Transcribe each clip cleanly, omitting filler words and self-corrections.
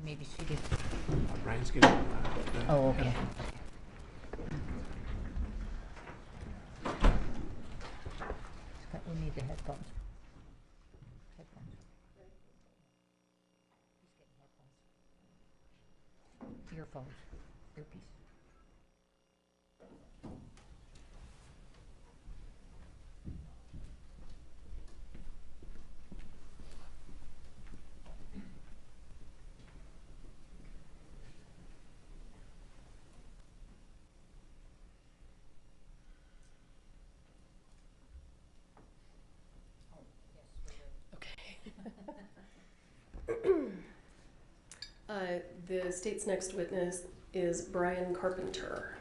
Maybe seated. Brian's getting Oh, okay. Scott, we need the headphones. Headphones. He's getting headphones. Earphones. Earpiece. The state's next witness is Brian Carpenter.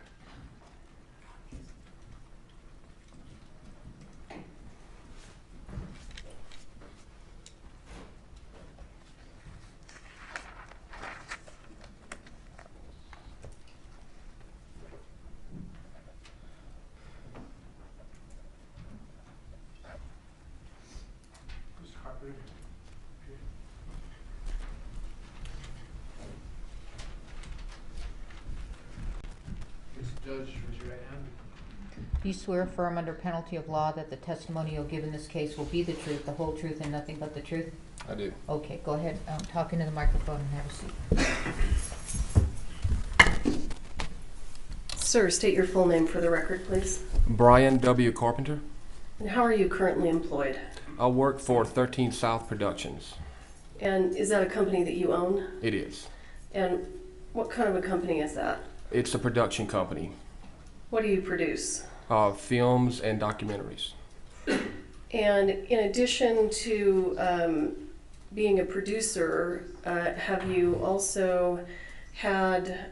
Mr. Carpenter. Judge, raise your right hand. Do you swear affirm under penalty of law that the testimony you'll give in this case will be the truth, the whole truth, and nothing but the truth? I do. Okay, go ahead, talk into the microphone and have a seat. Sir, state your full name for the record, please. Brian W. Carpenter. And how are you currently employed? I work for 13 South Productions. And is that a company that you own? It is. And what kind of a company is that? It's a production company. What do you produce? Films and documentaries. And in addition to being a producer, have you also had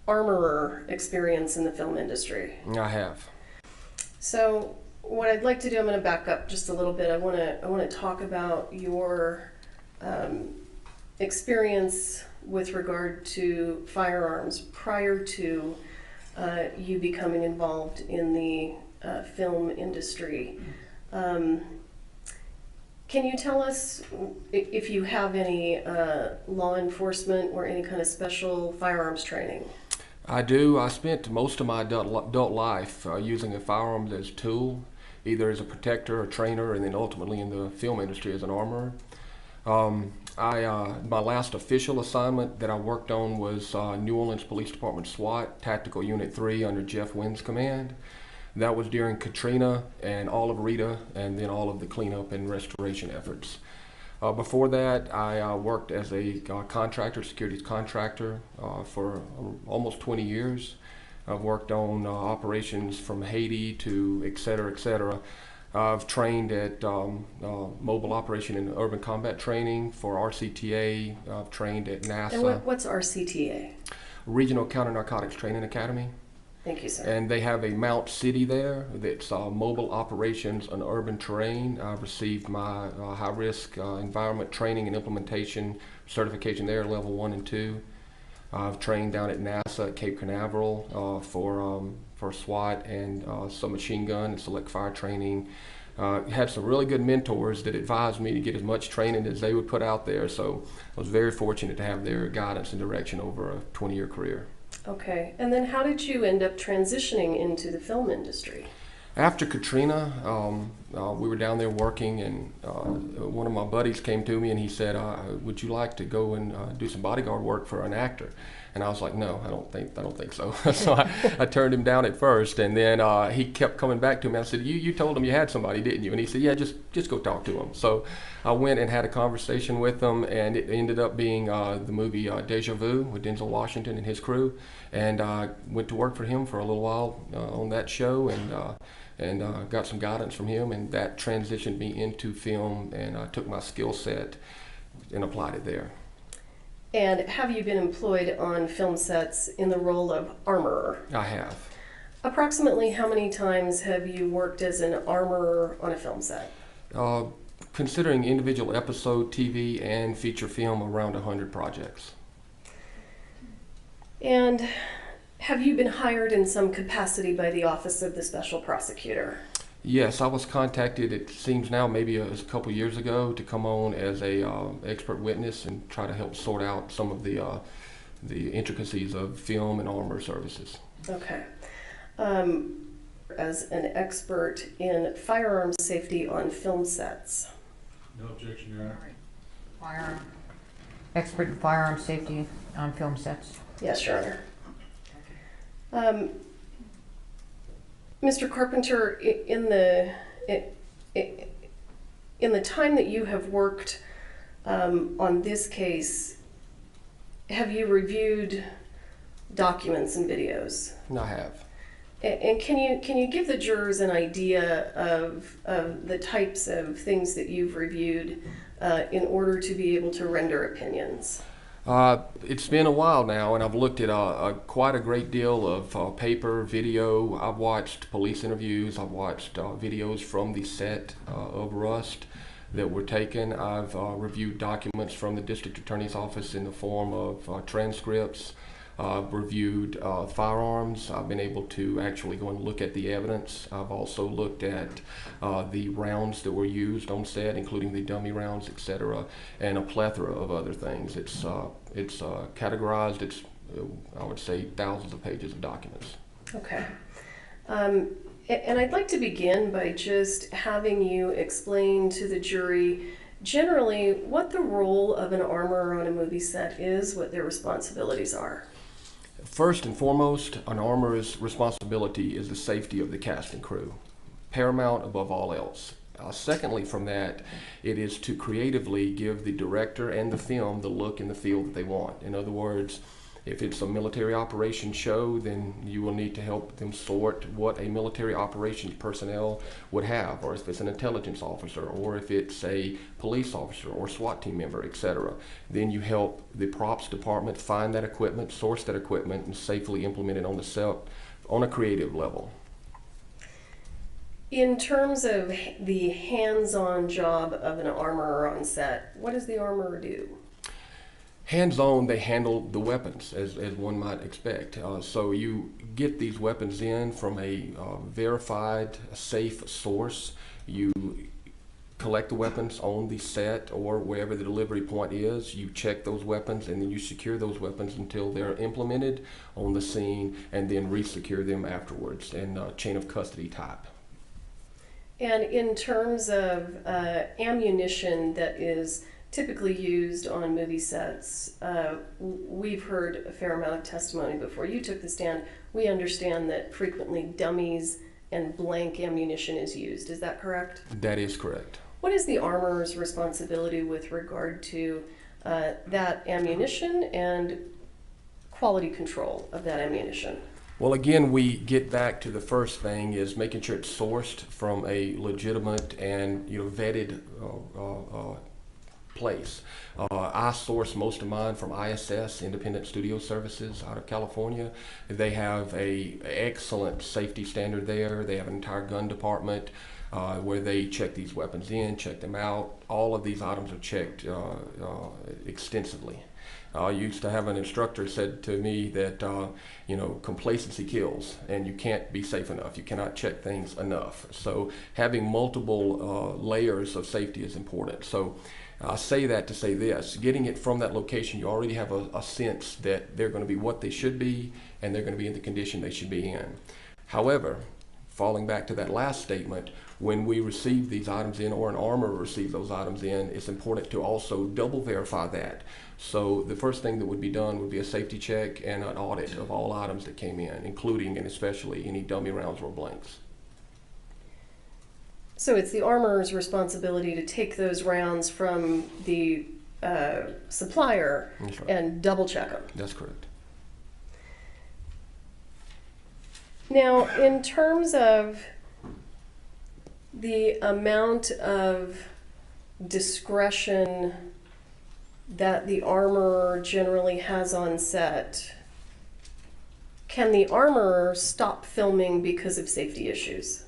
armorer experience in the film industry? I have. So what I'd like to do, I'm going to back up just a little bit. I want to talk about your experience with regard to firearms prior to you becoming involved in the film industry. Can you tell us if you have any law enforcement or any kind of special firearms training? I do. I spent most of my adult life using a firearm as a tool, either as a protector or trainer, and then ultimately in the film industry as an armorer. My last official assignment that I worked on was New Orleans Police Department SWAT, Tactical Unit 3 under Jeff Wynn's command. That was during Katrina and all of Rita, and then all of the cleanup and restoration efforts. Before that, I worked as a contractor, securities contractor, for almost 20 years. I've worked on operations from Haiti to et cetera, et cetera. I've trained at mobile operation and urban combat training for RCTA. I've trained at NASA. And what's RCTA? Regional Counter Narcotics Training Academy. Thank you, sir. And they have a Mount City there that's mobile operations on urban terrain. I've received my high-risk environment training and implementation certification there, level 1 and 2. I've trained down at NASA at Cape Canaveral for SWAT and some machine gun and select fire training. Had some really good mentors that advised me to get as much training as they would put out there, so I was very fortunate to have their guidance and direction over a 20-year career. Okay, and then how did you end up transitioning into the film industry? After Katrina, we were down there working, and one of my buddies came to me and he said, "Would you like to go and do some bodyguard work for an actor?" And I was like, "No, I don't think so." So I turned him down at first, and then he kept coming back to me. I said, "You told him you had somebody, didn't you?" And he said, "Yeah, just go talk to him." So I went and had a conversation with him, and it ended up being the movie Deja Vu with Denzel Washington and his crew, and I went to work for him for a little while on that show, and got some guidance from him, and that transitioned me into film, and I took my skill set and applied it there. And have you been employed on film sets in the role of armorer? I have. Approximately how many times have you worked as an armorer on a film set? Considering individual episode, TV, and feature film, around 100 projects. And have you been hired in some capacity by the Office of the Special Prosecutor? Yes, I was contacted, it seems now maybe a couple years ago, to come on as a expert witness and try to help sort out some of the intricacies of film and armor services. Okay. As an expert in firearm safety on film sets. No objection, Your Honor. Firearm, expert in firearm safety on film sets. Yes, Your Honor. Mr. Carpenter, in the time that you have worked on this case, have you reviewed documents and videos? I have. And can you give the jurors an idea of the types of things that you've reviewed in order to be able to render opinions? It's been a while now, and I've looked at quite a great deal of paper, video. I've watched police interviews. I've watched videos from the set of Rust that were taken. I've reviewed documents from the district attorney's office in the form of transcripts. I've reviewed firearms. I've been able to actually go and look at the evidence. I've also looked at the rounds that were used on set, including the dummy rounds, etc., and a plethora of other things. It's categorized. It's I would say thousands of pages of documents. Okay. And I'd like to begin by just having you explain to the jury generally what the role of an armorer on a movie set is, what their responsibilities are. First and foremost, an armorer's responsibility is the safety of the cast and crew, paramount above all else. Secondly, from that, it is to creatively give the director and the film the look and the feel that they want. In other words, if it's a military operations show, then you will need to help them sort what a military operations personnel would have, or if it's an intelligence officer, or if it's a police officer or SWAT team member, etc. Then you help the props department find that equipment, source that equipment, and safely implement it on the set on a creative level. In terms of the hands-on job of an armorer on set, what does the armorer do? Hands-on, they handle the weapons, as one might expect. So you get these weapons in from a verified, safe source. You collect the weapons on the set or wherever the delivery point is. You check those weapons, and then you secure those weapons until they're implemented on the scene, and then re-secure them afterwards in chain of custody type. And in terms of ammunition that is typically used on movie sets, we've heard a fair amount of testimony before you took the stand. We understand that frequently dummies and blank ammunition is used. Is that correct? That is correct. What is the armorer's responsibility with regard to that ammunition and quality control of that ammunition? Well, again, we get back to the first thing is making sure it's sourced from a legitimate and vetted place. I source most of mine from ISS, Independent Studio Services, out of California. They have a excellent safety standard there. They have an entire gun department where they check these weapons in, check them out. All of these items are checked extensively. I used to have an instructor said to me that complacency kills, and you can't be safe enough. You cannot check things enough. So having multiple layers of safety is important. So I say that to say this: getting it from that location, you already have a sense that they're going to be what they should be, and they're going to be in the condition they should be in. However, falling back to that last statement, when we receive these items in, or an armorer receives those items in, it's important to also double verify that. So the first thing that would be done would be a safety check and an audit of all items that came in, including and especially any dummy rounds or blanks. So it's the armorer's responsibility to take those rounds from the supplier That's right. and double check them. That's correct. Now, in terms of the amount of discretion that the armorer generally has on set, can the armorer stop filming because of safety issues?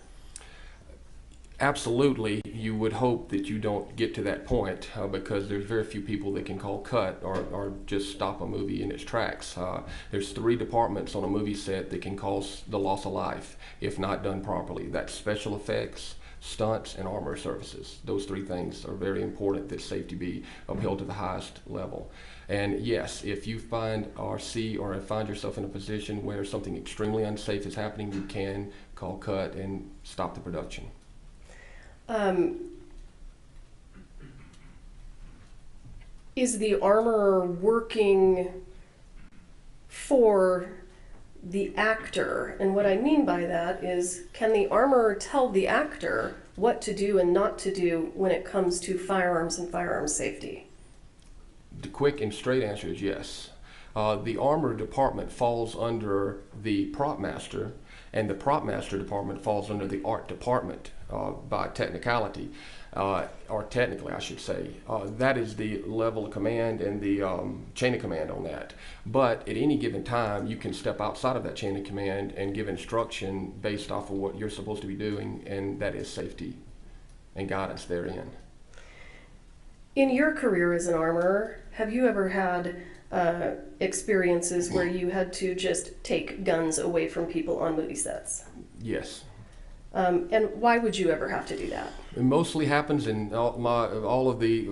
Absolutely, you would hope that you don't get to that point because there's very few people that can call cut or just stop a movie in its tracks. There's 3 departments on a movie set that can cause the loss of life if not done properly. That's special effects, stunts, and armor services. Those 3 things are very important that safety be upheld to the highest level. And yes, if you find or see or find yourself in a position where something extremely unsafe is happening, you can call cut and stop the production. Is the armorer working for the actor? And what I mean by that is, can the armorer tell the actor what to do and not to do when it comes to firearms and firearms safety? The quick and straight answer is yes. The armor department falls under the prop master, and the prop master department falls under the art department by technicality, or technically I should say. That is the level of command and the chain of command on that. But at any given time, you can step outside of that chain of command and give instruction based off of what you're supposed to be doing, and that is safety and guidance therein. In your career as an armorer, have you ever had experiences where you had to just take guns away from people on movie sets? Yes. And why would you ever have to do that? It mostly happens, and all of the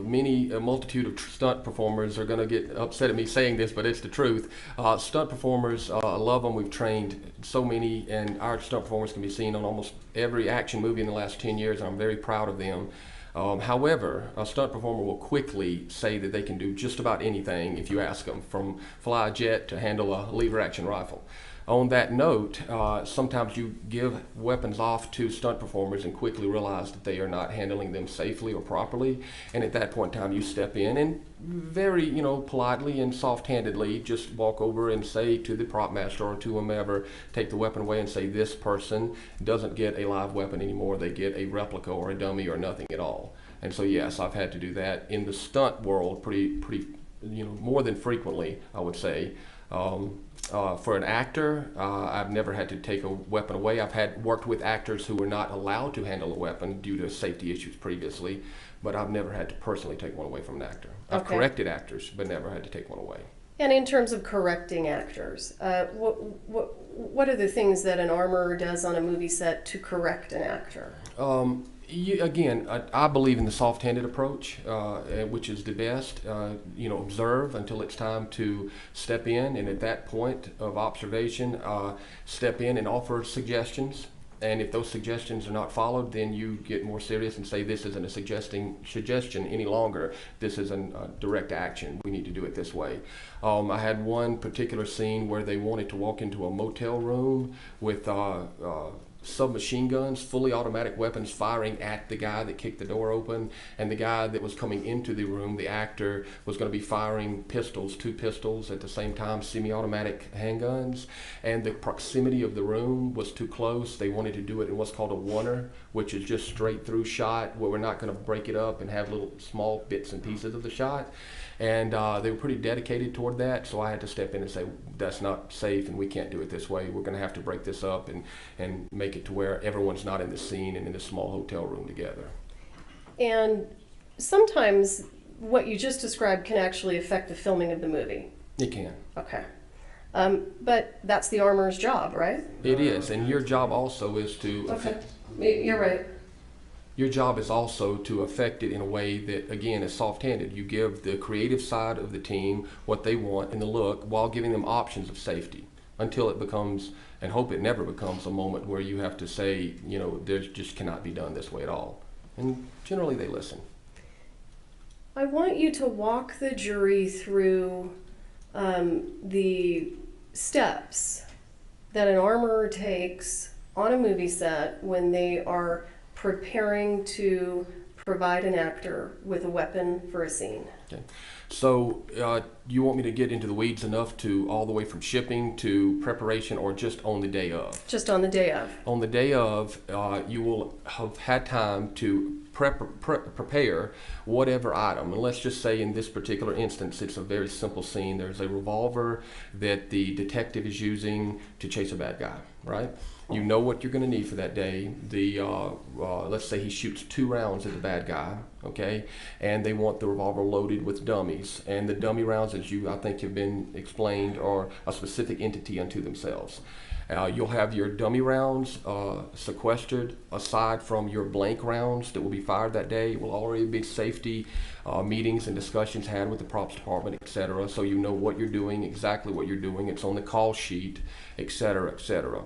multitude of stunt performers are going to get upset at me saying this, but it's the truth. Stunt performers, I love them. We've trained so many, and our stunt performers can be seen on almost every action movie in the last 10 years, and I'm very proud of them. However, a stunt performer will quickly say that they can do just about anything if you ask them, from fly a jet to handle a lever action rifle. On that note, sometimes you give weapons off to stunt performers and quickly realize that they are not handling them safely or properly, and at that point in time you step in and very, politely and soft-handedly just walk over and say to the prop master or to whomever, take the weapon away and say, this person doesn't get a live weapon anymore, they get a replica or a dummy or nothing at all. And so yes, I've had to do that in the stunt world pretty more than frequently, I would say. For an actor, I've never had to take a weapon away. I've worked with actors who were not allowed to handle a weapon due to safety issues previously, but I've never had to personally take one away from an actor. I've corrected actors, but never had to take one away. And in terms of correcting actors, what are the things that an armorer does on a movie set to correct an actor? Again, I believe in the soft-handed approach, which is the best. Observe until it's time to step in, and at that point of observation, step in and offer suggestions. And if those suggestions are not followed, then you get more serious and say, this isn't a suggestion any longer. This is a direct action. We need to do it this way. I had one particular scene where they wanted to walk into a motel room with submachine guns, fully automatic weapons firing at the guy that kicked the door open, and the guy that was coming into the room, the actor, was going to be firing two pistols at the same time, semi-automatic handguns, and the proximity of the room was too close. They wanted to do it in what's called a oneer, which is just straight through shot, where we're not going to break it up and have little small bits and pieces of the shot. And they were pretty dedicated toward that, so I had to step in and say, that's not safe and we can't do it this way. We're going to have to break this up and make it to where everyone's not in the scene and in a small hotel room together. And sometimes what you just described can actually affect the filming of the movie. It can. Okay. But that's the armorer's job, right? It is, and your job also is to... Okay, you're right. Your job is also to affect it in a way that, again, is soft-handed. You give the creative side of the team what they want in the look while giving them options of safety until it becomes, and hope it never becomes, a moment where you have to say, there's just cannot be done this way at all. And generally they listen. I want you to walk the jury through the steps that an armorer takes on a movie set when they are preparing to provide an actor with a weapon for a scene. Okay. So you want me to get into the weeds enough to all the way from shipping to preparation, or just on the day of? Just on the day of. On the day of, you will have had time to prepare whatever item. And let's just say in this particular instance, it's a very simple scene. There's a revolver that the detective is using to chase a bad guy. right? You know what you're going to need for that day. Let's say he shoots 2 rounds at the bad guy, okay? And they want the revolver loaded with dummies. And the dummy rounds, as I think have been explained, are a specific entity unto themselves. You'll have your dummy rounds sequestered aside from your blank rounds that will be fired that day. It will already be safety meetings and discussions had with the props department, etc. So you know what you're doing, exactly what you're doing. It's on the call sheet, etc., etc.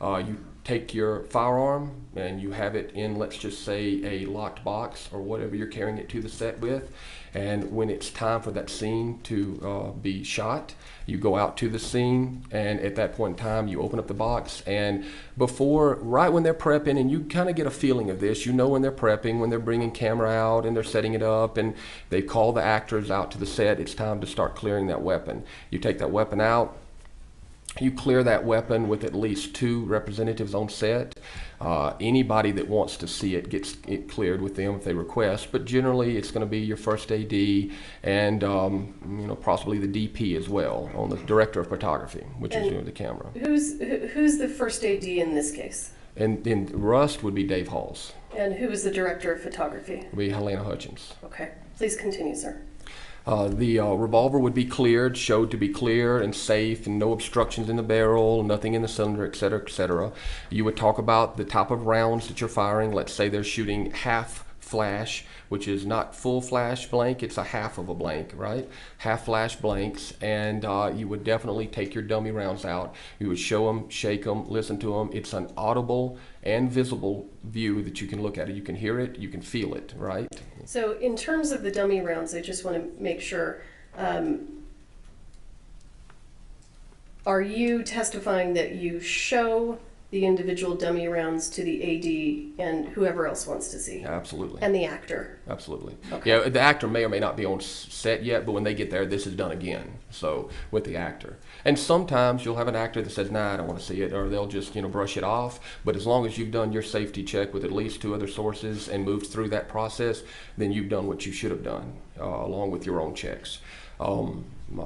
You take your firearm and you have it in, let's just say, a locked box or whatever you're carrying it to the set with. And when it's time for that scene to be shot, you go out to the scene, and at that point in time, you open up the box. And right when they're prepping, and you kind of get a feeling of this, you know when they're prepping, when they're bringing camera out and they're setting it up, and they call the actors out to the set, it's time to start clearing that weapon. You take that weapon out. You clear that weapon with at least 2 representatives on set. Anybody that wants to see it gets it cleared with them if they request, but generally it's going to be your first AD and possibly the DP as well, on the director of photography, which is doing the camera. Who's the first AD in this case? And then Rust would be Dave Halls. And who is the director of photography? Would be Helena Hutchins. Okay, please continue, sir. The revolver would be cleared, showed to be clear and safe, and no obstructions in the barrel, nothing in the cylinder, etc., etc. You would talk about the type of rounds that you're firing. Let's say they're shooting half flash, which is not full flash blank, it's a half of a blank, right? Half flash blanks, and you would definitely take your dummy rounds out. You would show them, shake them, listen to them. It's an audible and visible view that you can look at it. You can hear it, you can feel it, right? So in terms of the dummy rounds, I just want to make sure, are you testifying that you show the individual dummy rounds to the AD and whoever else wants to see? Absolutely. And the actor? Absolutely. Okay. Yeah, the actor may or may not be on set yet, but when they get there, this is done again. So with the actor. And sometimes you'll have an actor that says, nah, I don't want to see it, or they'll just brush it off. But as long as you've done your safety check with at least 2 other sources and moved through that process, then you've done what you should have done, along with your own checks.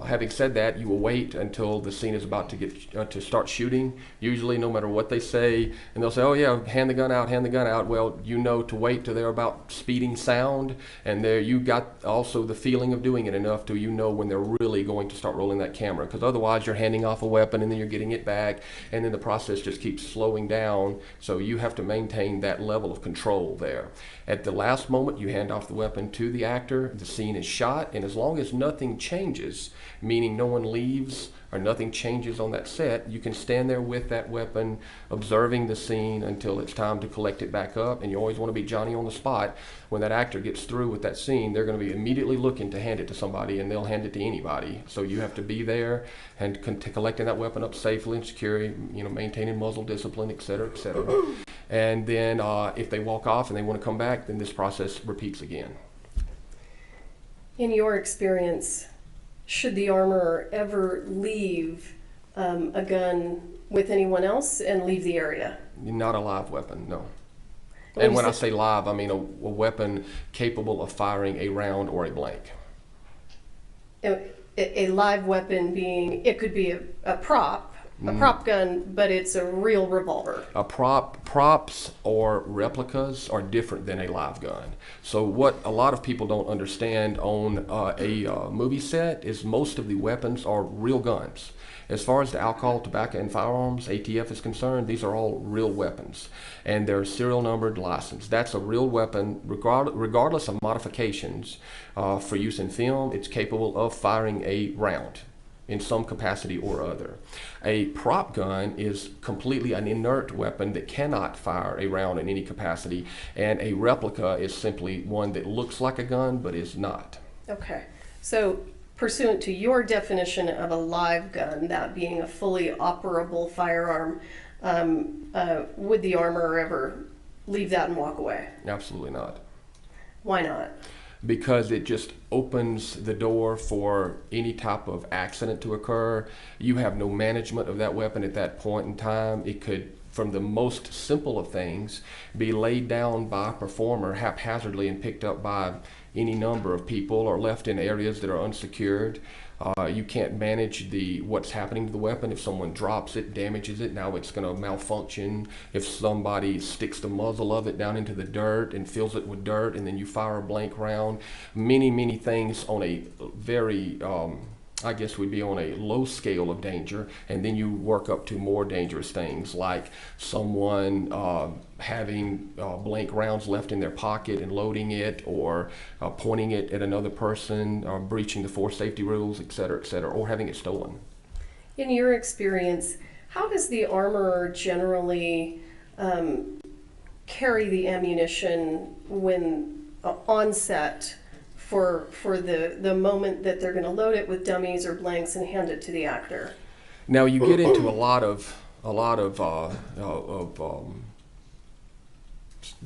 Having said that, you will wait until the scene is about to get to start shooting, usually no matter what they say, and they'll say, oh yeah, hand the gun out, hand the gun out. Well, you know to wait till they're about speeding sound, and there you got also the feeling of doing it enough till you know when they're really going to start rolling that camera, because otherwise you're handing off a weapon and then you're getting it back, and then the process just keeps slowing down, so you have to maintain that level of control there. At the last moment, you hand off the weapon to the actor, the scene is shot, and as long as nothing changes, meaning no one leaves or nothing changes on that set, you can stand there with that weapon observing the scene until it's time to collect it back up. And you always want to be Johnny on the spot. When that actor gets through with that scene, they're going to be immediately looking to hand it to somebody, and they'll hand it to anybody. So you have to be there and collecting that weapon up safely and securely, maintaining muzzle discipline, etc., etc. And then if they walk off and they want to come back, then this process repeats again. In your experience, should the armorer ever leave a gun with anyone else and leave the area? Not a live weapon, no. Well, and when I say live, I mean a weapon capable of firing a round or a blank. A live weapon being, it could be a prop gun, but it's a real revolver. Props or replicas are different than a live gun. So what a lot of people don't understand on a movie set is most of the weapons are real guns. As far as the alcohol, tobacco, and firearms, ATF is concerned, these are all real weapons. And they're serial numbered, licensed. That's a real weapon, regardless of modifications for use in film. It's capable of firing a round in some capacity or other. A prop gun is completely an inert weapon that cannot fire a round in any capacity, and a replica is simply one that looks like a gun but is not. Okay, so pursuant to your definition of a live gun, that being a fully operable firearm, would the armorer ever leave that and walk away? Absolutely not. Why not? Because it just opens the door for any type of accident to occur. You have no management of that weapon at that point in time. It could from the most simple of things, be laid down by a performer haphazardly and picked up by any number of people or left in areas that are unsecured. You can't manage what's happening to the weapon. If someone drops it, damages it, now it's going to malfunction. If somebody sticks the muzzle of it down into the dirt and fills it with dirt, and then you fire a blank round, many things on a very, I guess we'd be on a low scale of danger, and then you work up to more dangerous things like someone having blank rounds left in their pocket and loading it, or pointing it at another person, breaching the force safety rules, et cetera, or having it stolen. In your experience, how does the armorer generally carry the ammunition when on set for the moment that they're going to load it with dummies or blanks and hand it to the actor? Now you get into a lot of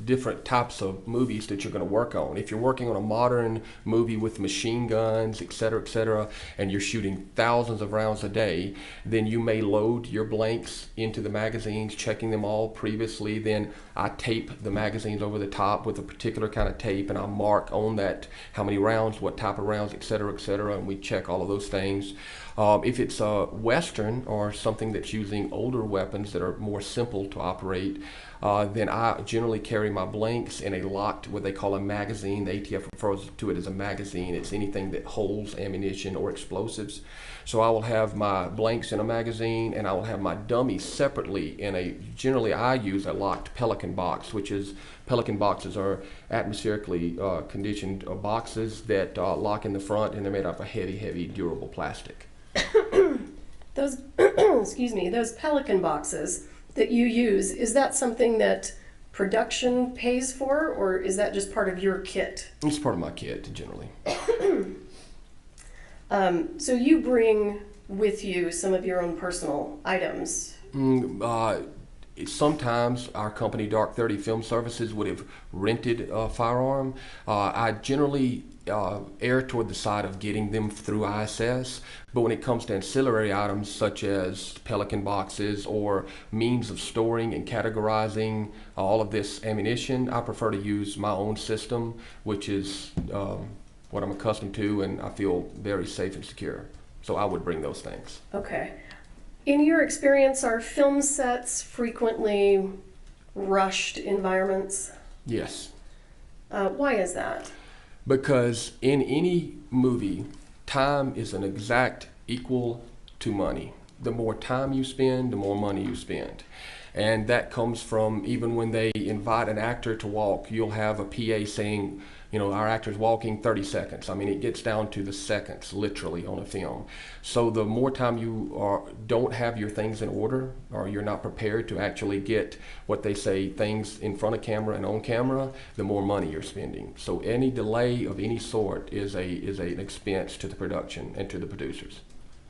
different types of movies that you're going to work on. If you're working on a modern movie with machine guns, et cetera, and you're shooting thousands of rounds a day, then you may load your blanks into the magazines, checking them all previously. Then I tape the magazines over the top with a particular kind of tape, and I mark on that how many rounds, what type of rounds, et cetera, and we check all of those things. If it's a Western or something that's using older weapons that are more simple to operate, then I generally carry my blanks in a locked, what they call a magazine. The ATF refers to it as a magazine. It's anything that holds ammunition or explosives. So I will have my blanks in a magazine, and I will have my dummies separately in a, generally I use a locked Pelican box, which is, Pelican boxes are atmospherically conditioned boxes that lock in the front, and they're made out of a heavy, durable plastic. Those, excuse me, those Pelican boxes that you use, is that something that production pays for, or is that just part of your kit? It's part of my kit, generally. So you bring with you some of your own personal items. Sometimes our company, Dark 30 Film Services, would have rented a firearm. I generally err toward the side of getting them through ISS, but when it comes to ancillary items such as Pelican boxes or means of storing and categorizing all of this ammunition, I prefer to use my own system, which is what I'm accustomed to, and I feel very safe and secure. So I would bring those things. Okay. In your experience, are film sets frequently rushed environments? Yes. Why is that? Because in any movie, time is an exact equal to money. The more time you spend, the more money you spend. And that comes from even when they invite an actor to walk, you'll have a PA saying, you know, our actor's walking 30 seconds. I mean, it gets down to the seconds, literally, on a film. So the more time you don't have your things in order, or you're not prepared to actually get what they say, things in front of camera and on camera, the more money you're spending. So any delay of any sort is an expense to the production and to the producers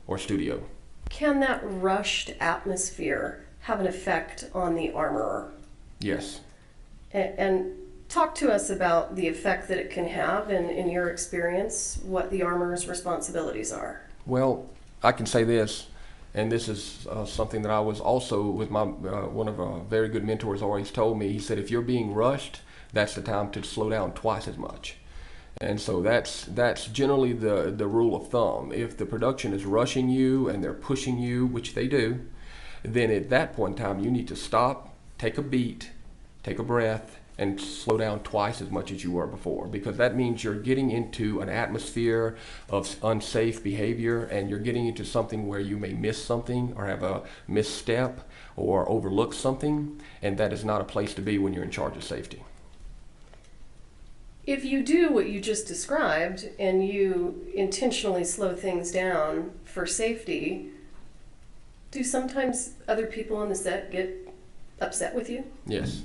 or studio. Can that rushed atmosphere have an effect on the armorer? Yes. And talk to us about the effect that it can have, and in your experience, what the armorer's responsibilities are. Well, I can say this, and this is something that I was also with my one of our very good mentors always told me. He said, if you're being rushed, that's the time to slow down twice as much. And so that's generally the rule of thumb. If the production is rushing you and they're pushing you, which they do, then at that point in time you need to stop, take a beat, take a breath, and slow down twice as much as you were before, because that means you're getting into an atmosphere of unsafe behavior, and you're getting into something where you may miss something or have a misstep or overlook something, and that is not a place to be when you're in charge of safety. If you do what you just described and you intentionally slow things down for safety, do sometimes other people on the set get upset with you? Yes.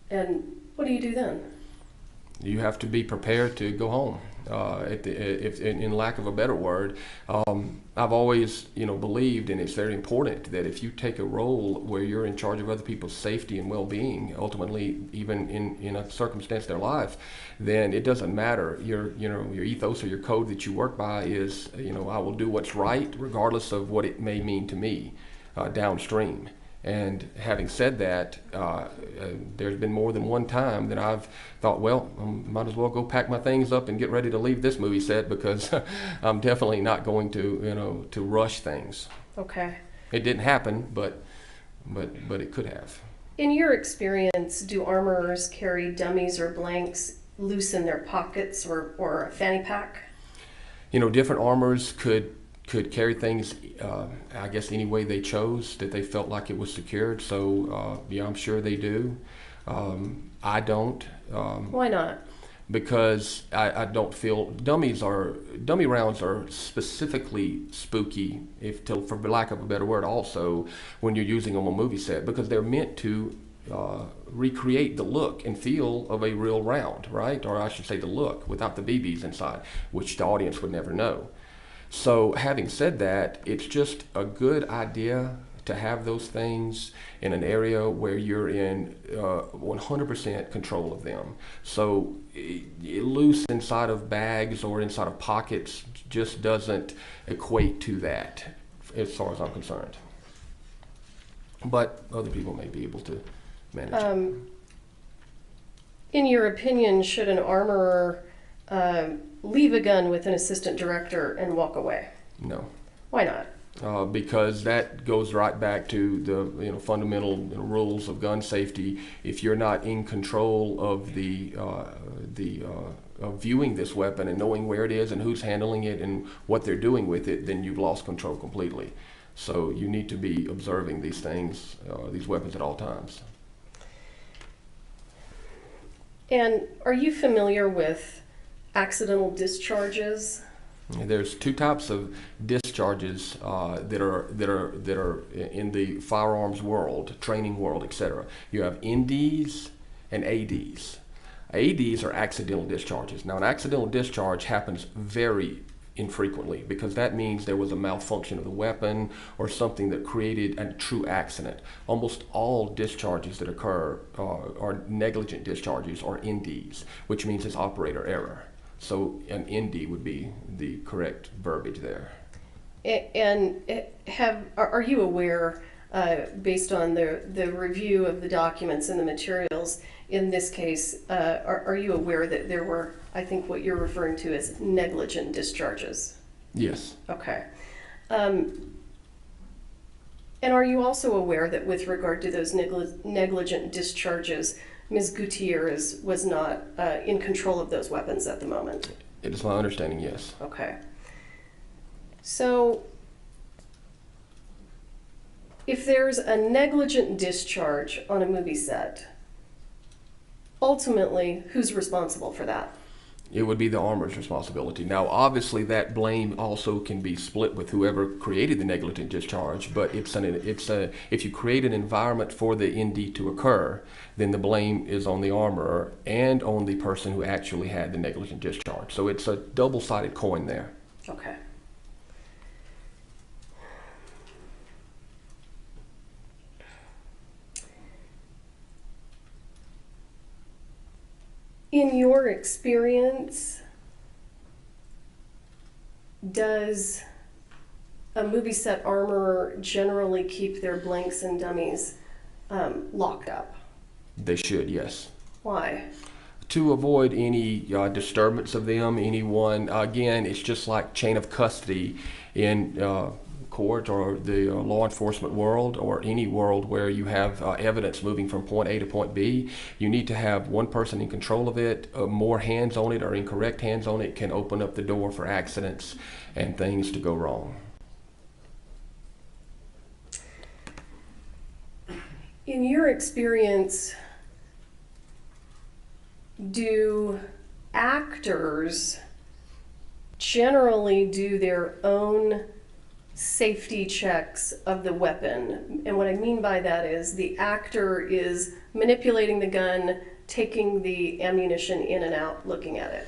And what do you do then? You have to be prepared to go home. In lack of a better word, I've always, believed, and it's very important, that if you take a role where you're in charge of other people's safety and well-being, ultimately, even in a circumstance of their life, then it doesn't matter. Your ethos or your code that you work by is, I will do what's right, regardless of what it may mean to me downstream. And having said that, there's been more than one time that I've thought, well, I might as well go pack my things up and get ready to leave this movie set, because I'm definitely not going to, to rush things. Okay. It didn't happen, but it could have. In your experience, do armorers carry dummies or blanks loose in their pockets or a fanny pack? Different armorers could carry things, I guess, any way they chose that they felt like it was secured. So, yeah, I'm sure they do. I don't. Why not? Because I don't feel dummy rounds are specifically spooky, for lack of a better word, also when you're using them on a movie set, because they're meant to recreate the look and feel of a real round, right? Or I should say the look without the BBs inside, which the audience would never know. So having said that, it's just a good idea to have those things in an area where you're in 100% control of them. So loose inside of bags or inside of pockets just doesn't equate to that, as far as I'm concerned. But other people may be able to manage it. In your opinion, should an armorer leave a gun with an assistant director and walk away? No. Why not? Because that goes right back to the fundamental rules of gun safety. If you're not in control of of viewing this weapon and knowing where it is and who's handling it and what they're doing with it, then you've lost control completely. So you need to be observing these things, these weapons at all times. And are you familiar with accidental discharges? There's two types of discharges that are in the firearms world, training world, etc. You have NDs and ADs. ADs are accidental discharges. Now, an accidental discharge happens very infrequently, because that means there was a malfunction of the weapon or something that created a true accident. Almost all discharges that occur are negligent discharges, or NDs, which means it's operator error. So an ND would be the correct verbiage there. And are you aware, based on the review of the documents and the materials in this case, are you aware that there were, I think, what you're referring to as negligent discharges? Yes. Okay. And are you also aware that with regard to those negligent discharges, Ms. Gutierrez was not in control of those weapons at the moment? It is my understanding, yes. Okay. So, if there's a negligent discharge on a movie set, ultimately, who's responsible for that? It would be the armorer's responsibility. Now, obviously, that blame also can be split with whoever created the negligent discharge, but if you create an environment for the ND to occur, then the blame is on the armorer and on the person who actually had the negligent discharge. So it's a double-sided coin there. Okay. In your experience, does a movie set armorer generally keep their blanks and dummies locked up? They should, yes. Why? To avoid any disturbance of them, anyone. Again, it's just like chain of custody in court or the law enforcement world, or any world where you have evidence moving from point A to point B. You need to have one person in control of it. More hands on it or incorrect hands on it can open up the door for accidents and things to go wrong. In your experience, do actors generally do their own safety checks of the weapon? And what I mean by that is the actor is manipulating the gun, taking the ammunition in and out, looking at it.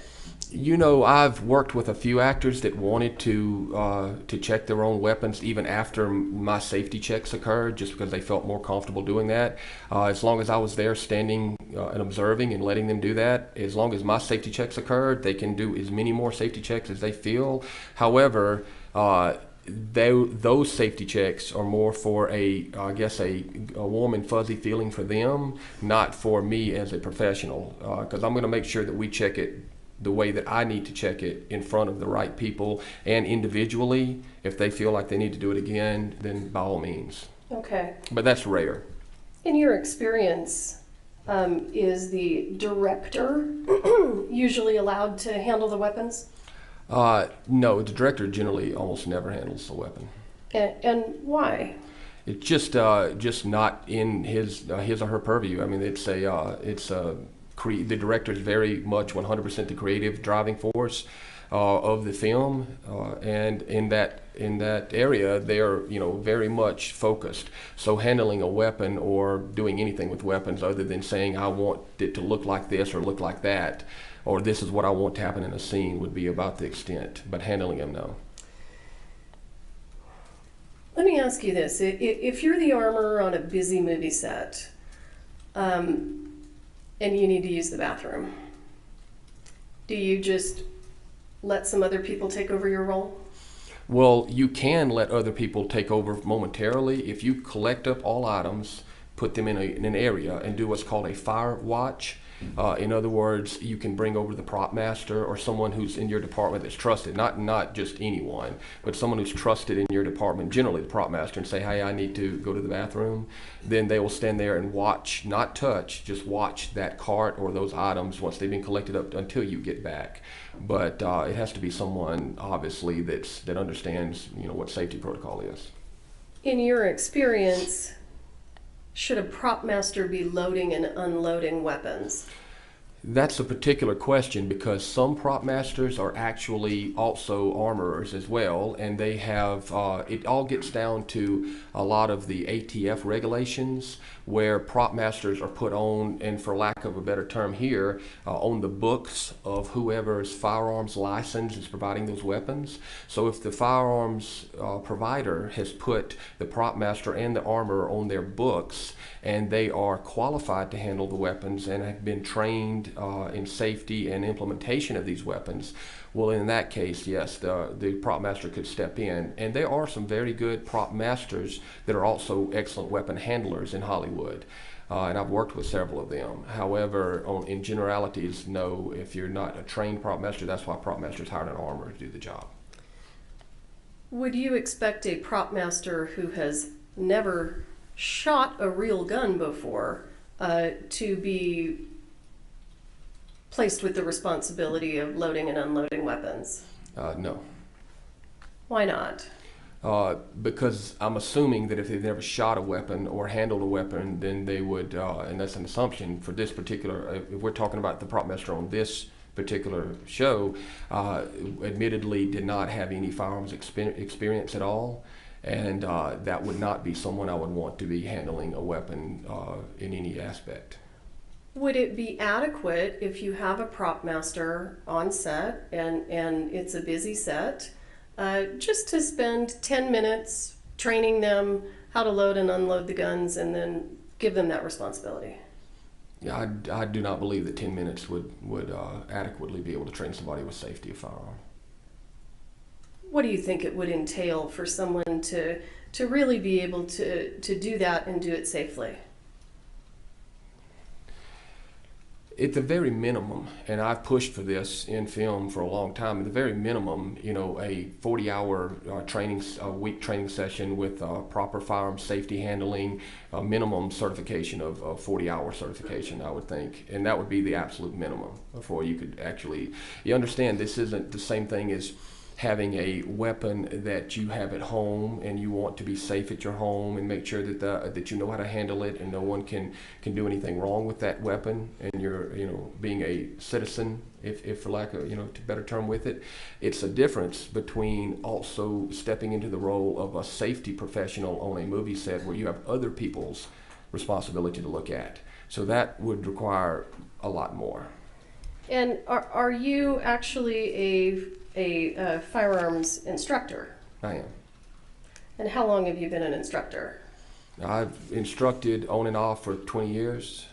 You know, I've worked with a few actors that wanted to check their own weapons even after my safety checks occurred, just because they felt more comfortable doing that. As long as I was there standing and observing and letting them do that, as long as my safety checks occurred, they can do as many more safety checks as they feel. However, those safety checks are more for I guess a warm and fuzzy feeling for them, not for me as a professional, because I'm going to make sure that we check it the way that I need to check it in front of the right people and individually. If they feel like they need to do it again, then by all means. Okay. But that's rare. In your experience, is the director usually allowed to handle the weapons? No, the director generally almost never handles the weapon. And why? It's just not in his or her purview. I mean, the director is very much 100% the creative driving force of the film, and in that area, they're very much focused. So handling a weapon or doing anything with weapons, other than saying I want it to look like this or look like that, or this is what I want to happen in a scene, would be about the extent. But handling them, no. Let me ask you this: if you're the armorer on a busy movie set, and you need to use the bathroom, do you just let some other people take over your role? Well, you can let other people take over momentarily if you collect up all items, put them in an area, and do what's called a fire watch. In other words, you can bring over the prop master or someone who's in your department that's trusted, not just anyone, but someone who's trusted in your department, generally the prop master, and say, hey, I need to go to the bathroom. Then they will stand there and watch, not touch, just watch that cart or those items once they've been collected up until you get back. But it has to be someone, obviously, that understands what safety protocol is. In your experience, should a prop master be loading and unloading weapons? That's a particular question, because some prop masters are actually also armorers as well, and they have, it all gets down to a lot of the ATF regulations where prop masters are put on, and for lack of a better term here, on the books of whoever's firearms license is providing those weapons. So if the firearms provider has put the prop master and the armorer on their books, and they are qualified to handle the weapons and have been trained in safety and implementation of these weapons, well, in that case, yes, the prop master could step in. And there are some very good prop masters that are also excellent weapon handlers in Hollywood. And I've worked with several of them. However, in generalities, no, if you're not a trained prop master, that's why prop masters hired an armorer to do the job. Would you expect a prop master who has never shot a real gun before to be placed with the responsibility of loading and unloading weapons? No. Why not? Because I'm assuming that if they've never shot a weapon or handled a weapon, then they would, and that's an assumption for this particular, if we're talking about the prop master on this particular show, admittedly did not have any firearms experience at all. And that would not be someone I would want to be handling a weapon in any aspect. Would it be adequate if you have a prop master on set and it's a busy set, just to spend 10 minutes training them how to load and unload the guns and then give them that responsibility? Yeah, I do not believe that 10 minutes would adequately be able to train somebody with safety of firearm. What do you think it would entail for someone to really be able to do that and do it safely? At the very minimum, and I've pushed for this in film for a long time, at the very minimum, a 40-hour week training session with proper firearm safety handling, a minimum certification of 40-hour certification, I would think. And that would be the absolute minimum before you could actually, you understand this isn't the same thing as having a weapon that you have at home and you want to be safe at your home and make sure that you know how to handle it and no one can do anything wrong with that weapon, and you're being a citizen, if for lack of a better term with it. It's a difference between also stepping into the role of a safety professional on a movie set where you have other people's responsibility to look at. So that would require a lot more. And are you actually a firearms instructor? I am. And how long have you been an instructor? I've instructed on and off for 20 years.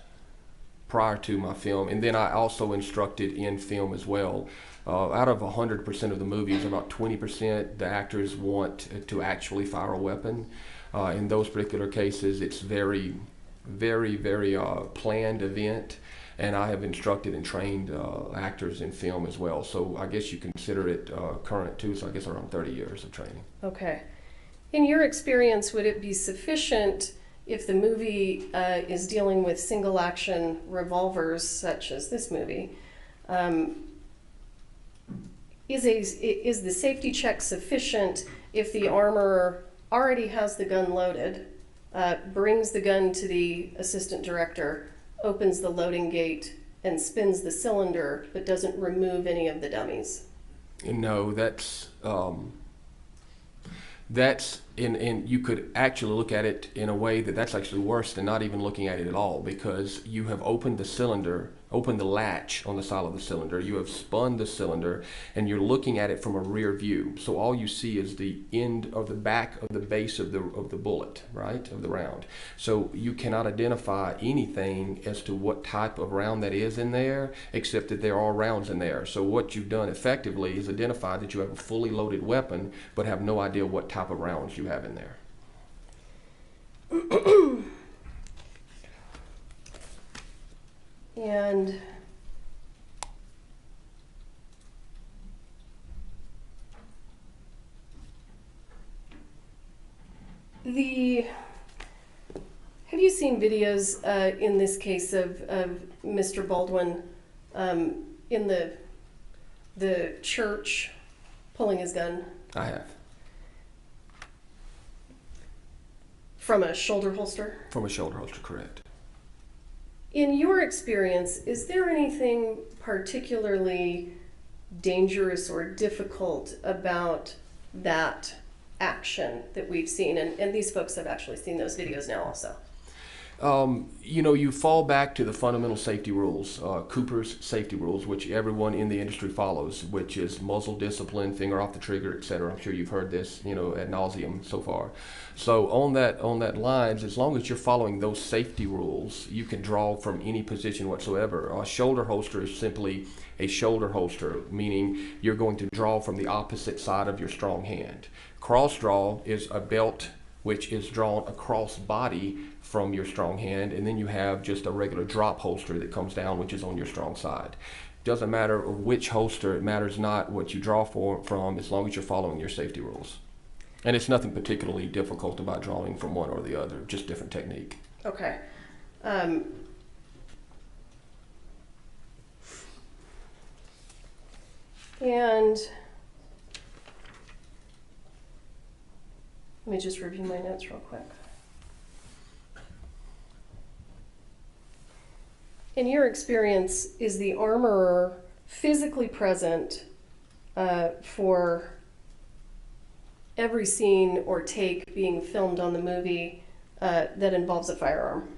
prior to my film, and then I also instructed in film as well. Out of 100% of the movies, about 20% the actors want to actually fire a weapon. In those particular cases, it's very planned event, and I have instructed and trained actors in film as well. So I guess you consider it current too, so I guess around 30 years of training. Okay. In your experience, would it be sufficient if the movie is dealing with single action revolvers, such as this movie? Is the safety check sufficient if the armorer already has the gun loaded, brings the gun to the assistant director, opens the loading gate, and spins the cylinder, but doesn't remove any of the dummies? No, that's you could actually look at it in a way that's actually worse than not even looking at it at all, because you have opened the cylinder, opened the latch on the side of the cylinder, you have spun the cylinder, and you're looking at it from a rear view. So all you see is the end of the back of the base of the bullet, right, of the round. So you cannot identify anything as to what type of round that is in there, except that there are rounds in there. So what you've done effectively is identify that you have a fully loaded weapon, but have no idea what type of rounds you have in there. And have you seen videos in this case of Mr. Baldwin in the church pulling his gun? I have. From a shoulder holster? From a shoulder holster, correct. In your experience, is there anything particularly dangerous or difficult about that action that we've seen? And these folks have actually seen those videos now also. You know, you fall back to the fundamental safety rules, Cooper's safety rules, which everyone in the industry follows, which is muzzle discipline, finger off the trigger, etc. I'm sure you've heard this, you know, ad nauseum so far. So on that lines, as long as you're following those safety rules, you can draw from any position whatsoever. A shoulder holster is simply a shoulder holster, meaning you're going to draw from the opposite side of your strong hand. Cross draw is a belt which is drawn across body from your strong hand, and then you have just a regular drop holster that comes down, which is on your strong side. Doesn't matter which holster, it matters not what you draw from, as long as you're following your safety rules. And it's nothing particularly difficult about drawing from one or the other, just different technique. Okay. And let me just review my notes real quick. In your experience, is the armorer physically present for every scene or take being filmed on the movie that involves a firearm?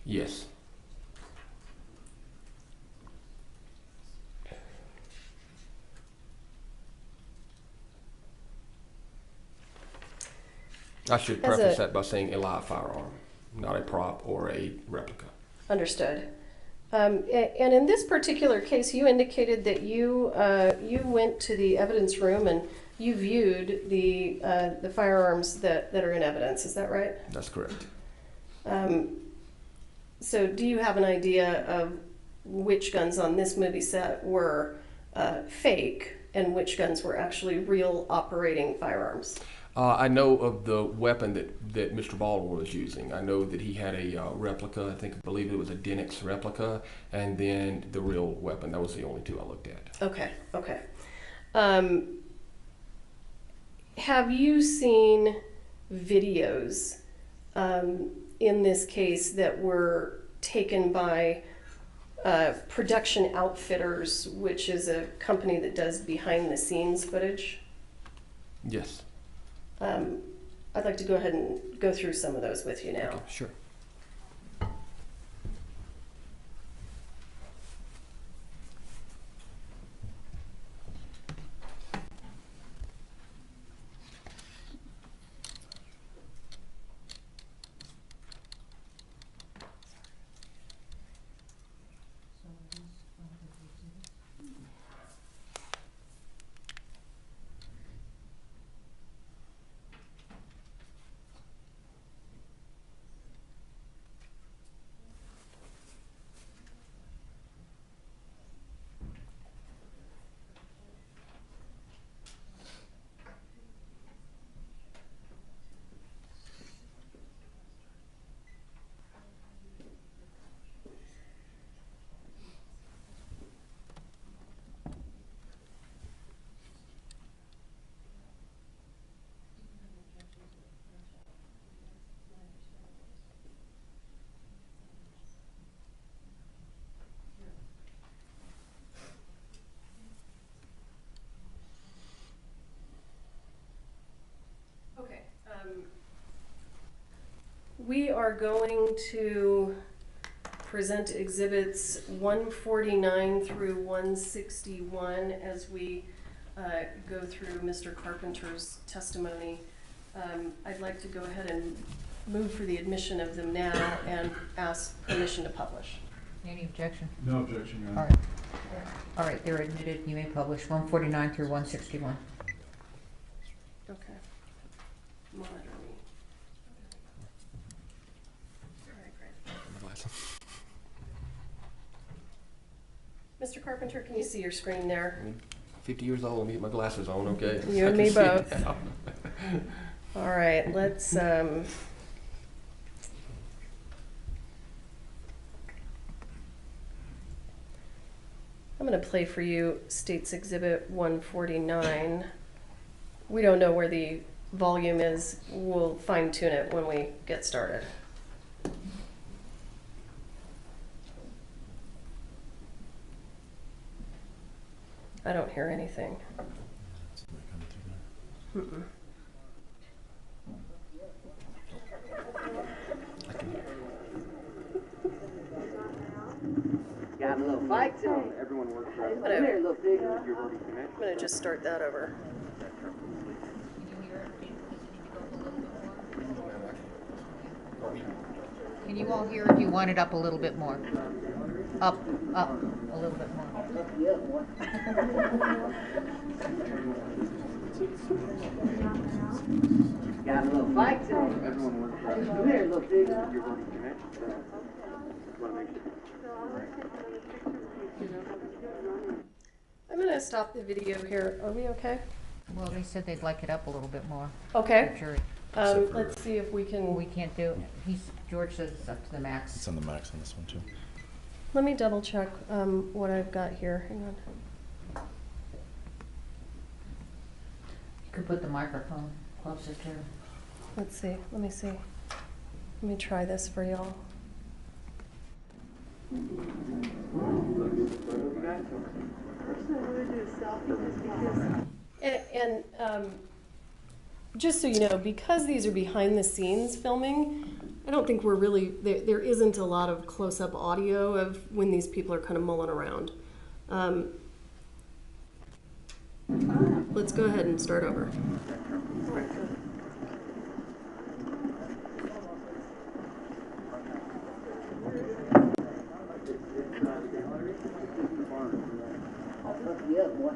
Yes. I should preface that by saying a live firearm, not a prop or a replica. Understood. And in this particular case, you indicated that you went to the evidence room and you viewed the firearms that are in evidence. Is that right? That's correct. So do you have an idea of which guns on this movie set were fake and which guns were actually real operating firearms? I know of the weapon that Mr. Baldwin was using. I know that he had a replica. I believe it was a Denix replica, and then the real weapon. That was the only two I looked at. Okay, okay. Have you seen videos in this case that were taken by Production Outfitters, which is a company that does behind-the-scenes footage? Yes. I'd like to go ahead and go through some of those with you now. Okay, sure. We are going to present exhibits 149 through 161 as we go through Mr. Carpenter's testimony. I'd like to go ahead and move for the admission of them now and ask permission to publish. Any objection? No objection, Your All Honor. right. All right, they're admitted. You may publish 149 through 161. Okay. Monitor me. All right, great. Mr. Carpenter, can you see your screen there? 50 years old, let me get my glasses on, okay? You I and can me see both. now. All right, let's, I'm going to play for you State's Exhibit 149. We don't know where the volume is. We'll fine tune it when we get started. I don't hear anything. Mm-mm. Got a little fight to him. Everyone works right. Come here, little pig. You're already connected. I'm going to just start that over. Can you all hear it? Do you want it up a little bit more? Up, a little bit more. Got a little fight to him. Everyone works right. Come here, little pig. You're already connected. Want to make sure. I'm going to stop the video here. Are we okay? Well, they said they'd like it up a little bit more. Okay. The jury. Let's see if we can. We can't do it. George says it's up to the max. It's on the max on this one too. Let me double check what I've got here. Hang on. You could put the microphone closer to. Let's see. Let me see. Let me try this for y'all. And just so you know, because these are behind the scenes filming, I don't think we're really, there isn't a lot of close-up audio of when these people are kind of mulling around. Let's go ahead and start over. Yeah, boy.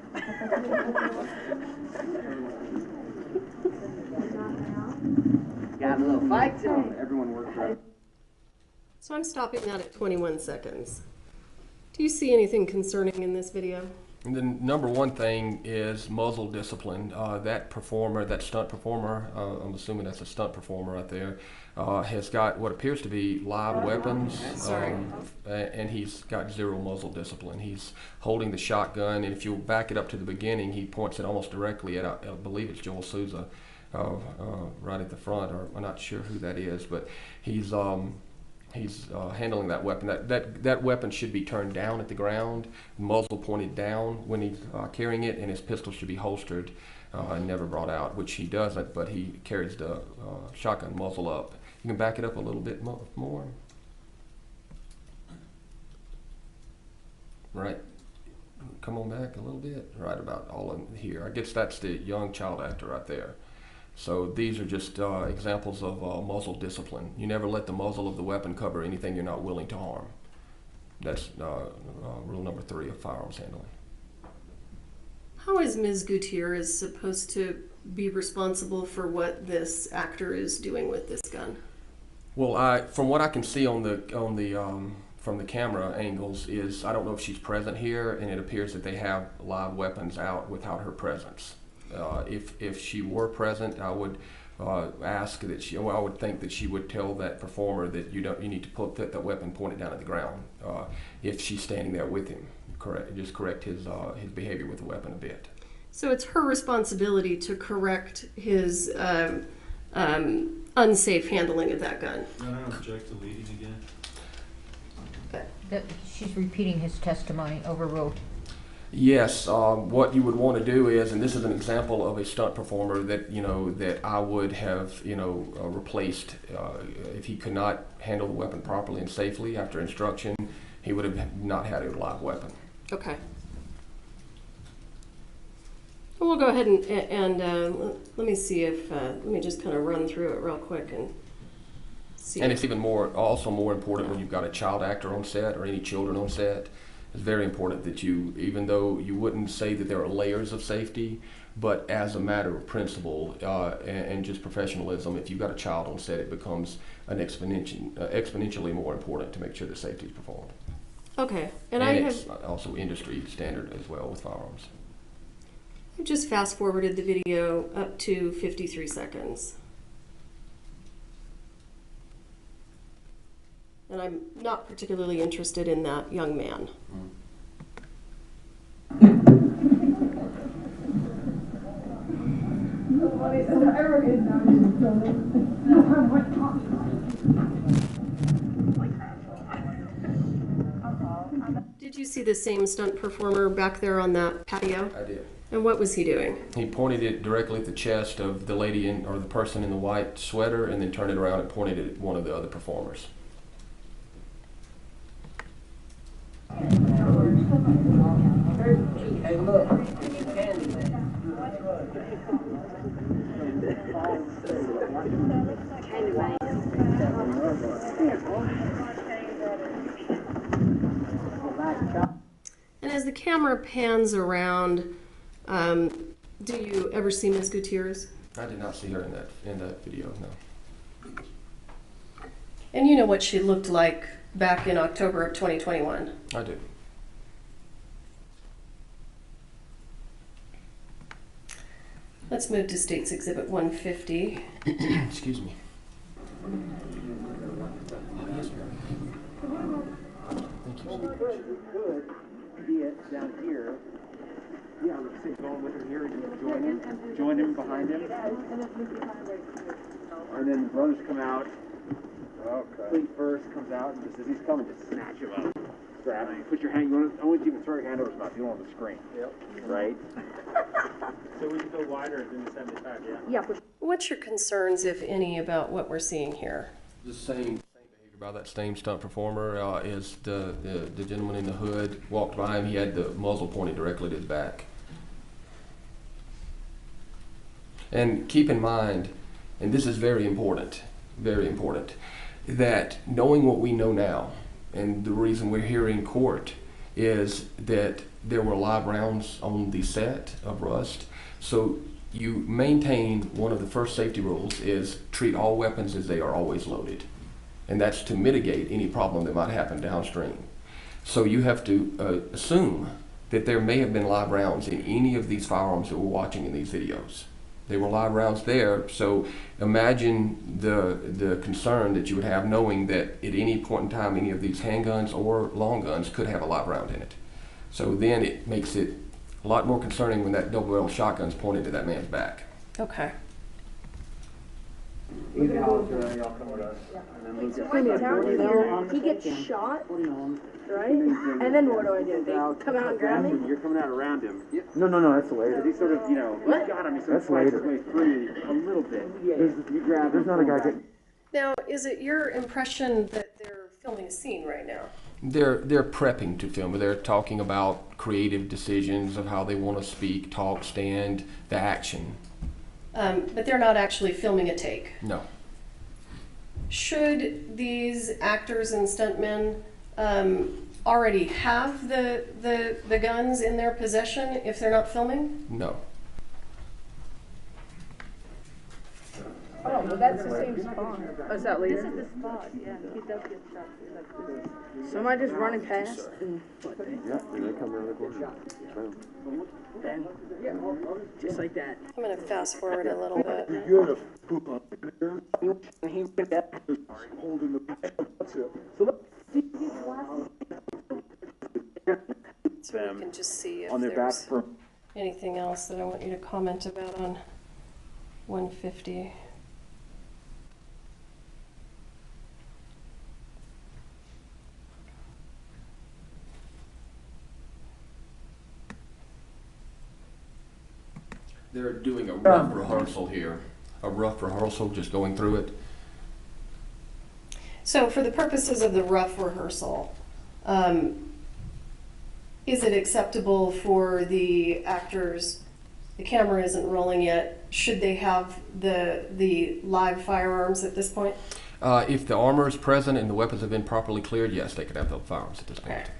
Got a little fight to him. Everyone works right. So I'm stopping that at 21 seconds. Do you see anything concerning in this video? And the number one thing is muzzle discipline. That performer, that stunt performer, I'm assuming that's a stunt performer right there, has got what appears to be live weapons, and he's got zero muzzle discipline. He's holding the shotgun, and if you back it up to the beginning, he points it almost directly at, I believe it's Joel Souza, right at the front, or I'm not sure who that is, but he's handling that weapon. That weapon should be turned down at the ground, muzzle pointed down when he's carrying it, and his pistol should be holstered and never brought out, which he doesn't, but he carries the shotgun muzzle up. You can back it up a little bit more. Right. Come on back a little bit. Right about all in here. I guess that's the young child actor right there. So these are just examples of muzzle discipline. You never let the muzzle of the weapon cover anything you're not willing to harm. That's rule number 3 of firearms handling. How is Ms. Gutierrez supposed to be responsible for what this actor is doing with this gun? Well, from what I can see on the from the camera angles is I don't know if she's present here, and it appears that they have live weapons out without her presence. If she were present, I would ask that she. Well, I would think that she would tell that performer that you need to put that weapon pointed down at the ground. If she's standing there with him, correct his behavior with the weapon a bit. So it's her responsibility to correct his unsafe handling of that gun. Your Honor, object to leading again. She's repeating his testimony. Overruled. Yes, what you would want to do is, and this is an example of a stunt performer that that I would have replaced if he could not handle the weapon properly and safely after instruction. He would have not had a live weapon. Okay. We'll go ahead and let me see if let me just kind of run through it real quick and see. And it's even also more important when you've got a child actor on set or any children on set. It's very important that you, even though you wouldn't say that there are layers of safety, but as a matter of principle and just professionalism, if you've got a child on set, it becomes an exponentially more important to make sure that safety is performed. Okay, and it's also industry standard as well with firearms. I've just fast forwarded the video up to 53 seconds. And I'm not particularly interested in that young man. Did you see the same stunt performer back there on that patio? I did. And what was he doing? He pointed it directly at the chest of the lady or the person in the white sweater, and then turned it around and pointed it at one of the other performers. Hey, look, And as the camera pans around, do you ever see Ms. Gutierrez? I did not see her in that video, no. And you know what she looked like back in October of 2021? I do. Let's move to State's Exhibit 150. Excuse me. Yes, ma'am. Thank you. we could be it down here. Yeah, let's say going with him here, you join him behind him. And then the brothers come out. Okay. Fleet first comes out and just as he's coming, just snatch him up. Grab him. Put your hand. I want you to throw your hand over his mouth. You don't want the screen. Yep. Right. So we can go wider than the 75, yeah? Yeah. What's your concerns, if any, about what we're seeing here? The same behavior by that same stunt performer is the gentleman in the hood walked by him. He had the muzzle pointed directly to his back. And keep in mind, and this is very important, that knowing what we know now, and the reason we're here in court is that there were live rounds on the set of Rust. So you maintain one of the first safety rules is treat all weapons as they are always loaded. And that's to mitigate any problem that might happen downstream. So you have to assume that there may have been live rounds in any of these firearms that we're watching in these videos. There were live rounds there, so imagine the concern that you would have knowing that at any point in time any of these handguns or long guns could have a live round in it. So then it makes it a lot more concerning when that double-barrel shotgun's pointed to that man's back. Okay. Easy holler, y'all come with us. And then Lucas. He gets shot, right? And then what do I do? They come out and grab me? You're coming out around him. No, that's later. He's sort of, he's got him. He sort of fights his way free a little bit. You grab him. There's not a guy getting. Now, is it your impression that they're filming a scene right now? They're prepping to film. They're talking about creative decisions of how they want to speak, talk, stand, the action. But they're not actually filming a take. No. Should these actors and stuntmen already have the guns in their possession if they're not filming? No. Oh, well, that's the same spot. Oh, is that later? This is the spot, yeah. He does get shot. So am I just running past? And Yeah, and they come around the corner. then, just like that. I'm going to fast forward a little bit. You're gonna poop on there. He went up holding the. That's it. So So we can just see if on their back there's for. anything else that I want you to comment about on 150. They're doing a rough rehearsal here. A rough rehearsal, just going through it. So for the purposes of the rough rehearsal, is it acceptable for the actors, the camera isn't rolling yet, should they have the live firearms at this point? If the armor is present and the weapons have been properly cleared, yes, they could have the firearms at this point.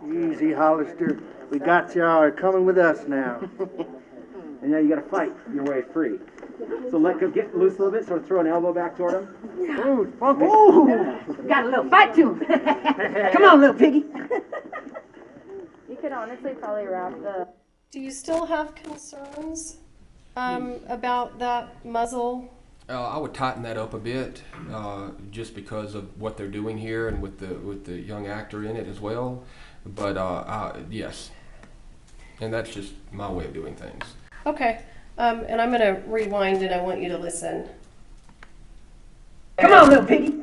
Easy, Hollister. We got y'all coming with us now. And now you gotta fight your way free. So let go, get loose a little bit, sort of throw an elbow back toward him. Ooh, funky. Ooh, got a little fight to him. Come on, little piggy. You could honestly probably wrap the. Do you still have concerns about that muzzle? I would tighten that up a bit, just because of what they're doing here and with the young actor in it as well. But yes, and that's just my way of doing things. Okay, and I'm gonna rewind and I want you to listen. Come on, little piggy.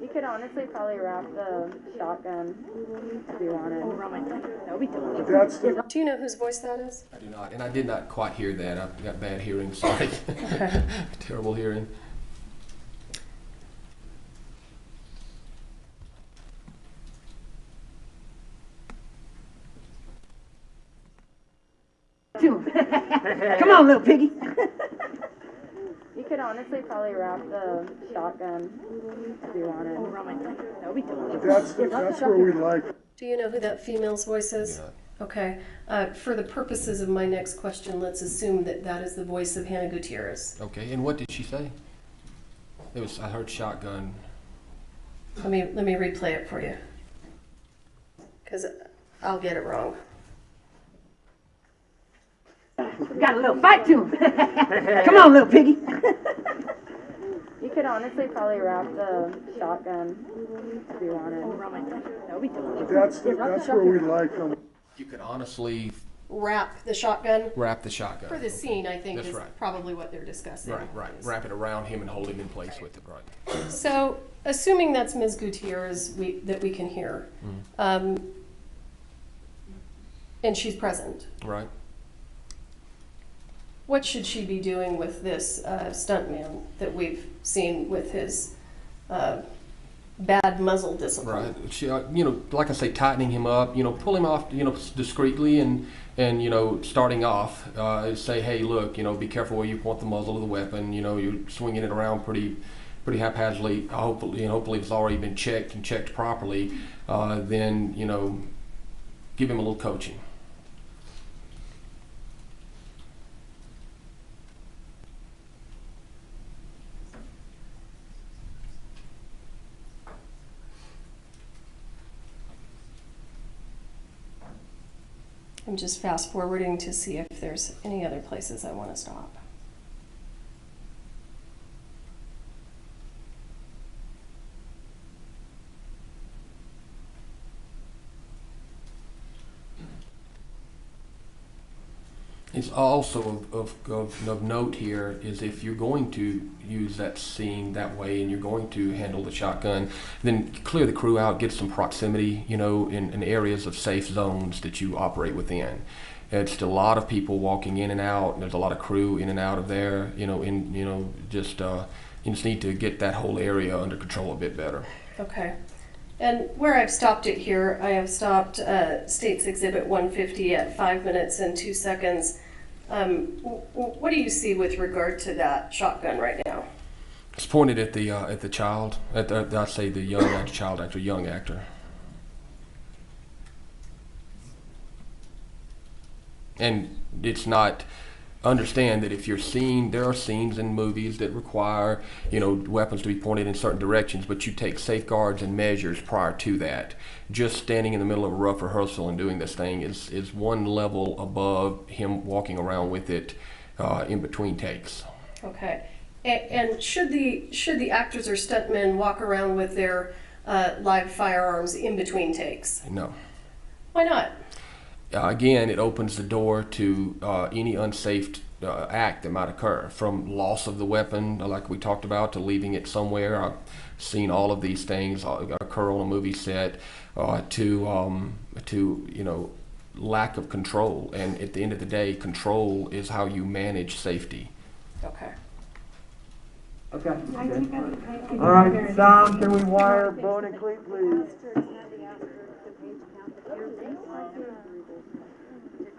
You could honestly probably wrap the shotgun if you wanted. Do you know whose voice that is? I do not, and I did not quite hear that. I've got bad hearing, sorry. Terrible hearing. Come on, little piggy. You could honestly probably wrap the shotgun if you wanted. That's where we like. Do you know who that female's voice is? Yeah. Okay, for the purposes of my next question, let's assume that that is the voice of Hannah Gutierrez. Okay, and what did she say? I heard shotgun. Let me replay it for you, because I'll get it wrong. Got a little fight to him. Come on, little piggy. You could honestly probably wrap the shotgun if you wanted. That's where we like them. You could honestly Wrap the shotgun? wrap the shotgun. For the scene, I think, That's is right. probably what they're discussing. Right. Wrap it around him and hold him in place with it, right. So, assuming that's Ms. Gutierrez that we can hear, and she's present, Right. what should she be doing with this stuntman that we've seen with his bad muzzle discipline? Right. She, like I say, tightening him up, pull him off, discreetly and starting off, say, hey, look, be careful where you point the muzzle of the weapon. You're swinging it around pretty haphazardly. Hopefully it's already been checked and checked properly. Then, give him a little coaching. I'm just fast forwarding to see if there's any other places I want to stop. It's also of note here is if you're going to use that scene that way and you're going to handle the shotgun, then clear the crew out, get some proximity, in areas of safe zones that you operate within. It's a lot of people walking in and out, and there's a lot of crew in and out of there, you just need to get that whole area under control a bit better. Okay. And where I've stopped it here, I have stopped State's Exhibit 150 at 5 minutes and 2 seconds. What do you see with regard to that shotgun right now? It's pointed at the child, I'd say the young child actor, young actor. And it's not. Understand that if you're seeing, there are scenes in movies that require, weapons to be pointed in certain directions, but you take safeguards and measures prior to that. Just standing in the middle of a rough rehearsal and doing this thing is one level above him walking around with it in between takes. Okay. And should the actors or stuntmen walk around with their live firearms in between takes? No. Why not? Again, it opens the door to any unsafe act that might occur, from loss of the weapon, like we talked about, to leaving it somewhere. I've seen all of these things occur on a movie set, to lack of control. And at the end of the day, control is how you manage safety. Okay. Okay. All right, sound, can we wire bone and cleat, please?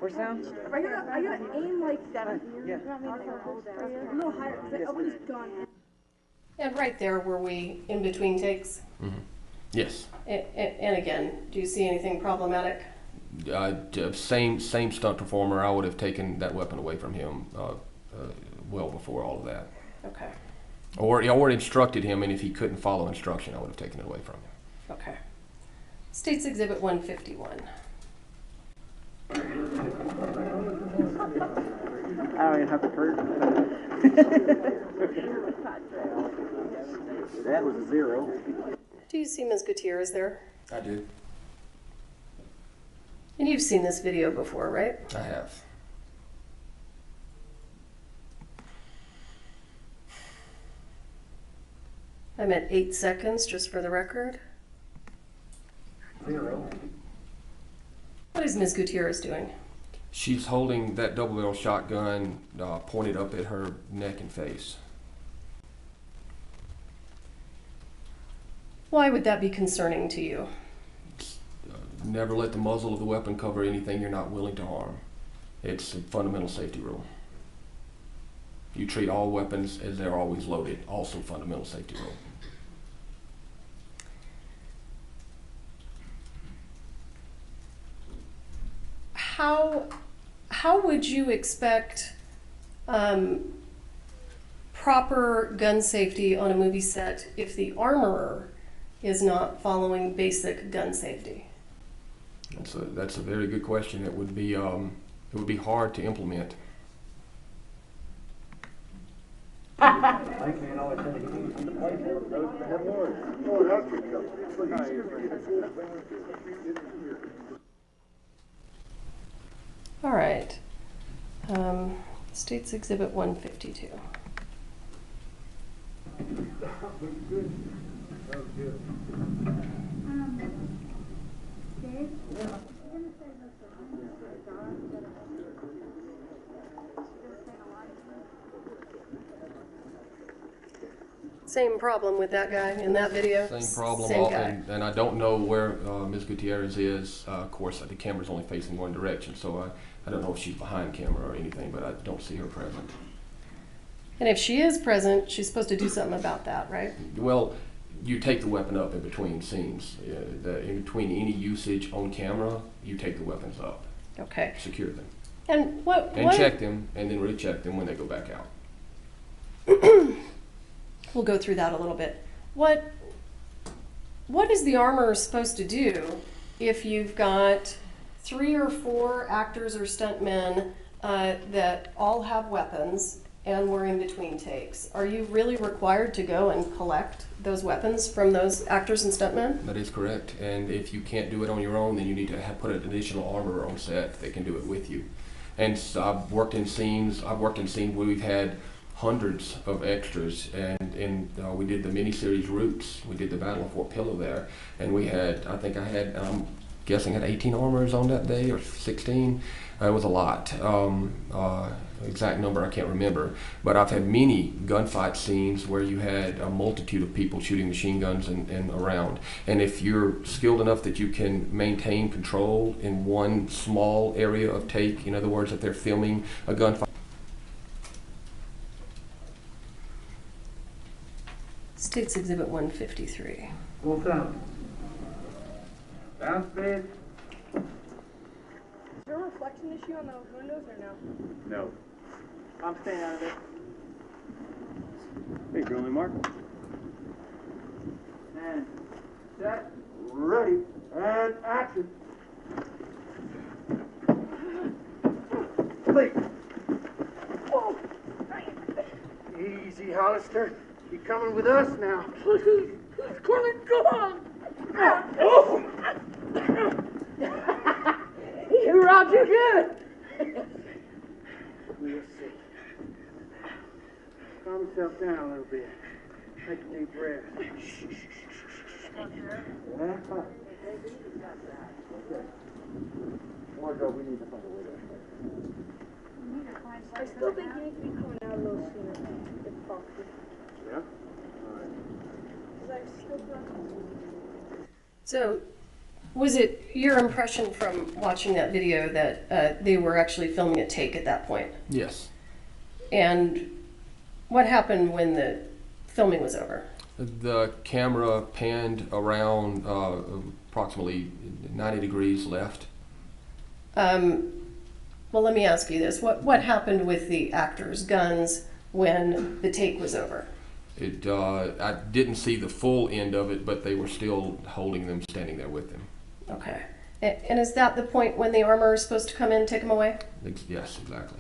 Where's sound? I gotta aim like that. Yeah. A little higher, because I was gone. And right there, were we in between takes? Mm-hmm. Yes. And again, do you see anything problematic? Same stunt performer, I would have taken that weapon away from him well before all of that. Okay. Or instructed him, and if he couldn't follow instruction, I would have taken it away from him. Okay. State's Exhibit 151. I don't even have to hurt. That was a 0. Do you see Ms. Gutierrez there? I do. And you've seen this video before, right? I have. I'm at 8 seconds, just for the record. 0. What is Ms. Gutierrez doing? She's holding that double-barrel shotgun pointed up at her neck and face. Why would that be concerning to you? Never let the muzzle of the weapon cover anything you're not willing to harm. It's a fundamental safety rule. You treat all weapons as they're always loaded, also fundamental safety rule. How would you expect proper gun safety on a movie set if the armorer is not following basic gun safety? That's a very good question. It would be hard to implement. All right. State's Exhibit 152. Same problem with that guy in that video? Same problem, Same guy. and I don't know where Ms. Gutierrez is. Of course, the camera's only facing one direction, so I don't know if she's behind camera or anything, but I don't see her present. And if she is present, she's supposed to do something about that, right? Well, you take the weapon up in between scenes. In between any usage on camera, you take the weapons up. Okay. Secure them. And check them, and then recheck them when they go back out. We'll go through that a little bit. What is the armorer supposed to do if you've got 3 or 4 actors or stuntmen that all have weapons and we're in between takes? Are you really required to go and collect those weapons from those actors and stuntmen? That is correct. And if you can't do it on your own, then you need to put an additional armorer on set that can do it with you. And so I've worked in scenes where we've had hundreds of extras, and we did the miniseries Roots. We did the Battle of Fort Pillow there, and we had, I'm guessing, had 18 armorers on that day, or 16. It was a lot. Exact number I can't remember, but I've had many gunfight scenes where you had a multitude of people shooting machine guns and around. And if you're skilled enough that you can maintain control in one small area of take, in other words, if they're filming a gunfight. State's Exhibit 153. Full sound. Sound speed. Is there a reflection issue on those windows or no? No. I'm staying out of it. Hey, Grilling Mark. And set, ready, and action. Please. Oh. Easy, Hollister. You coming with us now? Please. Come on. Oh. You robbed you good. We'll see. down a little bit. Take a deep breath. Wardrobe, we need to find a way to. I still think you need to be coming out a little sooner, if possible. Yeah? So, was it your impression from watching that video that they were actually filming a take at that point? Yes. And what happened when the filming was over? The camera panned around approximately 90 degrees left. Well, let me ask you this. What happened with the actors' guns when the take was over? I didn't see the full end of it, but they were still holding them, standing there with them. Okay. And is that the point when the armor is supposed to come in and take them away? Yes, exactly.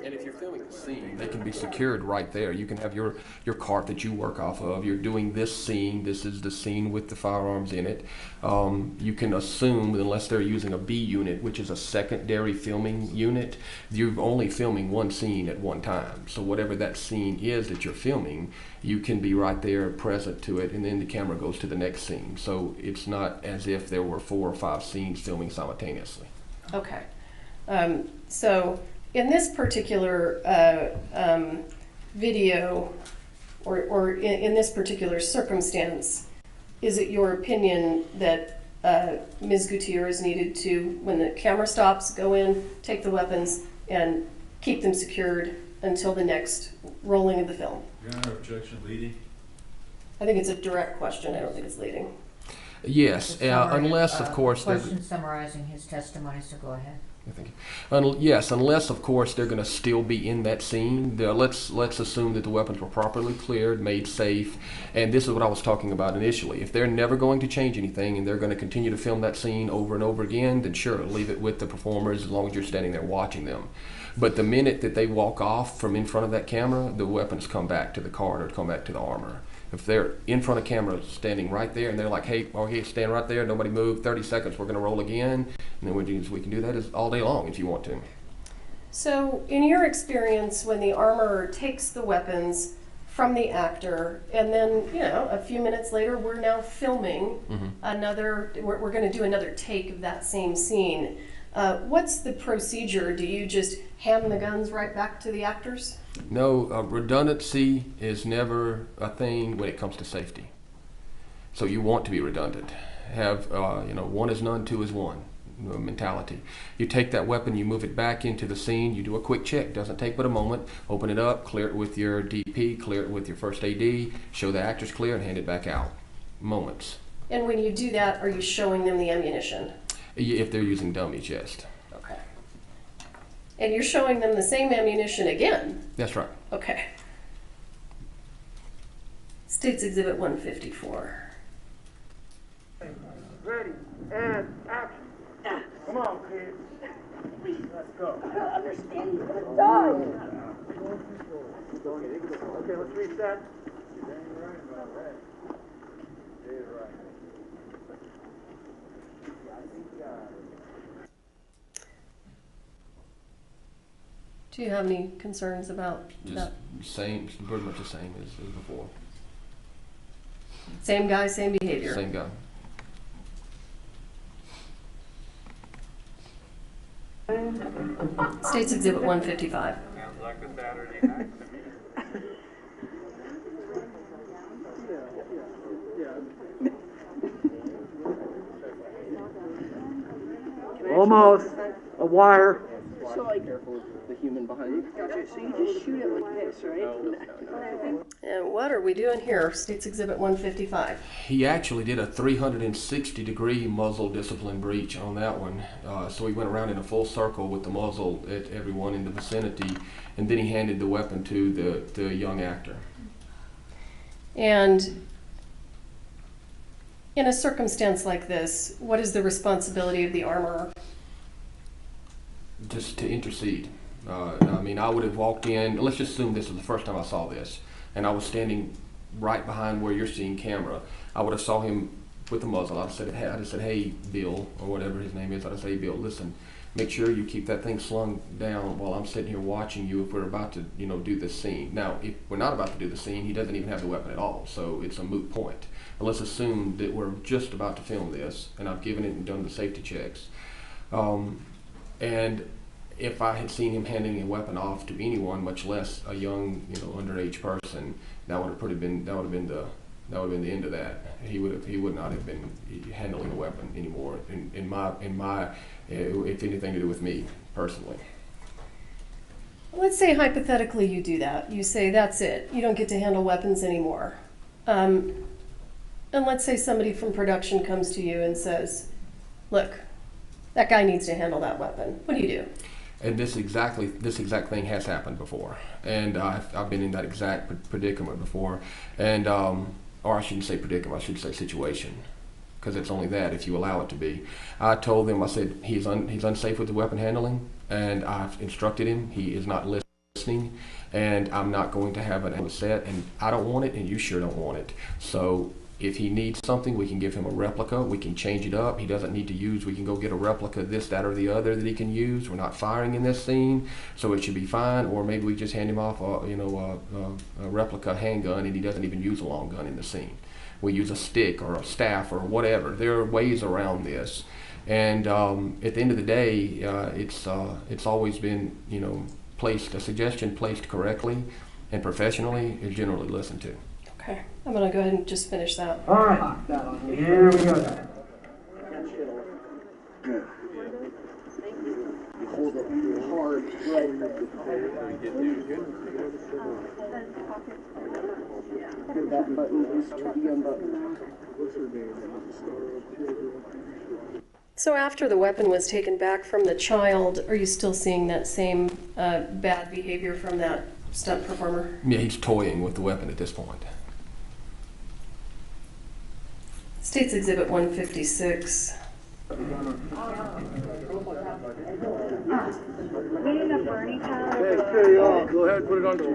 And if you're filming the scene, they can be secured right there. You can have your cart that you work off of. You're doing this scene. This is the scene with the firearms in it. You can assume, unless they're using a B unit, which is a secondary filming unit, you're only filming one scene at one time. So whatever that scene is that you're filming, you can be right there present to it, and then the camera goes to the next scene. So it's not as if there were 4 or 5 scenes filming simultaneously. Okay. So in this particular video, or in this particular circumstance, is it your opinion that Ms. Gutierrez needed to, when the camera stops, go in, take the weapons, and keep them secured until the next rolling of the film? Your Honor, objection leading. I think it's a direct question. I don't think it's leading. Yes, unless, of course, Question summarizing his testimony, so go ahead. Thank you. Yes, unless, of course, they're going to still be in that scene. Let's assume that the weapons were properly cleared, made safe, and this is what I was talking about initially. If they're never going to change anything and they're going to continue to film that scene over and over again, then sure, leave it with the performers as long as you're standing there watching them. But the minute that they walk off from in front of that camera, the weapons come back to the cart or come back to the armor. If they're in front of camera standing right there and they're like, hey, stand right there, nobody move, 30 seconds, we're going to roll again, and then we can do that all day long if you want to. So in your experience, when the armorer takes the weapons from the actor, and then, a few minutes later, we're now filming we're going to do another take of that same scene. What's the procedure? Do you just hand the guns right back to the actors? No, redundancy is never a thing when it comes to safety. So you want to be redundant. Have, 1 is none, 2 is 1 mentality. You take that weapon, you move it back into the scene, you do a quick check. Doesn't take but a moment. Open it up, clear it with your DP, clear it with your first AD, show the actors clear, and hand it back out. Moments. And when you do that, are you showing them the ammunition? If they're using dummies, yes. Okay. And you're showing them the same ammunition again? That's right. Okay. State's Exhibit 154. Ready, and action. Come on, kids. Let's go. I don't understand. You're gonna die. Okay, let's reset. Do you have any concerns about Just that? same, pretty much the same as before. Same guy, same behavior? Same guy. State's Exhibit 155. Sounds like a Saturday night to me. Almost. A wire. So like, Careful with the human behind you. gotcha. So you just shoot it like this, right? And what are we doing here? State's Exhibit 155. He actually did a 360-degree muzzle discipline breach on that one. So he went around in a full circle with the muzzle at everyone in the vicinity, and then he handed the weapon to the young actor. And in a circumstance like this, what is the responsibility of the armorer? Just to intercede. I would have walked in, let's just assume this was the first time I saw this, and I was standing right behind where you're seeing camera. I would have saw him with the muzzle. I'd have said, hey, Bill, or whatever his name is, I'd have said, hey, Bill, listen, make sure you keep that thing slung down while I'm sitting here watching you if we're about to, you know, do this scene. Now, if we're not about to do the scene, he doesn't even have the weapon at all, so it's a moot point. But let's assume that we're just about to film this, and I've given it and done the safety checks. And if I had seen him handing a weapon off to anyone, much less a young, you know, underage person, that would have been the end of that. He would not have been handling a weapon anymore. In my, if anything to do with me personally. Let's say hypothetically you do that. You say, that's it. You don't get to handle weapons anymore. And let's say somebody from production comes to you and says, look, that guy needs to handle that weapon. What do you do? And this exact thing has happened before. And I've been in that exact predicament before. And, or I shouldn't say predicament, I should say situation. Because it's only that if you allow it to be. I told them, I said, he's unsafe with the weapon handling, and I've instructed him, he is not listening, and I'm not going to have an set, and I don't want it, and you sure don't want it. So if he needs something, we can give him a replica, we can change it up. He doesn't need to use, we can go get a replica, this, that, or the other that he can use. We're not firing in this scene, so it should be fine. Or maybe we just hand him off a replica handgun, and he doesn't even use a long gun in the scene. We use a stick or a staff or whatever. There are ways around this, and at the end of the day, it's always been, you know, placed, a suggestion placed correctly and professionally is generally listened to. Okay, I'm gonna go ahead and just finish that. All right, here we go. Good. Hold it hard. That button is the button. So after the weapon was taken back from the child, are you still seeing that same bad behavior from that stunt performer? Yeah, he's toying with the weapon at this point. State's Exhibit 156. We need a burning pad. Hey, carry on. Go ahead, put it on, put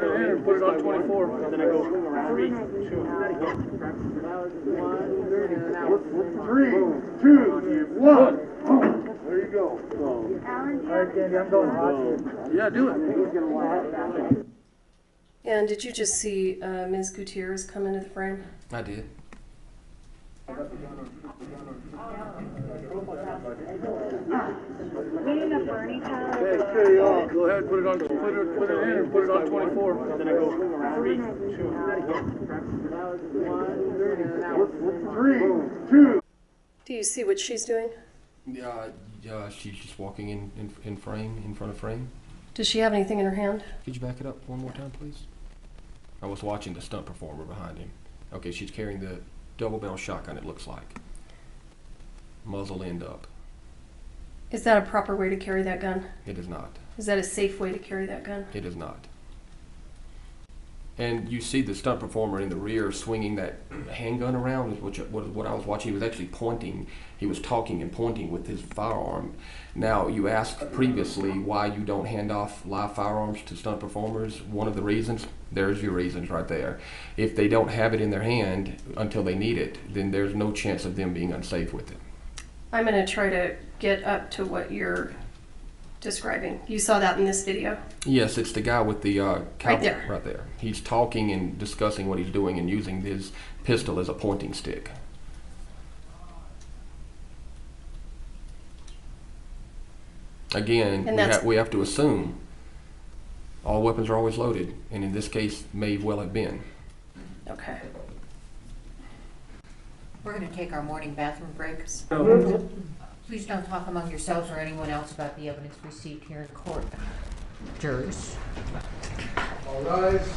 it in and put it on 24. Then I go 3, 2, 1. There you go. Alright, Candy, I'm going hot. Yeah, do it. And did you just see Ms. Gutierrez come into the frame? I did. We need a burning pad. Hey, carry on. Go ahead, put it in and put it on 24. Then I go 3, 2, 1. Do you see what she's doing? Yeah, she's just walking in frame, in front of frame. Does she have anything in her hand? Could you back it up one more time, please? I was watching the stunt performer behind him. Okay, she's carrying the double barrel shotgun, it looks like. Muzzle end up. Is that a proper way to carry that gun? It is not. Is that a safe way to carry that gun? It is not. And you see the stunt performer in the rear swinging that handgun around, which what I was watching. He was actually pointing. He was talking and pointing with his firearm. Now, you asked previously why you don't hand off live firearms to stunt performers. One of the reasons, there's your reasons right there. If they don't have it in their hand until they need it, then there's no chance of them being unsafe with it. I'm going to try to get up to what you're describing. You saw that in this video? Yes, it's the guy with the right there. Right there. He's talking and discussing what he's doing and using his pistol as a pointing stick. Again, we have to assume all weapons are always loaded, and in this case, may well have been. Okay. We're going to take our morning bathroom breaks. Please don't talk among yourselves or anyone else about the evidence received here in court. Jurors. All rise.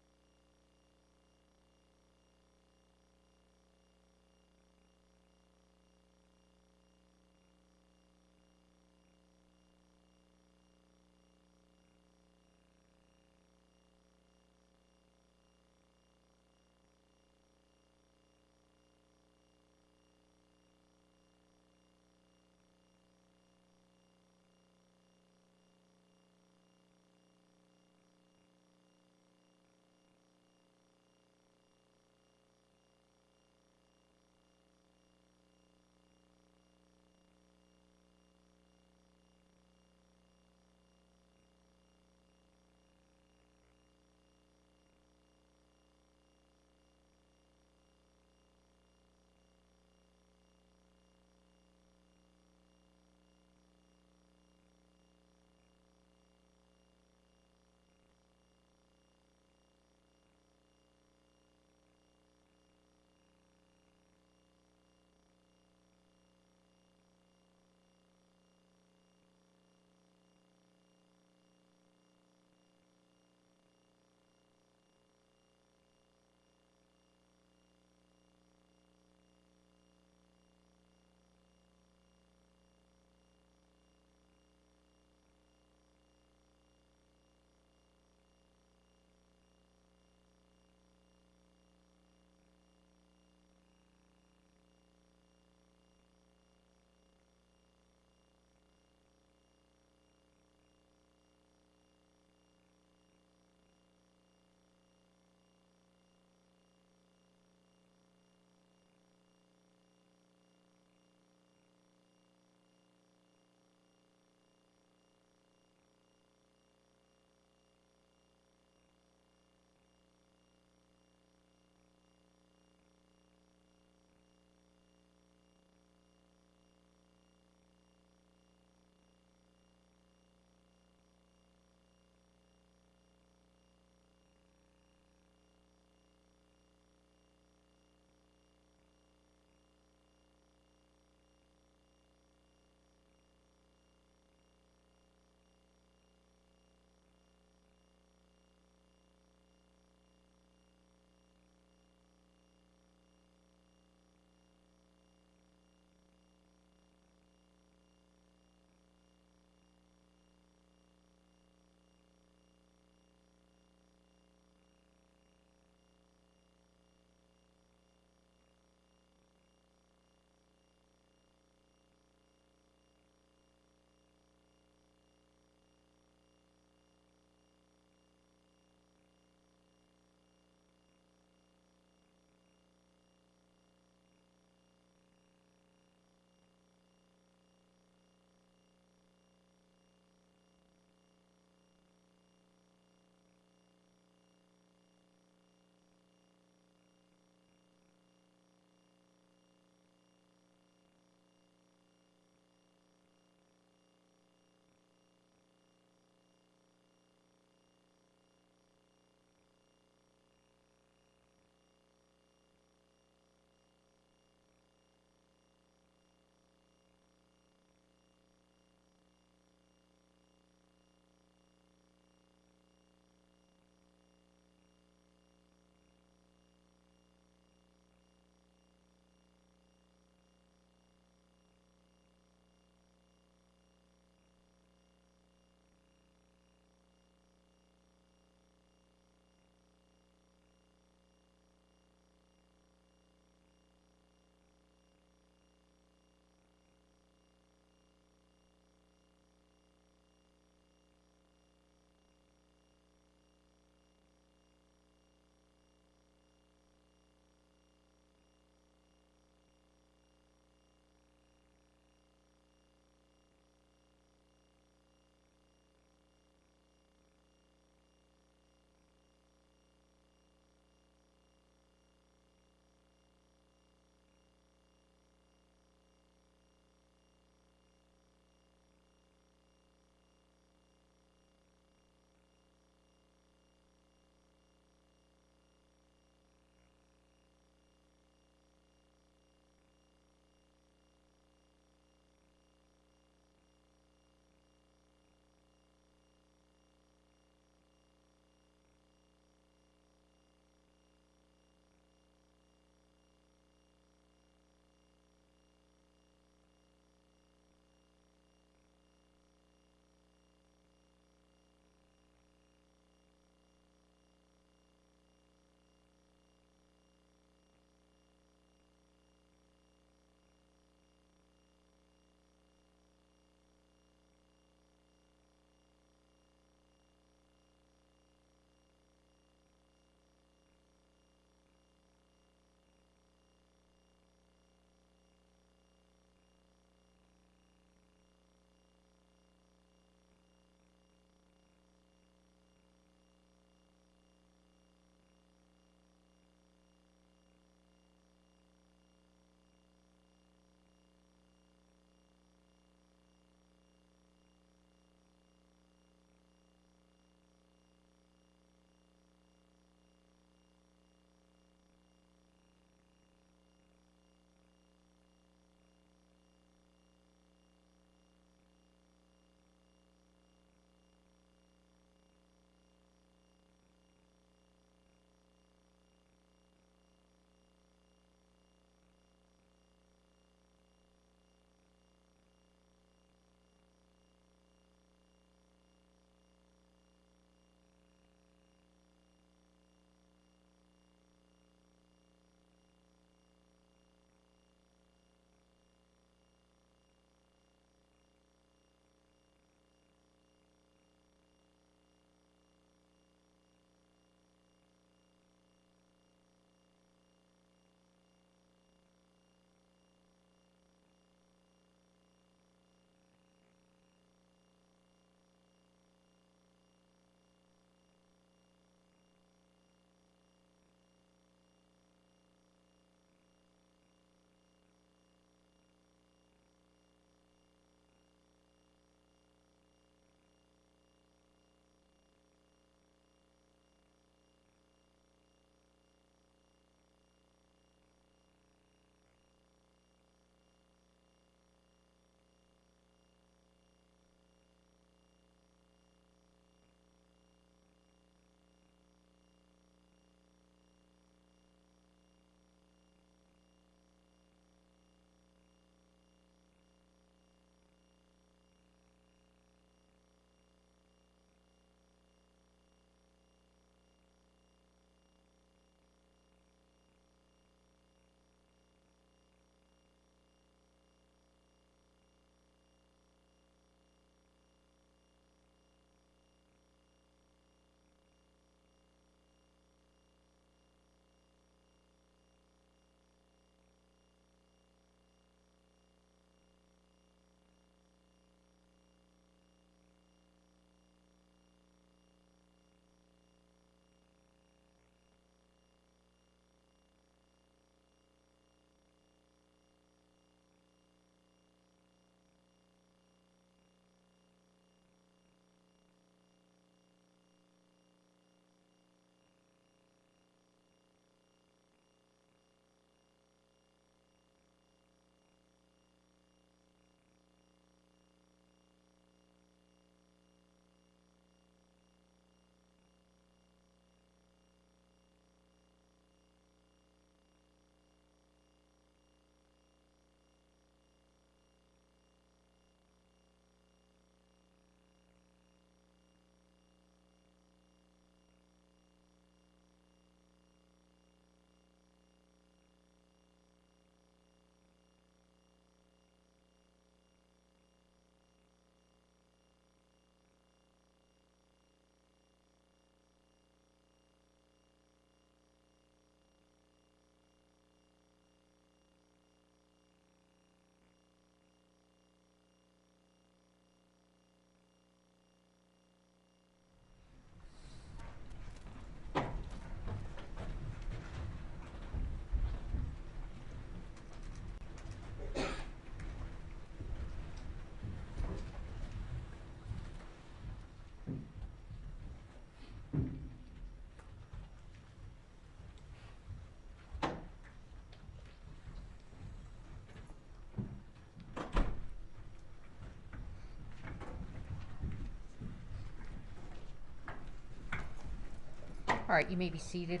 All right, you may be seated.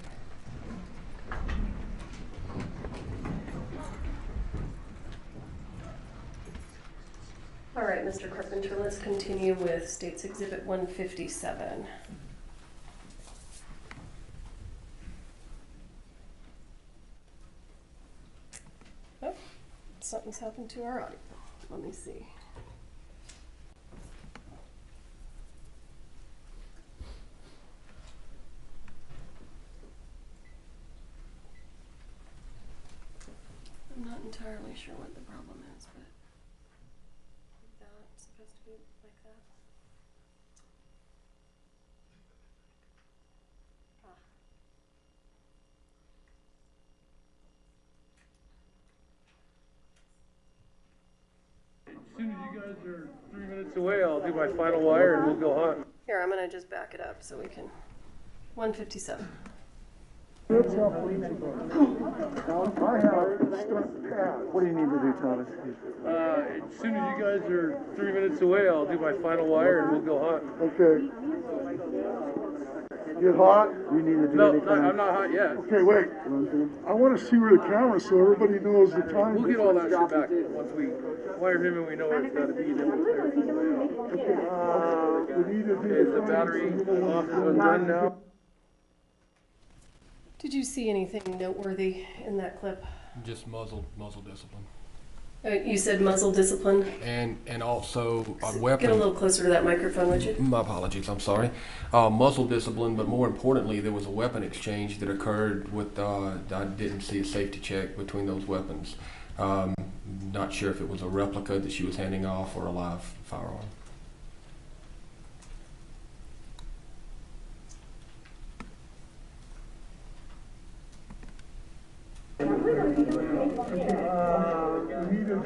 All right, Mr. Carpenter, let's continue with State's Exhibit 157. Oh, something's happened to our audio. Let me see. I'm not entirely sure what the problem is, but that's supposed to be like that. As soon as you guys are 3 minutes away, I'll do my final wire and we'll go hot. Here, I'm gonna just back it up so we can. 157. What do you need to do, Thomas? As soon as you guys are 3 minutes away, I'll do my final wire and we'll go hot. Okay. Get hot? You need to do anything? No, I'm not hot yet. Okay, wait. I want to see where the camera's so everybody knows the time. We'll get all that shit back once we wire him and we know where it's got to be. Then we'll clear it. We need to do the battery off and done now. Did you see anything noteworthy in that clip? Just muzzle discipline. You said muzzle discipline? And also a weapon. Get a little closer to that microphone, would you? My apologies, I'm sorry. Muzzle discipline, but more importantly, there was a weapon exchange that occurred with, I didn't see a safety check between those weapons. Not sure if it was a replica that she was handing off or a live firearm.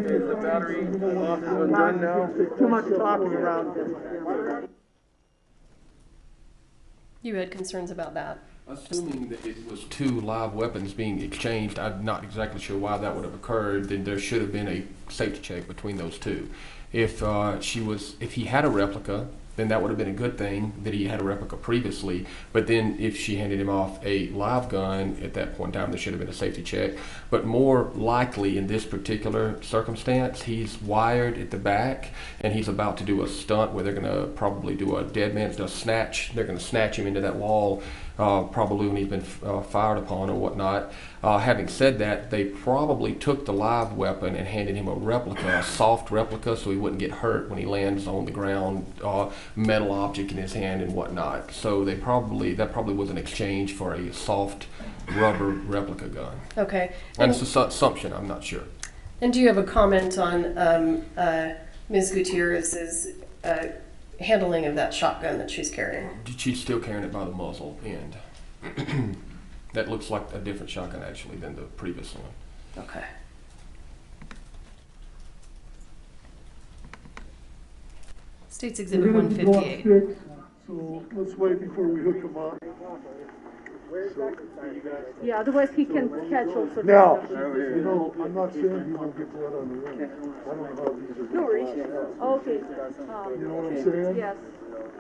Is the battery off and done now? Too much talking around. You had concerns about that? Assuming that it was two live weapons being exchanged, I'm not exactly sure why that would have occurred. Then there should have been a safety check between those two. If he had a replica, then that would have been a good thing that he had a replica previously. But then if she handed him off a live gun, at that point in time, there should have been a safety check. But more likely in this particular circumstance, he's wired at the back and he's about to do a stunt where they're going to probably do a dead man's snatch. They're going to snatch him into that wall, probably when he's been fired upon or whatnot. Having said that, they probably took the live weapon and handed him a replica, a soft replica, so he wouldn't get hurt when he lands on the ground, metal object in his hand and whatnot. So that probably was an exchange for a soft rubber replica gun. Okay. And it's an assumption, I'm not sure. And do you have a comment on Ms. Gutierrez's handling of that shotgun that she's carrying? She's still carrying it by the muzzle end. That looks like a different shotgun actually than the previous one. Okay. State's Exhibit 158. So let's wait before we hook him up. Yeah, otherwise he can catch all sorts of Now, stuff. you know, I'm not saying he won't get blood on the rim. I don't know how these are. No worries. Okay. You know what I'm saying? Yes.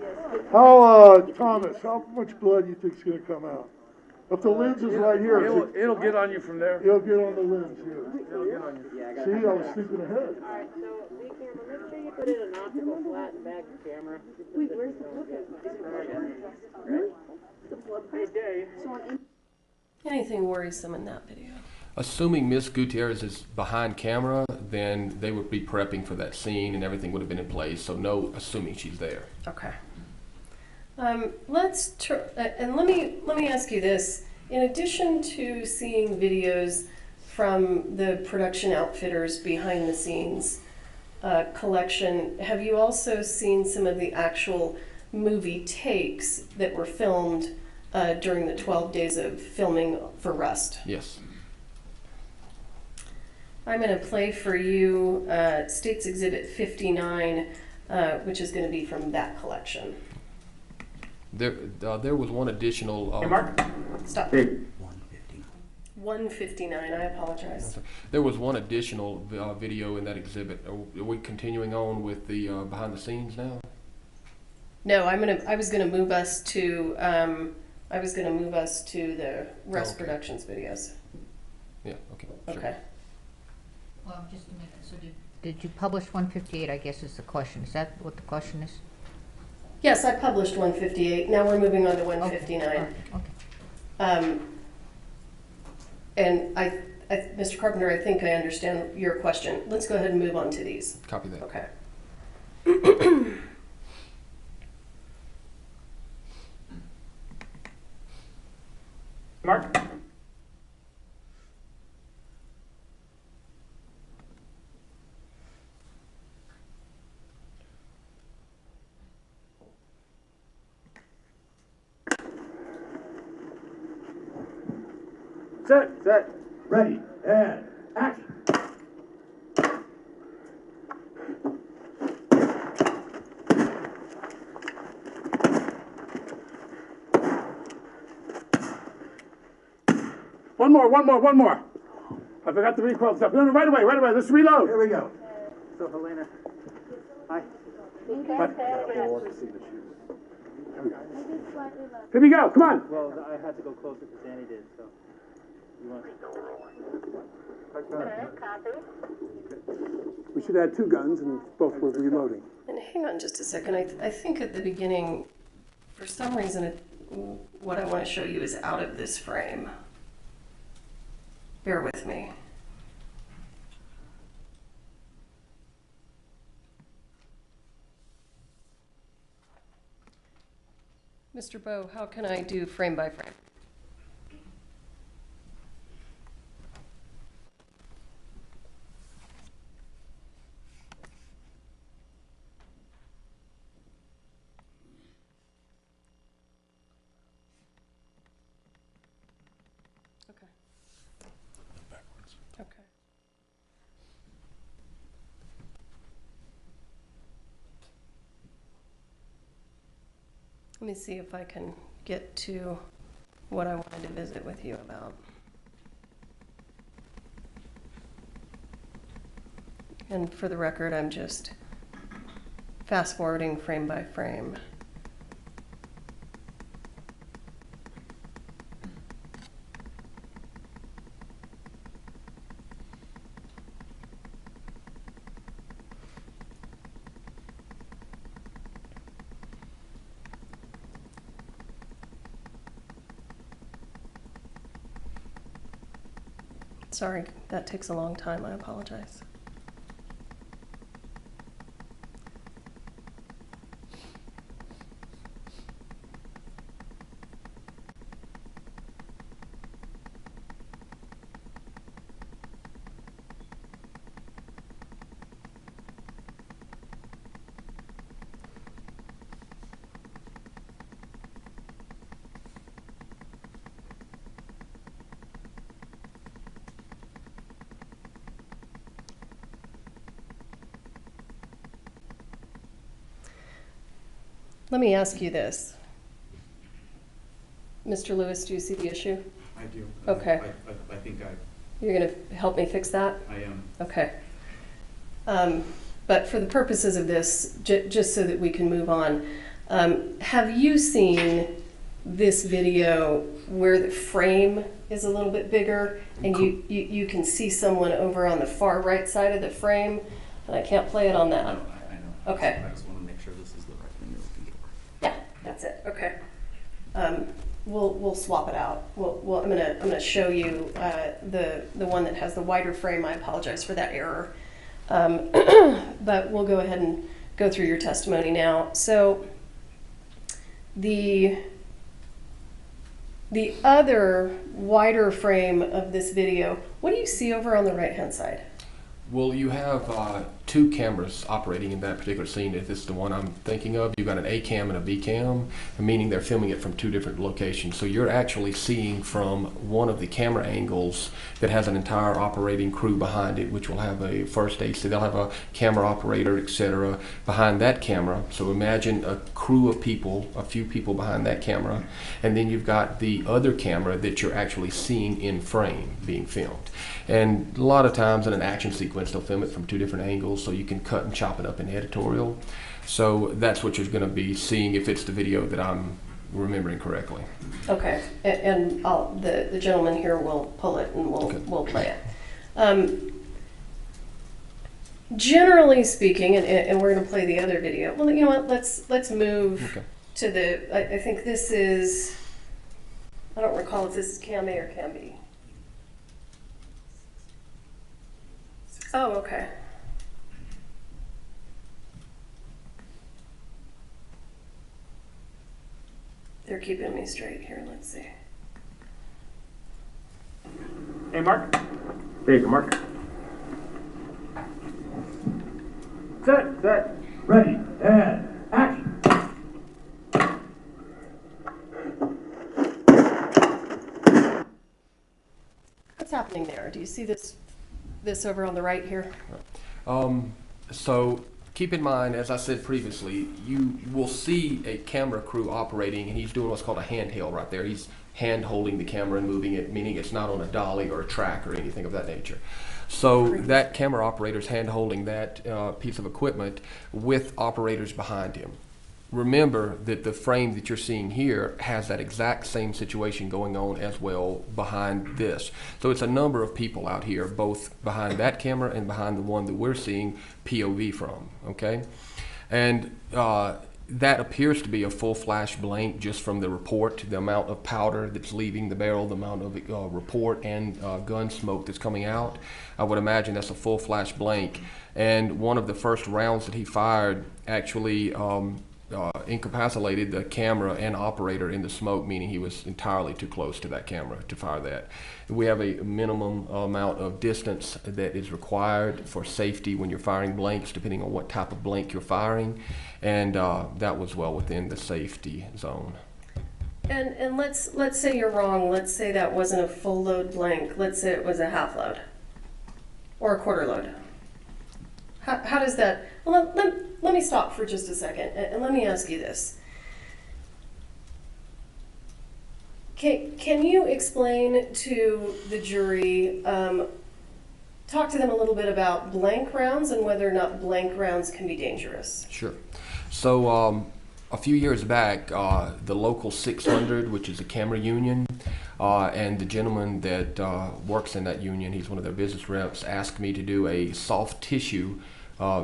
Yes. How, Thomas, how much blood do you think's gonna come out? If the lens is right here. It'll get on you from there. It'll get on the lens, yeah. It'll get on you. See, I was thinking ahead. Alright, so the camera, make sure you put it an optical flat and back the camera. Wait, where's the blood? Hey, Dave. Anything worrisome in that video? Assuming Ms. Gutierrez is behind camera, then they would be prepping for that scene and everything would have been in place. So no, assuming she's there. Okay. Let's and let me ask you this: in addition to seeing videos from the production outfitters behind the scenes collection, have you also seen some of the actual movie takes that were filmed during the 12 days of filming for Rust? Yes. I'm going to play for you State's Exhibit 59, which is going to be from that collection. There was one additional. Hey, Mark. Stop. Hey. 159. I apologize. There was one additional video in that exhibit. Are we continuing on with the behind the scenes now? No, I was gonna move us to I was gonna move us to the Rust Okay. Productions videos. Yeah, okay. Sure. Okay. Well, just a minute, so did you publish 158, I guess is the question. Is that what the question is? Yes, I published 158. Now we're moving on to 159. Okay. And Mr. Carpenter, I think I understand your question. Let's go ahead and move on to these. Copy that. Okay. Mark? Set. Ready, and action. One more. I forgot the recoil stuff. No, right away. Let's reload. Here we go. So, Helena. Hi. Here we go. Come on. Well, I had to go closer because Danny did, so. You want... We should add 2 guns, and both were reloading. And hang on just a second. I think at the beginning, for some reason, what I want to show you is out of this frame. Bear with me. Mr. Bowe, how can I do frame by frame? Okay. Okay. Let me see if I can get to what I wanted to visit with you about. And for the record, I'm just fast forwarding frame by frame. Sorry, that takes a long time. I apologize. Let me ask you this. Mr. Lewis, do you see the issue? I do. Okay. I think You're going to help me fix that? I am. Okay. But for the purposes of this, just so that we can move on, have you seen this video where the frame is a little bit bigger and you can see someone over on the far right side of the frame, and I can't play it on that? I know. Okay. I just want to make sure this is the right thing you're looking for. Yeah, that's it. Okay. We'll swap it out. I'm gonna show you the one that has the wider frame. I apologize for that error, but we'll go ahead and go through your testimony now. So the other wider frame of this video, what do you see over on the right hand side? Well, you have 2 cameras operating in that particular scene. If this is the one I'm thinking of, you've got an A cam and a B cam, meaning they're filming it from 2 different locations. So you're actually seeing from one of the camera angles that has an entire operating crew behind it, which will have a first aid, so they'll have a camera operator, etc., behind that camera. So imagine a crew of people, a few people behind that camera, and then you've got the other camera that you're actually seeing in frame being filmed. And a lot of times in an action sequence, they'll film it from 2 different angles, so you can cut and chop it up in editorial. So that's what you're going to be seeing if it's the video that I'm remembering correctly. Okay, and the gentleman here will pull it and we'll play it. Generally speaking, and we're going to play the other video. Well, you know what? Let's move to the. I think this is. I don't recall if this is Cam A or Cam B. Oh, okay. They're keeping me straight here. Let's see. Hey, Mark. There you go, Mark. Set. Ready, and action. What's happening there? Do you see this over on the right here? So keep in mind, as I said previously, you will see a camera crew operating, and he's doing what's called a handheld right there. He's hand holding the camera and moving it, meaning it's not on a dolly or a track or anything of that nature. So that camera operator's hand holding that piece of equipment with operators behind him. Remember that the frame that you're seeing here has that exact same situation going on as well behind this. So it's a number of people out here, both behind that camera and behind the one that we're seeing POV from, okay? And that appears to be a full flash blank just from the report, the amount of powder that's leaving the barrel, the amount of report and gun smoke that's coming out. I would imagine that's a full flash blank. And one of the first rounds that he fired actually incapacitated the camera and operator in the smoke, meaning he was entirely too close to that camera to fire that. We have a minimum amount of distance that is required for safety when you're firing blanks, depending on what type of blank you're firing, and that was well within the safety zone. And let's say you're wrong. Let's say that wasn't a full load blank. Let's say it was a half load or a quarter load. How does that? Well, let me stop for just a second and let me ask you this. Can you explain to the jury, talk to them a little bit about blank rounds and whether or not blank rounds can be dangerous? Sure. So a few years back, the local 600, which is a camera union, and the gentleman that works in that union, he's one of their business reps, asked me to do a soft tissue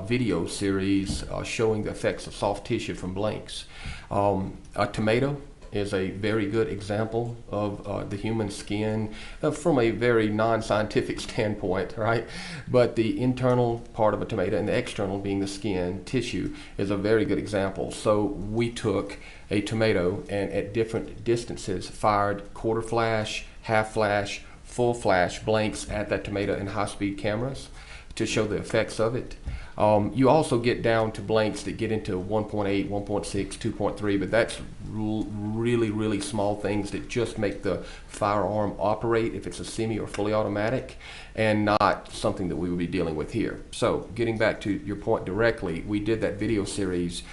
video series showing the effects of soft tissue from blanks. A tomato is a very good example of the human skin from a very non-scientific standpoint, right? But the internal part of a tomato and the external being the skin tissue is a very good example. So we took a tomato and at different distances fired quarter flash, half flash, full flash blanks at that tomato in high-speed cameras to show the effects of it. You also get down to blanks that get into 1.8, 1.6, 2.3, but that's really, really small things that just make the firearm operate if it's a semi or fully automatic, and not something that we would be dealing with here. So getting back to your point directly, we did that video series,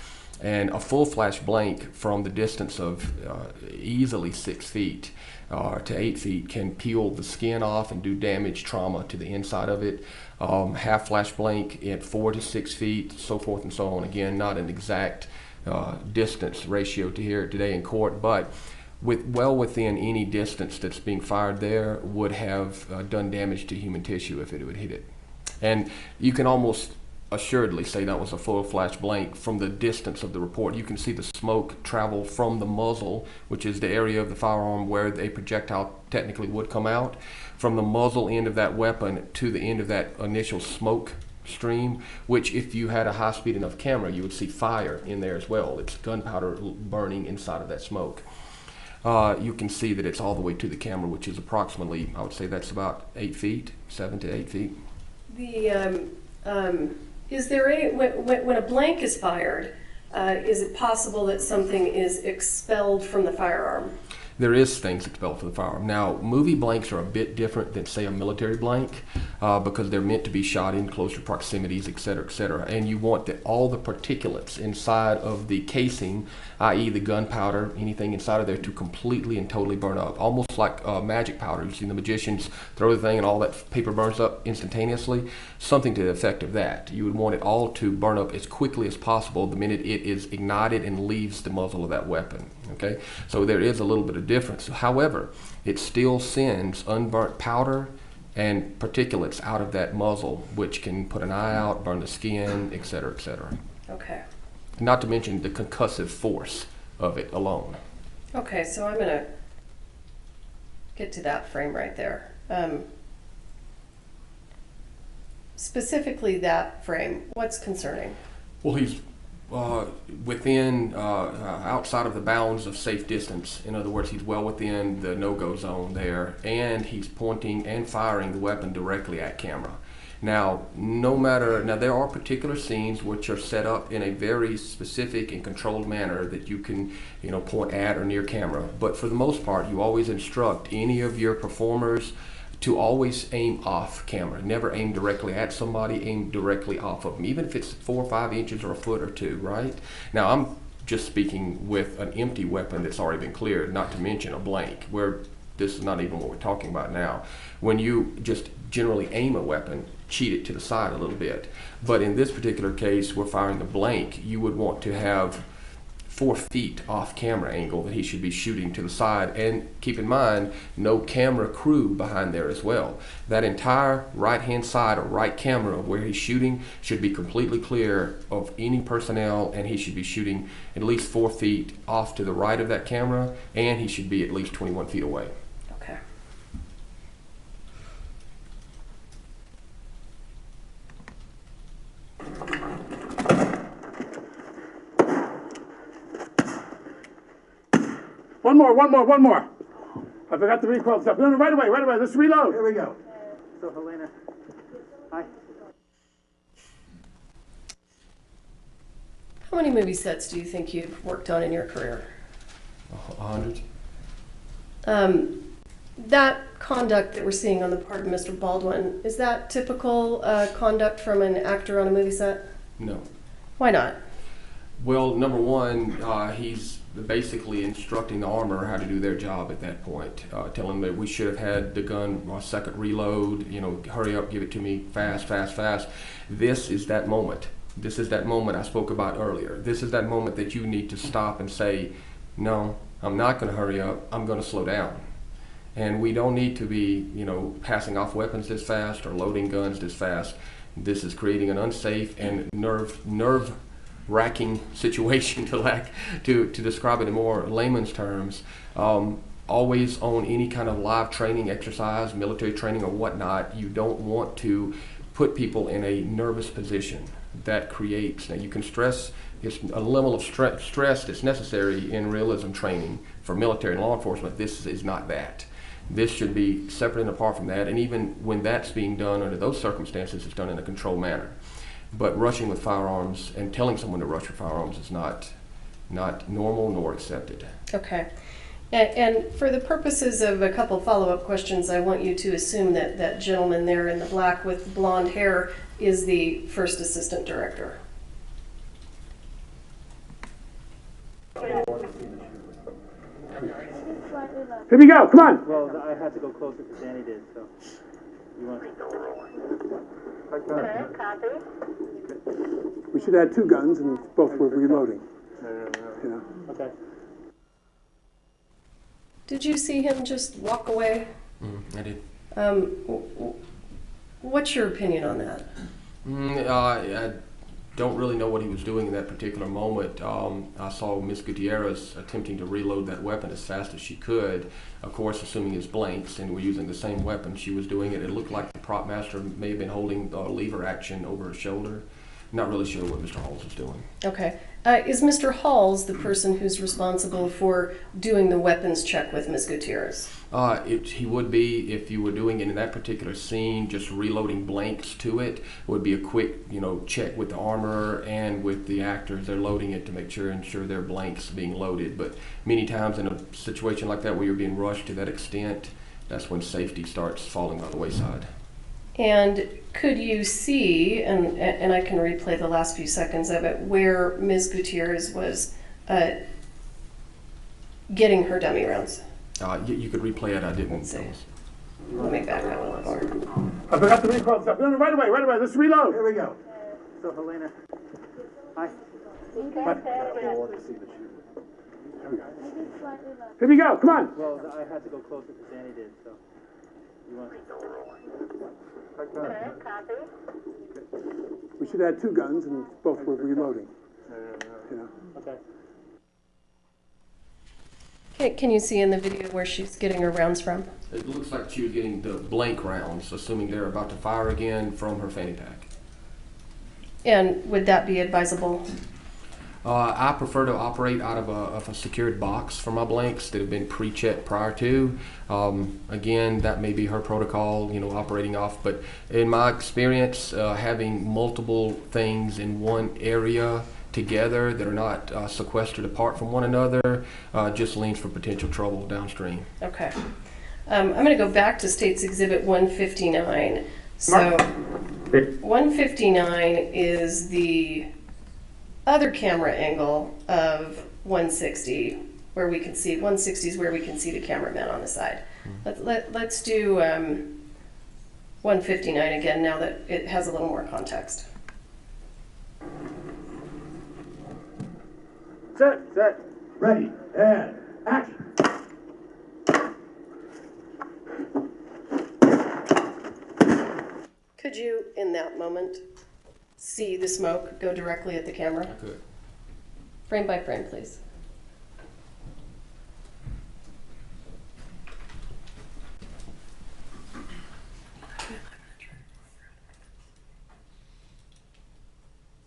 and a full flash blank from the distance of easily 6 feet to 8 feet can peel the skin off and do damage, trauma to the inside of it. Half flash blank at 4 to 6 feet, so forth and so on. Again, not an exact distance ratio to hear it today in court, but well within any distance that's being fired there would have done damage to human tissue if it would hit it. And you can almost assuredly say that was a full flash blank from the distance of the report. You can see the smoke travel from the muzzle, which is the area of the firearm where a projectile technically would come out, from the muzzle end of that weapon to the end of that initial smoke stream, which if you had a high speed enough camera, you would see fire in there as well. It's gunpowder burning inside of that smoke. You can see that it's all the way to the camera, which is approximately, I would say that's about 8 feet, 7 to 8 feet. Is there any, when a blank is fired, is it possible that something is expelled from the firearm? There is things expelled from the firearm. Now, movie blanks are a bit different than, say, a military blank because they're meant to be shot in closer proximities, et cetera, and you want all the particulates inside of the casing, i.e. the gunpowder, anything inside of there, to completely and totally burn up, almost like magic powder. You've seen the magicians throw the thing and all that paper burns up instantaneously. Something to the effect of that. You would want it all to burn up as quickly as possible the minute it is ignited and leaves the muzzle of that weapon. Okay, so there is a little bit of difference. However, it still sends unburnt powder and particulates out of that muzzle, which can put an eye out, burn the skin, et cetera, et cetera. Okay. Not to mention the concussive force of it alone. Okay, so I'm gonna get to that frame right there. Specifically that frame, what's concerning? Well, he's within, outside of the bounds of safe distance. In other words, he's well within the no-go zone there, and he's pointing and firing the weapon directly at camera. Now, there are particular scenes which are set up in a very specific and controlled manner that you can, point at or near camera. But for the most part, you always instruct any of your performers to always aim off camera. Never aim directly at somebody, aim directly off of them, even if it's 4 or 5 inches or a foot or 2, right? Now, I'm just speaking with an empty weapon that's already been cleared, not to mention a blank, where this is not even what we're talking about now. When you just generally aim a weapon, cheat it to the side a little bit. But in this particular case, we're firing the blank. You would want to have 4 feet off camera angle that he should be shooting to the side, and keep in mind no camera crew behind there as well. That entire right hand side or right camera of where he's shooting should be completely clear of any personnel, and he should be shooting at least 4 feet off to the right of that camera, and he should be at least 21 feet away. Okay. One more. I forgot the recoil stuff. No, right away. Let's reload. Here we go. So, Helena, hi. How many movie sets do you think you've worked on in your career? 100. That conduct that we're seeing on the part of Mr. Baldwin, is that typical conduct from an actor on a movie set? No. Why not? Well, number one, he's basically instructing the armor how to do their job at that point, telling them that we should have had the gun a second reload, hurry up, give it to me fast. This is that moment. This is that moment I spoke about earlier. This is that moment that you need to stop and say, no, I'm not going to hurry up, I'm going to slow down. And we don't need to be, passing off weapons this fast or loading guns this fast. This is creating an unsafe and nerve-wracking situation, to describe it in more layman's terms. Always on any kind of live training exercise, military training or whatnot, you don't want to put people in a nervous position. That creates, now you can stress, it's a level of stress that's necessary in realism training for military and law enforcement. This is not that. This should be separate and apart from that, and even when that's being done under those circumstances, it's done in a controlled manner. But rushing with firearms and telling someone to rush with firearms is not normal nor accepted. Okay. And for the purposes of a couple follow-up questions, I want you to assume that that gentleman there in the black with blonde hair is the first assistant director. Here we go. Come on. Well, I had to go closer because Danny did, so. You want Okay, copy. We should add 2 guns, and both were reloading. No. Okay. Did you see him just walk away? I did. What's your opinion on that? I don't really know what he was doing in that particular moment. I saw Miss Gutierrez attempting to reload that weapon as fast as she could, of course assuming it's blanks, and we're using the same weapon. She was doing it. It looked like the prop master may have been holding lever action over her shoulder. Not really sure what Mr. Halls was doing. Okay. Is Mr. Halls the person who's responsible for doing the weapons check with Ms. Gutierrez? He would be if you were doing it in that particular scene, just reloading blanks to it. It would be a quick, check with the armorer and with the actors. They're loading it to ensure their blanks being loaded. But many times in a situation like that where you're being rushed to that extent, that's when safety starts falling by the wayside. And could you see, and I can replay the last few seconds of it, where Ms. Gutierrez was getting her dummy rounds? You could replay it. I didn't. Let's see. Let me back up a little more. I forgot the recoil stuff. No, right away. Let's reload. Here we go. So, Helena, hi. Here we go, come on. Well, I had to go closer because Danny did, so. You want? We should have had two guns and both were reloading. Yeah. Okay, can you see in the video where she's getting her rounds from? It looks like she was getting the blank rounds, assuming they're about to fire again, from her fanny pack. And would that be advisable? I prefer to operate out of a secured box for my blanks that have been pre-checked prior to. Again, that may be her protocol, operating off. But in my experience, having multiple things in one area together that are not sequestered apart from one another just leans for potential trouble downstream. Okay. I'm going to go back to State's Exhibit 159. So 159 is the other camera angle of 160, where we can see 160 is where we can see the cameraman on the side. Let's do 159 again now that it has a little more context. Set, ready, and action. Could you, in that moment, see the smoke go directly at the camera? I could. Frame by frame, please.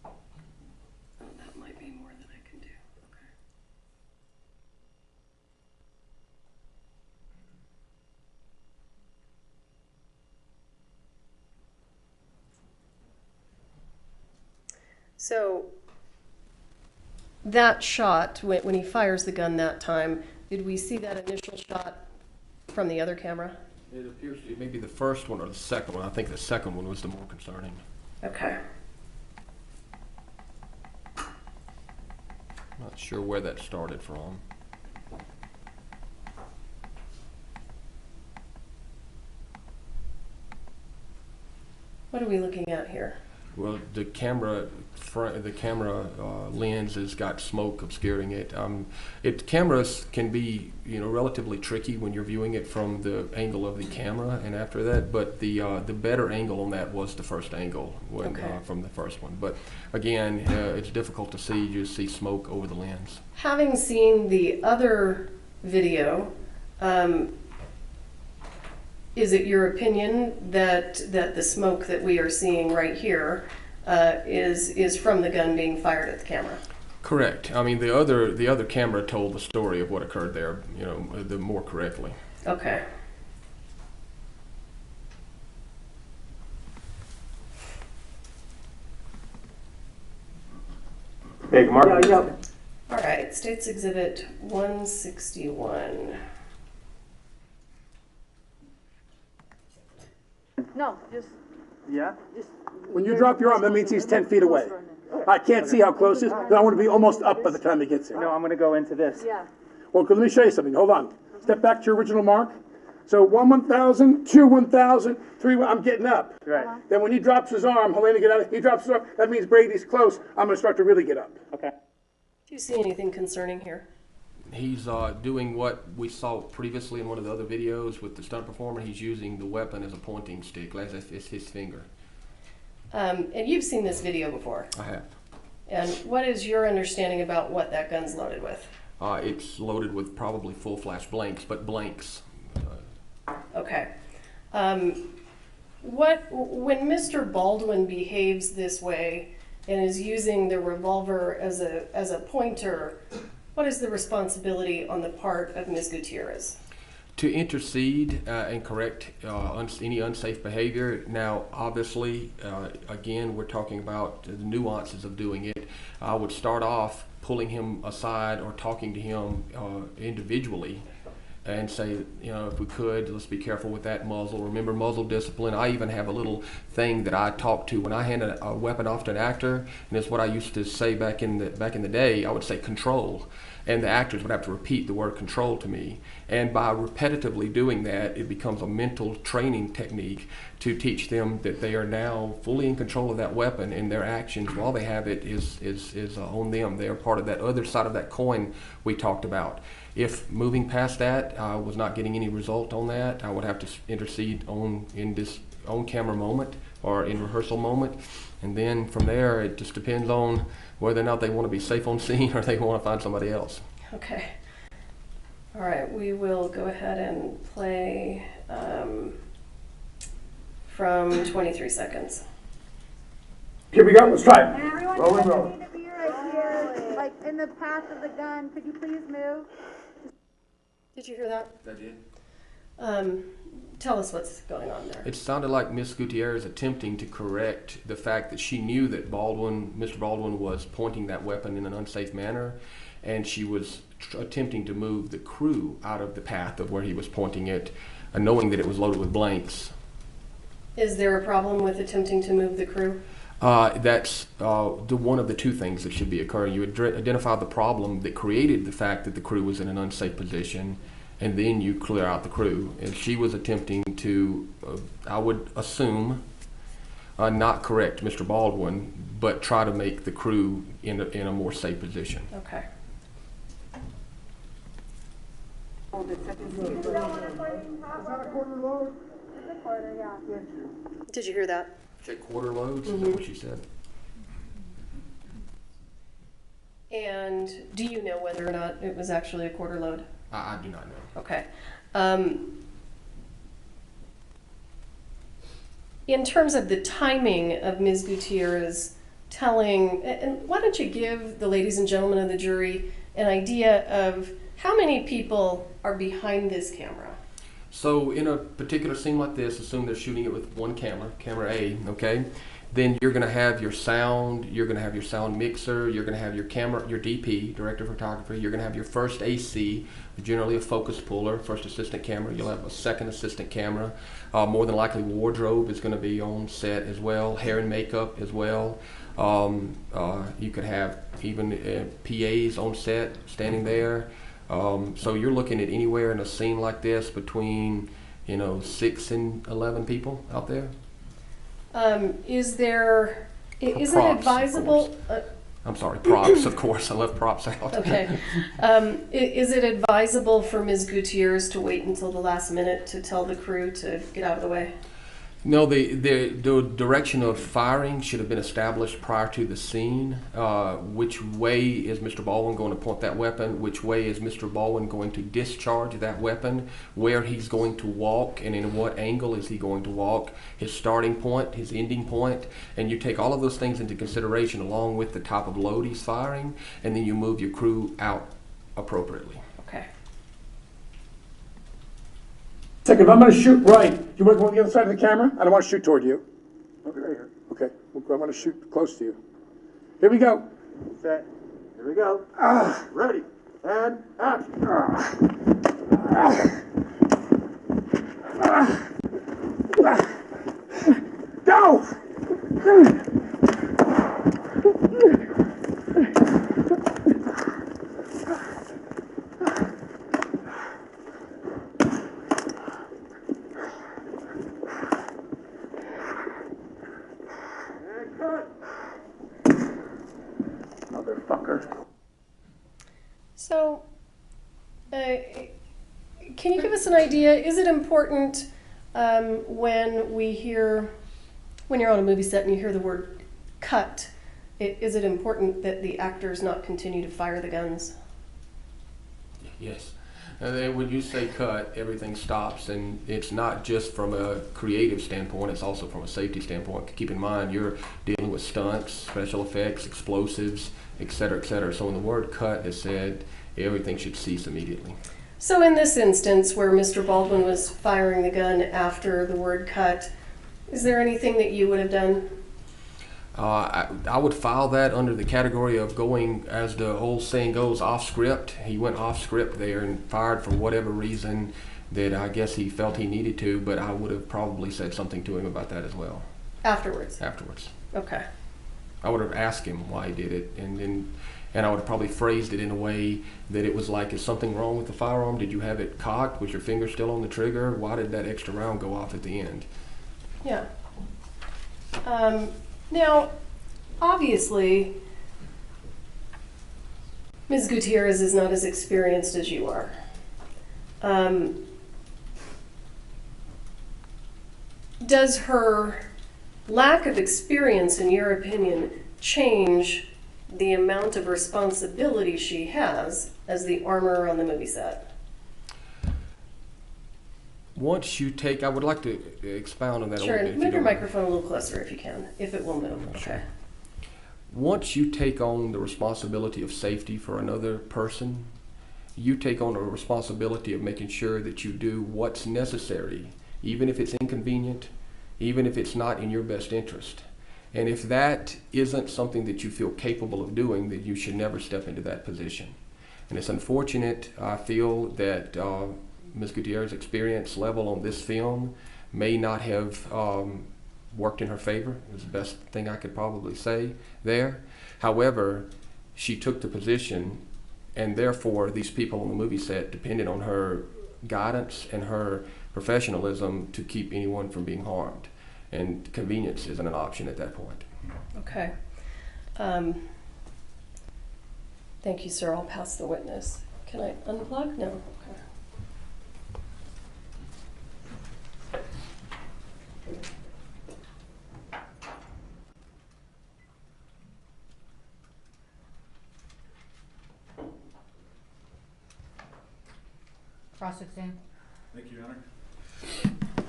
Oh, that might be more than I can do. Okay. So that shot, when he fires the gun that time, did we see that initial shot from the other camera? It appears it may be the first one or the second one. I think the second one was the more concerning. Okay. Not sure where that started from. What are we looking at here? Well, the camera lens has got smoke obscuring it. Cameras can be, relatively tricky when you're viewing it from the angle of the camera and after that. But the better angle on that was the first angle from the first one. But again, it's difficult to see. You just see smoke over the lens. Having seen the other video, is it your opinion that the smoke that we are seeing right here is from the gun being fired at the camera? Correct. I mean, the other camera told the story of what occurred there, the more correctly. Okay. Big mark. All right, State's Exhibit 161. No, just. Yeah? Just. When you drop your arm, that means he's 10 feet away. I can't see how close he is, then I want to be almost up by the time he gets here. No, I'm gonna go into this. Yeah. Well, let me show you something. Hold on. Step back to your original mark. So 1 1,000, 2 1,000, 3 I'm getting up. Right. Then when he drops his arm, Helena get out. He drops his arm. That means Brady's close. I'm going to start to really get up. Okay. Do you see anything concerning here? He's doing what we saw previously in one of the other videos with the stunt performer. He's using the weapon as a pointing stick, as if it's his finger. And you've seen this video before. I have. And what is your understanding about what that gun's loaded with? It's loaded with probably full flash blanks, but blanks. Okay. When Mr. Baldwin behaves this way and is using the revolver as a pointer, what is the responsibility on the part of Ms. Gutierrez? To intercede and correct any unsafe behavior. Now, obviously, again, we're talking about the nuances of doing it. I would start off pulling him aside or talking to him individually and say, you know, if we could, let's be careful with that muzzle. Remember muzzle discipline. I even have a little thing that I talk to when I hand a weapon off to an actor, and it's what I used to say back in the day. I would say control, and the actors would have to repeat the word control to me. And by repetitively doing that, it becomes a mental training technique to teach them that they are now fully in control of that weapon, and their actions while they have it is on them. They are part of that other side of that coin we talked about. If moving past that, I was not getting any result on that, I would have to intercede in this on-camera moment or in rehearsal moment. And then from there, it just depends on whether or not they want to be safe on scene or they want to find somebody else. Okay. All right, we will go ahead and play from 23 seconds. Here we go, let's try it. Everyone Rolling, just rolling. need to be right here, like in the path of the gun. Could you please move? Did you hear that? I did. Tell us what's going on there. It sounded like Miss Gutierrez attempting to correct the fact that she knew that Mr. Baldwin was pointing that weapon in an unsafe manner, and she was attempting to move the crew out of the path of where he was pointing it, knowing that it was loaded with blanks. Is there a problem with attempting to move the crew? That's one of the two things that should be occurring. You identify the problem that created the fact that the crew was in an unsafe position, and then you clear out the crew. And she was attempting to, I would assume, not correct Mr. Baldwin, but try to make the crew in a more safe position. Okay. Is that a quarter load? It's a quarter, yeah. Did you hear that? Check quarter loads, is that what she said? And do you know whether or not it was actually a quarter load? I do not know. Okay. In terms of the timing of Ms. Gutierrez telling, and why don't you give the ladies and gentlemen of the jury an idea of how many people are behind this camera? So in a particular scene like this, assume they're shooting it with one camera, camera A, okay? Then you're gonna have your sound, you're gonna have your sound mixer, you're gonna have your camera, your DP, director of photography, you're gonna have your first AC, generally a focus puller, first assistant camera, you'll have a second assistant camera. More than likely wardrobe is gonna be on set as well, hair and makeup as well. You could have even PAs on set standing there. So you're looking at anywhere in a scene like this between, 6 and 11 people out there. Is it Props, advisable? I'm sorry, props, of course. I left props out. Okay. Is it advisable for Ms. Gutierrez to wait until the last minute to tell the crew to get out of the way? No, the direction of firing should have been established prior to the scene. Which way is Mr. Baldwin going to point that weapon? Which way is Mr. Baldwin going to discharge that weapon? Where he's going to walk and in what angle is he going to walk? His starting point, his ending point. And you take all of those things into consideration along with the type of load he's firing, and then you move your crew out appropriately. Okay. Second, if I'm going to shoot right, you want to go on the other side of the camera? I don't want to shoot toward you. Okay, right here. Okay, I'm going to shoot close to you. Here we go. Set. Here we go. Ready. And action. Go! Motherfucker. So, can you give us an idea? Is it important when you're on a movie set and you hear the word cut, is it important that the actors not continue to fire the guns? Yes. And then when you say cut, everything stops, and it's not just from a creative standpoint, it's also from a safety standpoint. Keep in mind, you're dealing with stunts, special effects, explosives, et cetera, et cetera. So when the word cut is said, everything should cease immediately. So in this instance where Mr. Baldwin was firing the gun after the word cut, is there anything that you would have done? I would file that under the category of going, as the old saying goes, off script. He went off script there and fired for whatever reason that I guess he felt he needed to, but I would have probably said something to him about that as well. Afterwards? Afterwards. Okay. I would have asked him why he did it, and I would have probably phrased it in a way that it was like, is something wrong with the firearm? Did you have it cocked? Was your finger still on the trigger? Why did that extra round go off at the end? Yeah. Now, obviously, Ms. Gutierrez is not as experienced as you are. Does her lack of experience, in your opinion, change the amount of responsibility she has as the armorer on the movie set? Once you take, I would like to expound on that a Sure, little bit. and move your microphone a little closer if you can, if it will move. Sure. Okay. Once you take on the responsibility of safety for another person, you take on a responsibility of making sure that you do what's necessary, even if it's inconvenient, even if it's not in your best interest. And if that isn't something that you feel capable of doing, then you should never step into that position. And it's unfortunate, I feel, that Ms. Gutierrez's experience level on this film may not have worked in her favor. It was the best thing I could probably say there. However, she took the position, and therefore these people on the movie set depended on her guidance and her professionalism to keep anyone from being harmed. And convenience isn't an option at that point. Okay. Thank you, sir. I'll pass the witness. Can I unplug? No. Okay. Cross-exam. Thank you, Your Honor.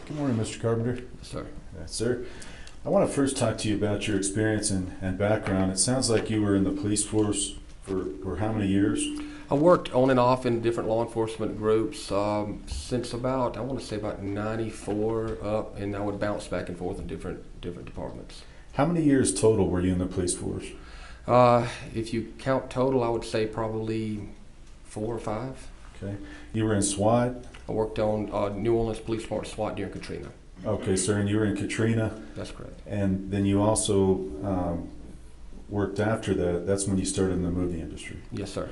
Good morning, Mr. Carpenter. Yes, sir. Yes, sir. I want to first talk to you about your experience and background. It sounds like you were in the police force for how many years? I worked on and off in different law enforcement groups since about, I want to say about 94 up, and I would bounce back and forth in different departments. How many years total were you in the police force? If you count total, I would say probably 4 or 5. Okay. You were in SWAT? I worked on New Orleans Police Department SWAT during Katrina. Okay, sir, and you were in Katrina? That's correct. And then you also worked after that. That's when you started in the movie industry? Yes, sir.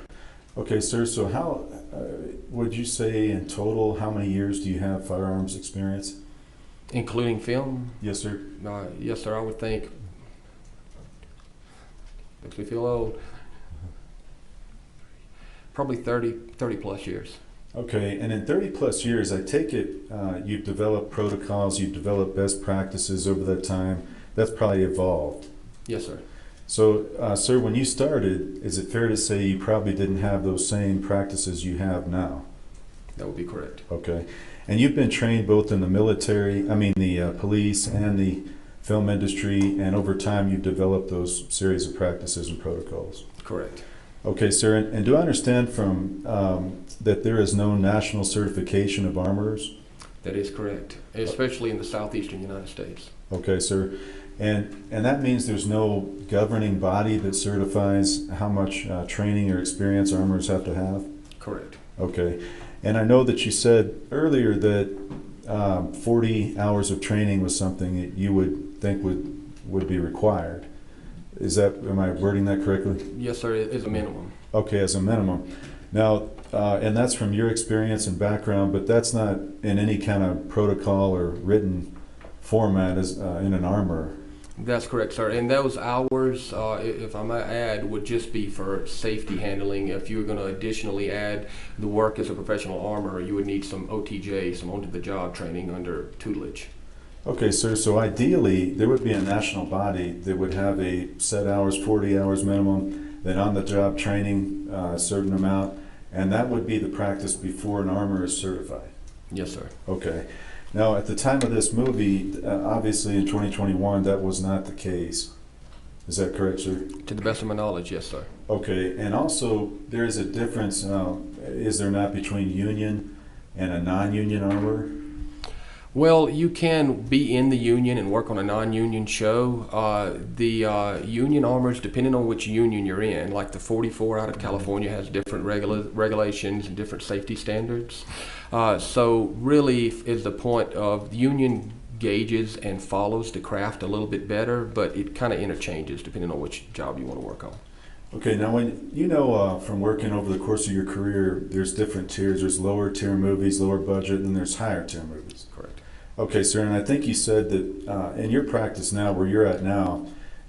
Okay, sir, so how would you say in total, how many years do you have firearms experience? Including film? Yes, sir. Yes, sir, I would think. Makes me feel old. Probably 30 plus years. Okay, and in 30 plus years, I take it you've developed protocols, you've developed best practices over that time. That's probably evolved. Yes, sir. So, sir, when you started, is it fair to say you probably didn't have those same practices you have now? That would be correct. Okay. And you've been trained both in the military, the police and the film industry, and over time you've developed those series of practices and protocols? Correct. Okay, sir, and do I understand from that there is no national certification of armorers? That is correct, especially in the southeastern United States. Okay, sir. And that means there's no governing body that certifies how much training or experience armorers have to have? Correct. Okay. And I know that you said earlier that 40 hours of training was something that you would think would be required. Am I wording that correctly? Yes, sir, it is a minimum. Okay, as a minimum. Now, and that's from your experience and background, but that's not in any kind of protocol or written format as in an armor. That's correct, sir. And those hours, if I might add, would just be for safety handling. If you were going to additionally add the work as a professional armorer, you would need some OTJ, some on-to-the-job training under tutelage. Okay, sir, so ideally there would be a national body that would have a set hours, 40 hours minimum, then on-the-job training a certain amount, and that would be the practice before an armorer is certified. Yes, sir. Okay. Now, at the time of this movie, obviously in 2021, that was not the case. Is that correct, sir? To the best of my knowledge, yes, sir. Okay, and also there is a difference, is there not, between union and a non-union armorer? Well, you can be in the union and work on a non-union show. The union armors, depending on which union you're in, like the 44 out of California has different regulations and different safety standards. So really is the point of the union gauges and follows the craft a little bit better, but it kind of interchanges depending on which job you want to work on. Okay, now when you know from working over the course of your career, there's different tiers. There's lower tier movies, lower budget, and there's higher tier movies. Correct. Okay, sir, and I think you said that in your practice now, where you're at now,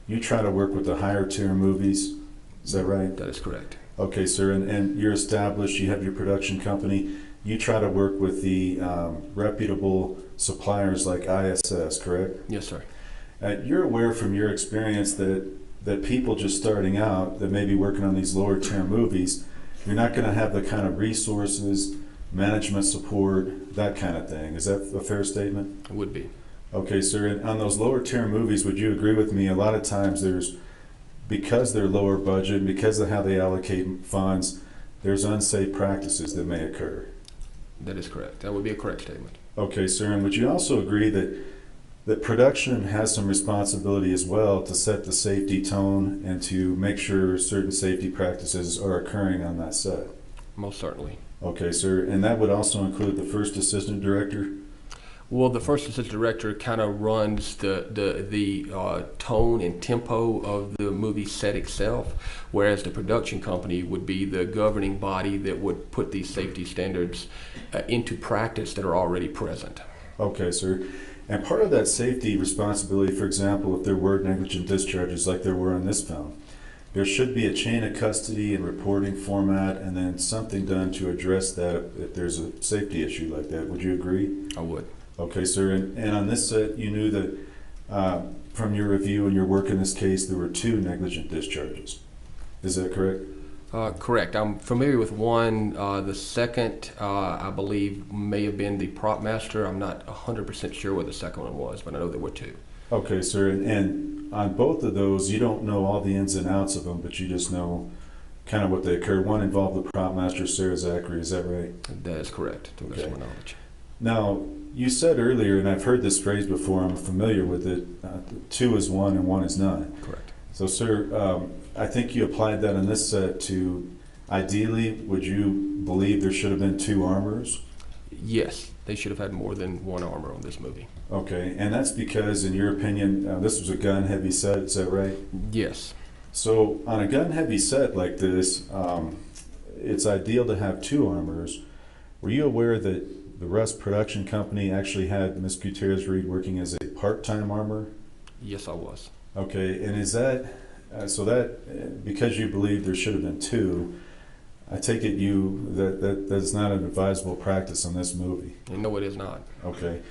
you try to work with the higher tier movies. Is that right? That is correct. Okay, sir, and you're established. You have your production company. You try to work with the reputable suppliers like ISS, correct? Yes, sir. You're aware from your experience that people just starting out that may be working on these lower tier movies, you're not going to have the kind of resources, management support, that kind of thing. Is that a fair statement? It would be. Okay, sir. And on those lower tier movies, would you agree with me? A lot of times because they're lower budget, because of how they allocate funds, there's unsafe practices that may occur. That is correct. That would be a correct statement. Okay, sir. And would you also agree that production has some responsibility as well to set the safety tone and to make sure certain safety practices are occurring on that set? Most certainly. Okay, sir. And that would also include the first assistant director? Well, the first assistant director kind of runs the tone and tempo of the movie set itself, whereas the production company would be the governing body that would put these safety standards into practice that are already present. Okay, sir. And part of that safety responsibility, for example, if there were negligent discharges like there were in this film, there should be a chain of custody and reporting format and then something done to address that if there's a safety issue like that. Would you agree? I would. Okay, sir. And on this set, you knew that from your review and your work in this case, there were 2 negligent discharges. Is that correct? Correct. I'm familiar with one. The second, I believe, may have been the prop master. I'm not 100% sure what the second one was, but I know there were 2. Okay, sir. And on both of those, you don't know all the ins and outs of them, but you just know kind of what they occurred. One involved the prop master, Sarah Zachary. Is that right? That is correct, to the best of my knowledge. Now, you said earlier, and I've heard this phrase before, I'm familiar with it, 2 is 1 and 1 is none. Correct. So, sir, I think you applied that in this set to, ideally, would you believe there should have been 2 armors? Yes, they should have had more than 1 armor on this movie. Okay, and that's because, in your opinion, this was a gun-heavy set, is that right? Yes. So, on a gun-heavy set like this, it's ideal to have 2 armors. Were you aware that the Rust Production Company actually had Ms. Gutierrez-Reed working as a part-time armor? Yes, I was. Okay, and is that, so that, because you believe there should have been 2, I take it that's not an advisable practice on this movie? No, it is not. Okay.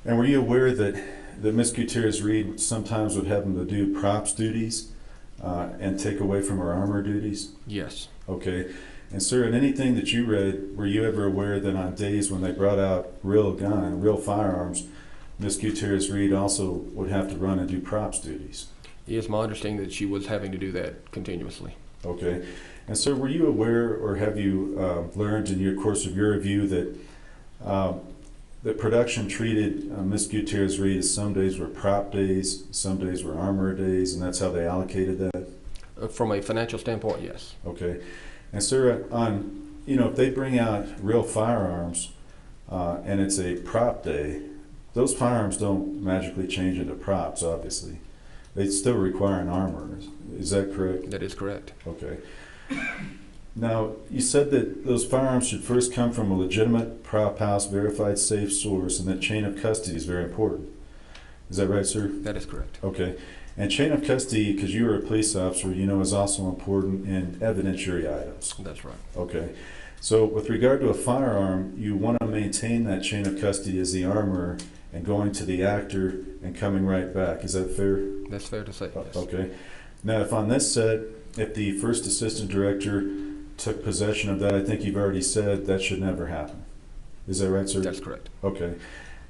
And were you aware that Ms. Gutierrez-Reed sometimes would have them to do props duties and take away from her armor duties? Yes. Okay. And sir, in anything that you read, were you ever aware that on days when they brought out real firearms, Ms. Gutierrez-Reed also would have to run and do props duties? It's my understanding that she was having to do that continuously. Okay. And sir, were you aware, or have you learned in your course of your review that production treated Ms. Gutierrez-Reed as some days were prop days, some days were armor days, and that's how they allocated that? From a financial standpoint, yes. Okay. And sir, if they bring out real firearms and it's a prop day, those firearms don't magically change into props, obviously. They still require an armor. Is that correct? That is correct. Okay. Now, you said that those firearms should first come from a legitimate prop house verified safe source, and that chain of custody is very important. Is that right, sir? That is correct. Okay. And chain of custody, because you were a police officer, is also important in evidentiary items. That's right. Okay. So with regard to a firearm, you want to maintain that chain of custody as the armorer and going to the actor and coming right back. Is that fair? That's fair to say, yes. Okay. Now, if on this set, if the first assistant director took possession of that, I think you've already said that should never happen. Is that right, sir? That's correct. Okay.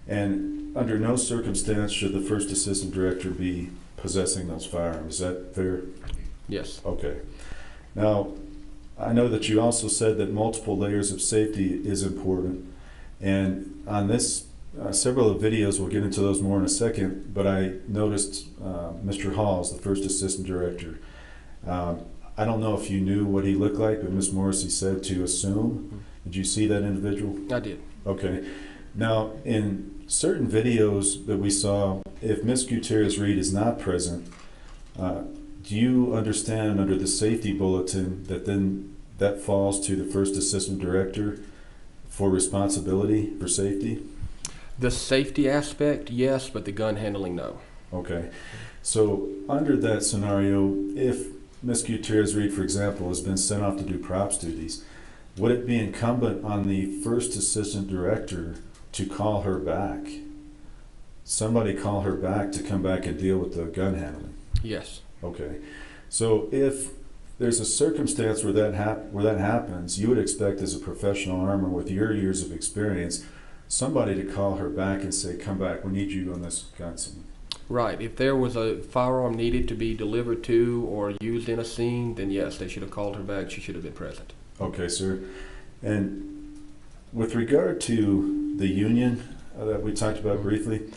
And under no circumstance should the first assistant director be possessing those firearms. Is that fair? Yes. Okay. Now, I know that you also said that multiple layers of safety is important. And on this several of the videos, we'll get into those more in a second, but I noticed Mr. Halls, the first assistant director. I don't know if you knew what he looked like, but Ms. Morrissey said to assume. Did you see that individual? I did. Okay. Now, in certain videos that we saw, if Ms. Gutierrez Reed is not present, do you understand under the safety bulletin that then that falls to the first assistant director for responsibility for safety? The safety aspect, yes, but the gun handling, no. Okay. So under that scenario, if Ms. Gutierrez Reed, for example, has been sent off to do props duties, would it be incumbent on the first assistant director to call her back? Somebody call her back to come back and deal with the gun handling? Yes. Okay. So if there's a circumstance where that happens, you would expect as a professional armor with your years of experience, somebody to call her back and say, come back, we need you on this gun scene. Right. If there was a firearm needed to be delivered to or used in a scene, then yes, they should have called her back. She should have been present. Okay, sir. And with regard to the union that we talked about briefly,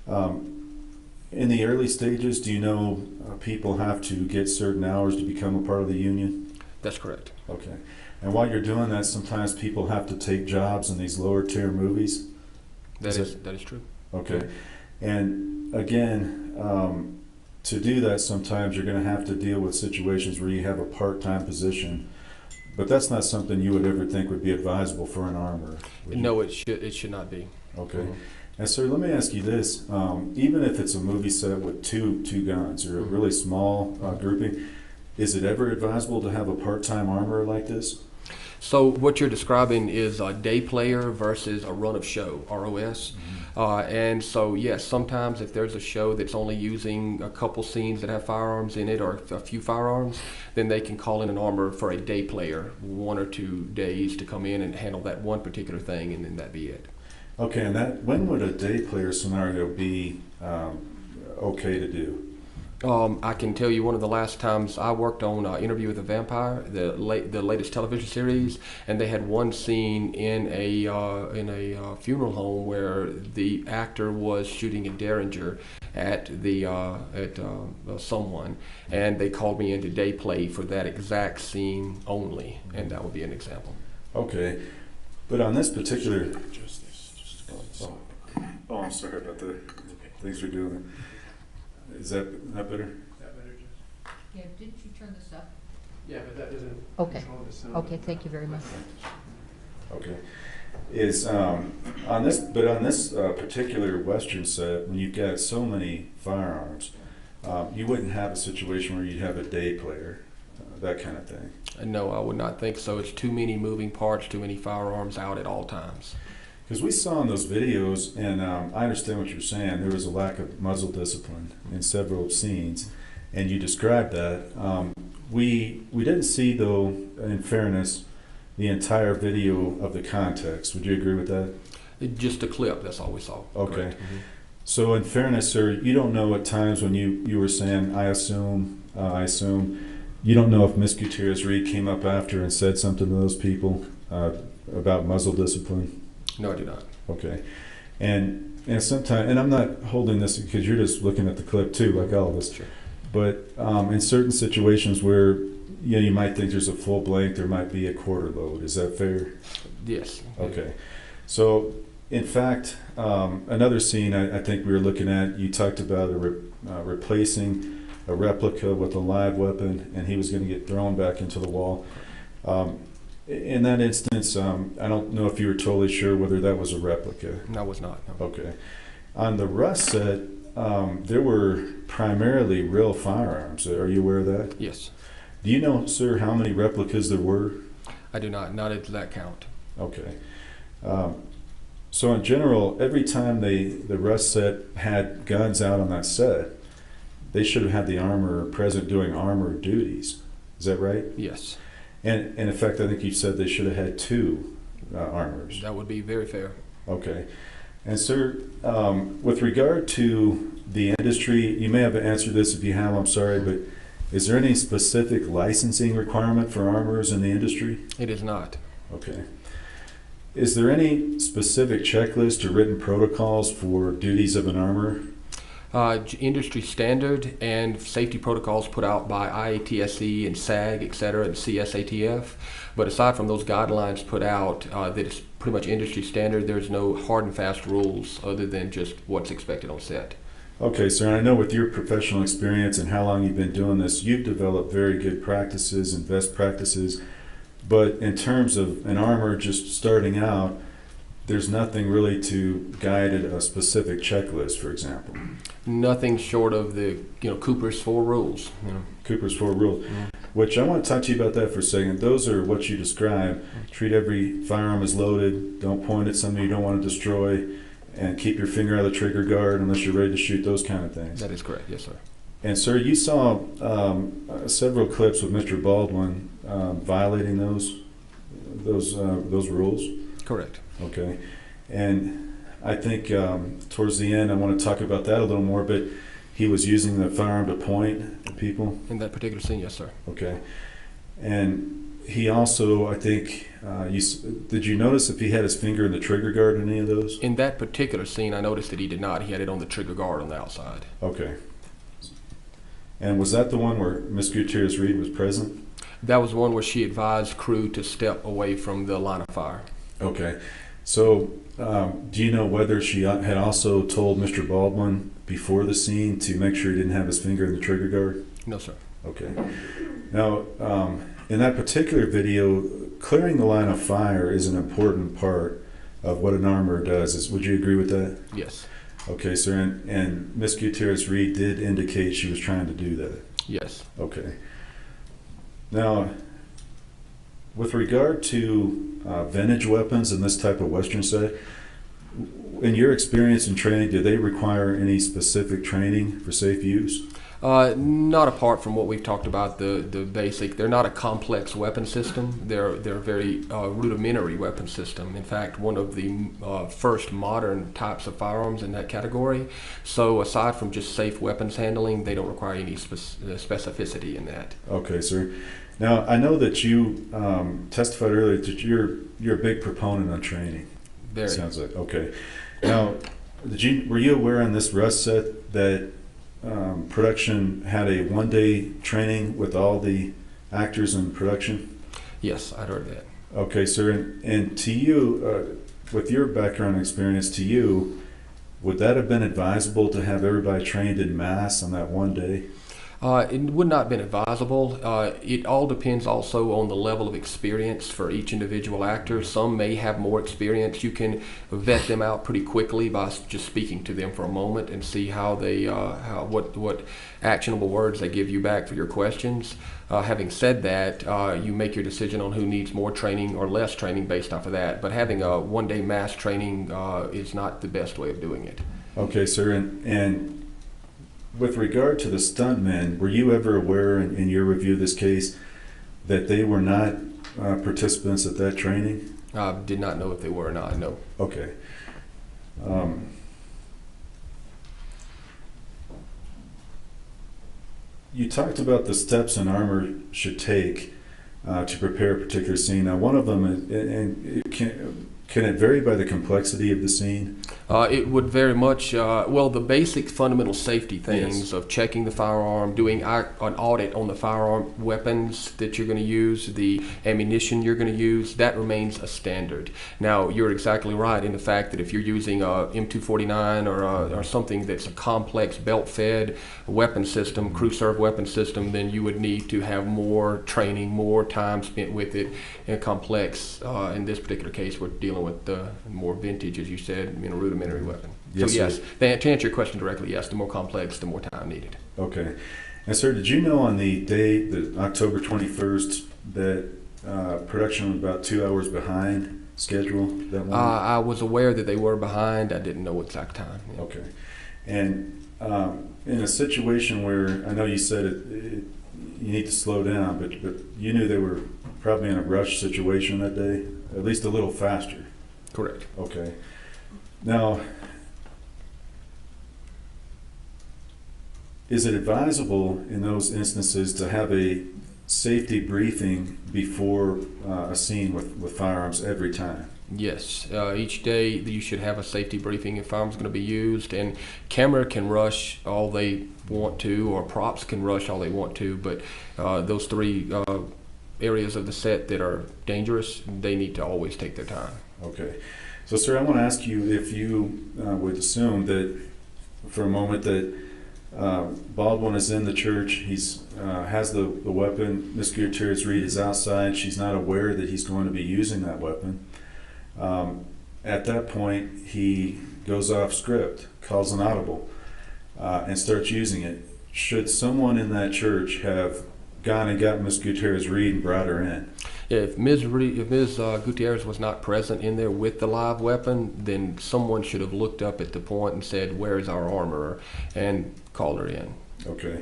in the early stages, do you know people have to get certain hours to become a part of the union? That's correct. Okay. And while you're doing that, sometimes people have to take jobs in these lower tier movies? That is true. Okay. And again, to do that, sometimes you're going to have to deal with situations where you have a part-time position, but that's not something you would ever think would be advisable for an armorer. No, it should not be. Okay. Mm-hmm. And sir, let me ask you this: even if it's a movie set with two guns or a really small grouping, is it ever advisable to have a part-time armorer like this? So what you're describing is a day player versus a run of show, ROS. Mm-hmm. And so, yes, sometimes if there's a show that's only using a couple scenes that have firearms in it or a few firearms, then they can call in an armorer for a day player, 1 or 2 days to come in and handle that one particular thing, and then that be it. Okay, and when would a day player scenario be okay to do? I can tell you one of the last times I worked on Interview with a Vampire, the latest television series, and they had one scene in a funeral home where the actor was shooting a derringer at someone, and they called me into day play for that exact scene only, and that would be an example. Okay, but on this particular, I'm sorry about that. Thanks for doing it. Is that better? Yeah, didn't you turn this up? Yeah, but that doesn't Okay. control the sound. Okay, thank you very much. Okay. Is on this particular Western set, when you've got so many firearms, you wouldn't have a situation where you'd have a day player, that kind of thing. No, I would not think so. It's too many moving parts, too many firearms out at all times. Because we saw in those videos, and I understand what you're saying, there was a lack of muzzle discipline in several scenes, and you described that. We didn't see, though, in fairness, the entire video of the context. Would you agree with that? Just a clip, that's all we saw. Okay. Mm-hmm. So in fairness, sir, you don't know at times when you were saying, I assume, you don't know if Ms. Gutierrez Reed came up after and said something to those people about muzzle discipline? No, I do not. Okay. And sometimes, and I'm not holding this because you're just looking at the clip too, like all of us. Sure. But in certain situations where you might think there's a full blank, there might be a quarter load. Is that fair? Yes. Okay. So, in fact, another scene I think we were looking at, you talked about replacing a replica with a live weapon, and he was going to get thrown back into the wall. In that instance, I don't know if you were totally sure whether that was a replica. No, I was not. No. Okay. On the Rust set, there were primarily real firearms. Are you aware of that? Yes. Do you know, sir, how many replicas there were? I do not. Not at that count. Okay. So in general, every time the Rust set had guns out on that set, they should have had the armorer present doing armor duties. Is that right? Yes. And in fact, I think you said they should have had 2 armorers. That would be very fair. Okay. And sir, with regard to the industry, you may have answered this. If you have, I'm sorry, but is there any specific licensing requirement for armorers in the industry? It is not. Okay. Is there any specific checklist or written protocols for duties of an armorer? Industry standard and safety protocols put out by IATSE and SAG, et cetera, and CSATF. But aside from those guidelines put out, that is pretty much industry standard, there's no hard and fast rules other than just what's expected on set. Okay, sir, and I know with your professional experience and how long you've been doing this, you've developed very good practices and best practices. But in terms of an armorer just starting out, there's nothing really to guide a specific checklist, for example. Nothing short of the Cooper's 4 rules. Cooper's 4 rules, which I want to talk to you about that for a second. Those are what you described. Treat every firearm as loaded. Don't point at something you don't want to destroy, and keep your finger out of the trigger guard unless you're ready to shoot. Those kind of things. That is correct. Yes, sir. And sir, you saw several clips with Mr. Baldwin violating those rules. Correct. Okay, and I think towards the end I want to talk about that a little more, but he was using the firearm to point at people. In that particular scene, yes, sir. Okay, and he also, I think, did you notice if he had his finger in the trigger guard in any of those? In that particular scene, I noticed that he did not. He had it on the trigger guard on the outside. Okay. And was that the one where Miss Gutierrez Reed was present? That was the one where she advised crew to step away from the line of fire. Okay. So, do you know whether she had also told Mr. Baldwin before the scene to make sure he didn't have his finger in the trigger guard? No, sir. Okay. Now, in that particular video, clearing the line of fire is an important part of what an armorer does. Would you agree with that? Yes. Okay, sir. And Miss Gutierrez Reed did indicate she was trying to do that. Yes. Okay. Now, with regard to vintage weapons in this type of Western set, in your experience and training, do they require any specific training for safe use? Not apart from what we've talked about, the basic. They're not a complex weapon system. They're a very rudimentary weapon system. In fact, one of the first modern types of firearms in that category. So aside from just safe weapons handling, they don't require any specificity in that. Okay, sir. Now, I know that you testified earlier that you're a big proponent on training. Very. Sounds like, okay. Now, were you aware on this Rust set that production had a one-day training with all the actors in production? Yes, I'd heard that. Okay, sir. And to you, with your background and experience, to you, would that have been advisable to have everybody trained in mass on that one day? It would not have been advisable. It all depends also on the level of experience for each individual actor. Some may have more experience. You can vet them out pretty quickly by just speaking to them for a moment and see how they, what actionable words they give you back for your questions. Having said that, you make your decision on who needs more training or less training based off of that. But having a one-day mass training is not the best way of doing it. Okay, sir. And with regard to the stuntmen, were you ever aware in your review of this case that they were not participants at that training? I did not know if they were or not, no. Okay. You talked about the steps an armor should take to prepare a particular scene. Now, one of them, and can it vary by the complexity of the scene? It would very much, well, the basic fundamental safety things Yes. of checking the firearm, doing an audit on the firearm weapons that you're going to use, the ammunition you're going to use, that remains a standard. Now, you're exactly right in the fact that if you're using a M249 or something that's a complex belt-fed weapon system, crew-served weapon system, then you would need to have more training, more time spent with it, and complex. In this particular case, we're dealing with more vintage, as you said, rudimentary weapon. Yes, so yes, sir. to answer your question directly, yes, the more complex, the more time needed. Okay. And sir, did you know on the day, October 21st, that production was about 2 hours behind schedule that morning? I was aware that they were behind. I didn't know exact time. Yeah. Okay. And in a situation where, I know you said you need to slow down, but you knew they were probably in a rush situation that day, at least a little faster. Correct. Okay. Now, is it advisable in those instances to have a safety briefing before a scene with firearms every time? Yes, each day you should have a safety briefing if firearms going to be used, and camera can rush all they want to, or props can rush all they want to, but those three areas of the set that are dangerous, they need to always take their time. Okay. So, sir, I want to ask you if you would assume that for a moment that Baldwin is in the church, he's has the weapon, Miss Gutierrez Reed is outside, she's not aware that he's going to be using that weapon. At that point, he goes off script, calls an audible, and starts using it. Should someone in that church have gone and got Miss Gutierrez Reed and brought her in? If Ms. Gutierrez was not present in there with the live weapon, then someone should have looked up at the point and said, "Where is our armorer?" and called her in. Okay.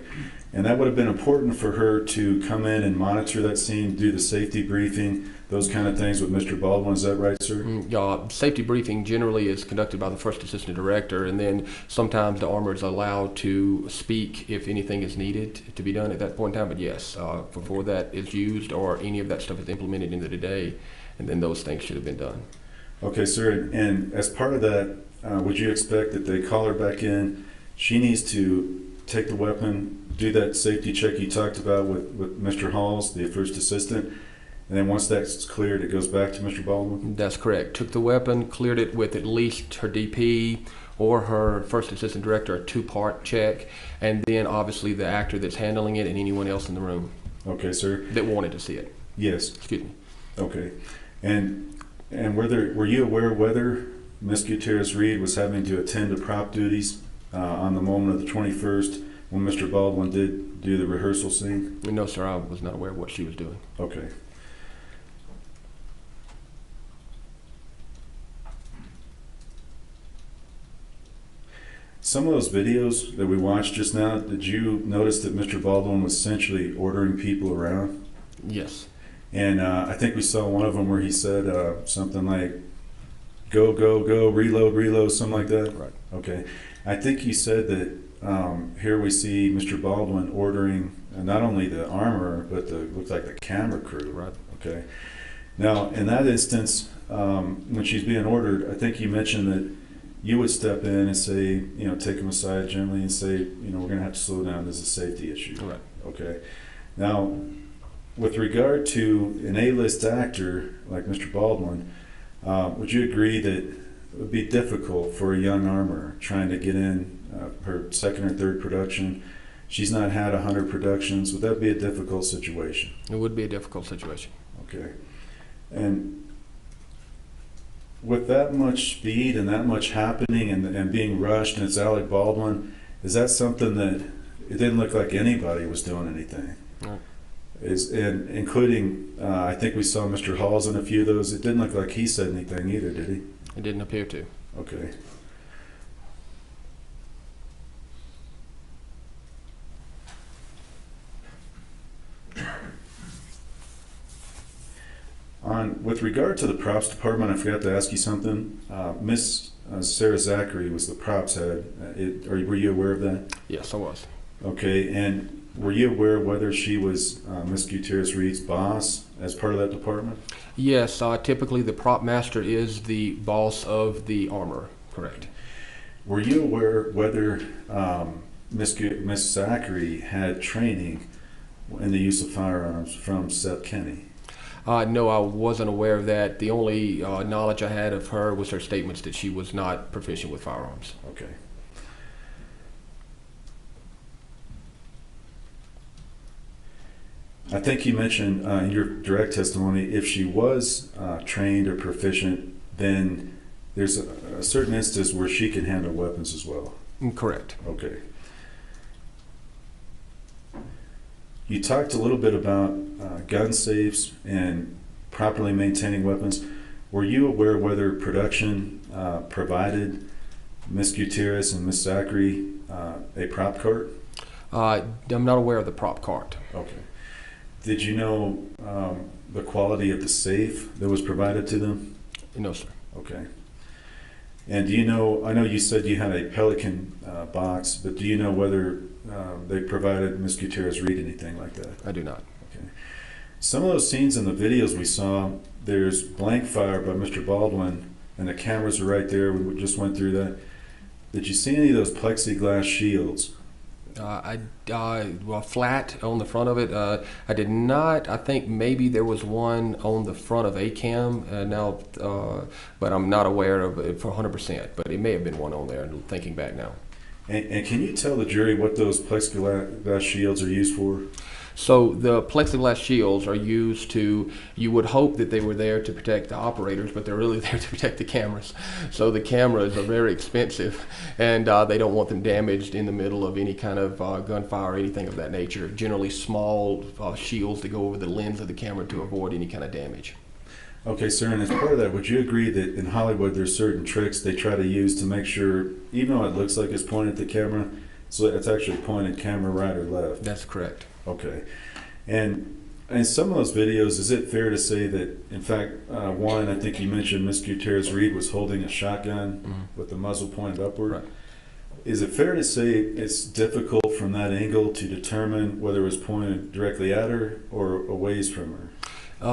And that would have been important for her to come in and monitor that scene, do the safety briefing, those kind of things with Mr. Baldwin. Is that right, sir? Safety briefing generally is conducted by the first assistant director, and then sometimes the armorer is allowed to speak if anything is needed to be done at that point in time. But yes, before that is used or any of that stuff is implemented into the day, and then those things should have been done. Okay, sir. And as part of that, would you expect that they call her back in? She needs to take the weapon, do that safety check you talked about with Mr. Halls, the first assistant, and then once that's cleared, it goes back to Mr. Baldwin? That's correct. Took the weapon, cleared it with at least her DP or her first assistant director, a two-part check, and then obviously the actor that's handling it and anyone else in the room. Okay, sir. That wanted to see it. Yes. Excuse me. Okay. And were you aware whether Miss Gutierrez Reed was having to attend to prop duties on the moment of the 21st when Mr. Baldwin did do the rehearsal scene? No, sir, I was not aware of what she was doing. Okay. Some of those videos that we watched just now, did you notice that Mr. Baldwin was essentially ordering people around? Yes. And I think we saw one of them where he said something like, "Go, go, go, reload, reload," something like that? Right. Okay. I think he said that here we see Mr. Baldwin ordering not only the armorer, but looks like the camera crew. Right. Okay. Now, in that instance, when she's being ordered, I think you mentioned that you would step in and say, take them aside gently and say, we're going to have to slow down. This is a safety issue. Right. Okay. Now, with regard to an A-list actor like Mr. Baldwin, would you agree that it would be difficult for a young armorer trying to get in her second or third production? She's not had 100 productions. Would that be a difficult situation? It would be a difficult situation. Okay. And with that much speed and that much happening and being rushed, and it's Alec Baldwin, is that something that it didn't look like anybody was doing anything? Right. And including, I think we saw Mr. Halls in a few of those. It didn't look like he said anything either, did he? It didn't appear to. Okay. With regard to the props department, I forgot to ask you something. Miss Sarah Zachary was the props head. Were you aware of that? Yes, I was. Okay, and were you aware whether she was Miss Gutierrez Reed's boss as part of that department? Yes, typically the prop master is the boss of the armorer, correct. Were you aware whether Miss Zachary had training in the use of firearms from Seth Kenny? No, I wasn't aware of that. The only knowledge I had of her was her statements that she was not proficient with firearms. Okay. I think you mentioned in your direct testimony, if she was trained or proficient, then there's a certain instance where she can handle weapons as well. Correct. Okay. You talked a little bit about gun safes and properly maintaining weapons. Were you aware whether production provided Miss Gutierrez and Miss Zachary a prop cart? I'm not aware of the prop cart. Okay. Did you know the quality of the safe that was provided to them? No, sir. Okay. And do you know, I know you said you had a Pelican box, but do you know whether they provided Miss Gutierrez Reed anything like that? I do not. Okay. Some of those scenes in the videos we saw, there's blank fire by Mr. Baldwin, and the cameras are right there. We just went through that. Did you see any of those plexiglass shields? Well, flat on the front of it. I did not. I think maybe there was one on the front of ACAM but I'm not aware of it for 100%. But it may have been one on there. Thinking back now. And can you tell the jury what those plexiglass shields are used for? So the plexiglass shields are used to, you would hope that they were there to protect the operators, but they're really there to protect the cameras. So the cameras are very expensive, and they don't want them damaged in the middle of any kind of gunfire or anything of that nature. Generally small shields that go over the lens of the camera to avoid any kind of damage. Okay, sir, and as part of that, would you agree that in Hollywood there's certain tricks they try to use to make sure, even though it looks like it's pointed at the camera, so it's actually pointed camera right or left? That's correct. Okay. And in some of those videos, is it fair to say that, in fact, one, I think you mentioned Ms. Gutierrez Reed was holding a shotgun with the muzzle pointed upward. Right. Is it fair to say it's difficult from that angle to determine whether it was pointed directly at her or a ways from her?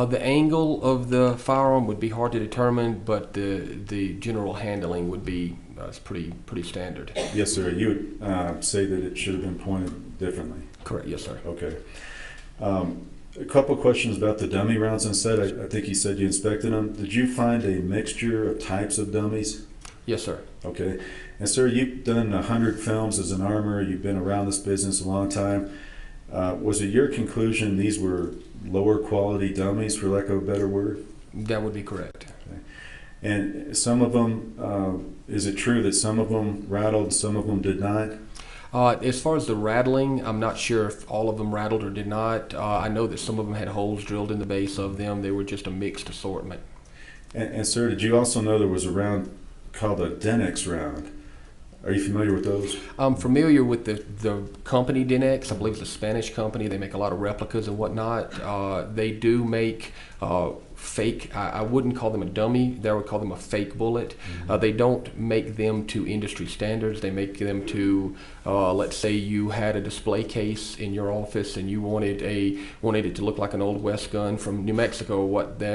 The angle of the firearm would be hard to determine, but the general handling would be pretty standard. Yes, sir. You would say that it should have been pointed differently. Correct. Yes, sir. Okay. A couple questions about the dummy rounds on set. I think you said you inspected them. Did you find a mixture of types of dummies? Yes, sir. Okay. And sir, you've done 100 films as an armorer. You've been around this business a long time. Was it your conclusion these were lower quality dummies, for lack of a better word? That would be correct. Okay. And some of them, is it true that some of them rattled, some of them did not? As far as the rattling, I'm not sure if all of them rattled or did not. I know that some of them had holes drilled in the base of them. They were just a mixed assortment. And sir, did you also know there was a round called a Denex round? Are you familiar with those? I'm familiar with the company Denex. I believe it's a Spanish company. They make a lot of replicas and whatnot. They do make fake, I wouldn't call them a dummy, I would call them a fake bullet. They don't make them to industry standards. They make them to, let's say you had a display case in your office and you wanted it to look like an Old West gun from New Mexico.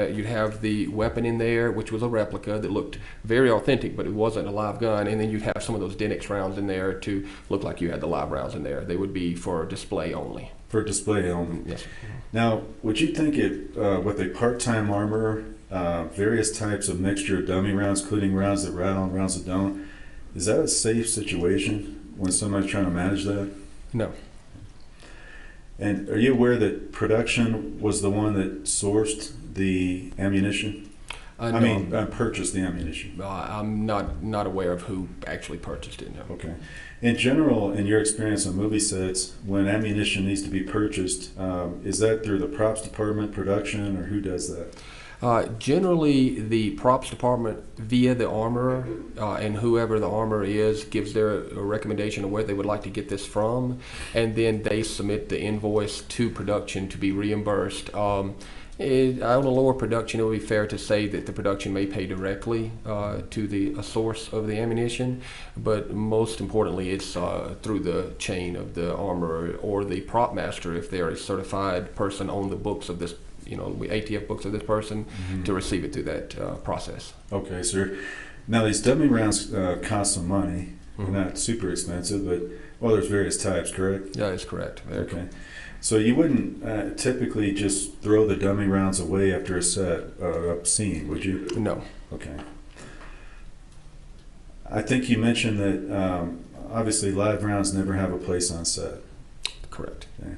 You'd have the weapon in there, which was a replica that looked very authentic, but it wasn't a live gun, and then you'd have some of those Denex rounds in there to look like you had the live rounds in there. They would be for display only. For display only. Yes. Now, would you think it, with a part-time armorer, various types of mixture of dummy rounds, including rounds that rattle and rounds that don't, is that a safe situation when somebody's trying to manage that? No. And are you aware that production was the one that sourced the ammunition? No. Purchased the ammunition. I'm not aware of who actually purchased it. No. Okay. In general, in your experience on movie sets, when ammunition needs to be purchased, is that through the props department, production, or who does that? Generally, the props department via the armorer, and whoever the armorer is gives their recommendation of where they would like to get this from, and then they submit the invoice to production to be reimbursed. On a lower production, it would be fair to say that the production may pay directly to the source of the ammunition, but most importantly, it's through the chain of the armorer or the prop master if they're a certified person on the books of this, ATF books of this person, to receive it through that process. Okay, sir. Now, these dummy rounds cost some money. They're not super expensive, but, there's various types, correct? Yeah, that's correct. Very okay. So you wouldn't typically just throw the dummy rounds away after a scene, would you? No. Okay. I think you mentioned that obviously live rounds never have a place on set. Correct. Okay.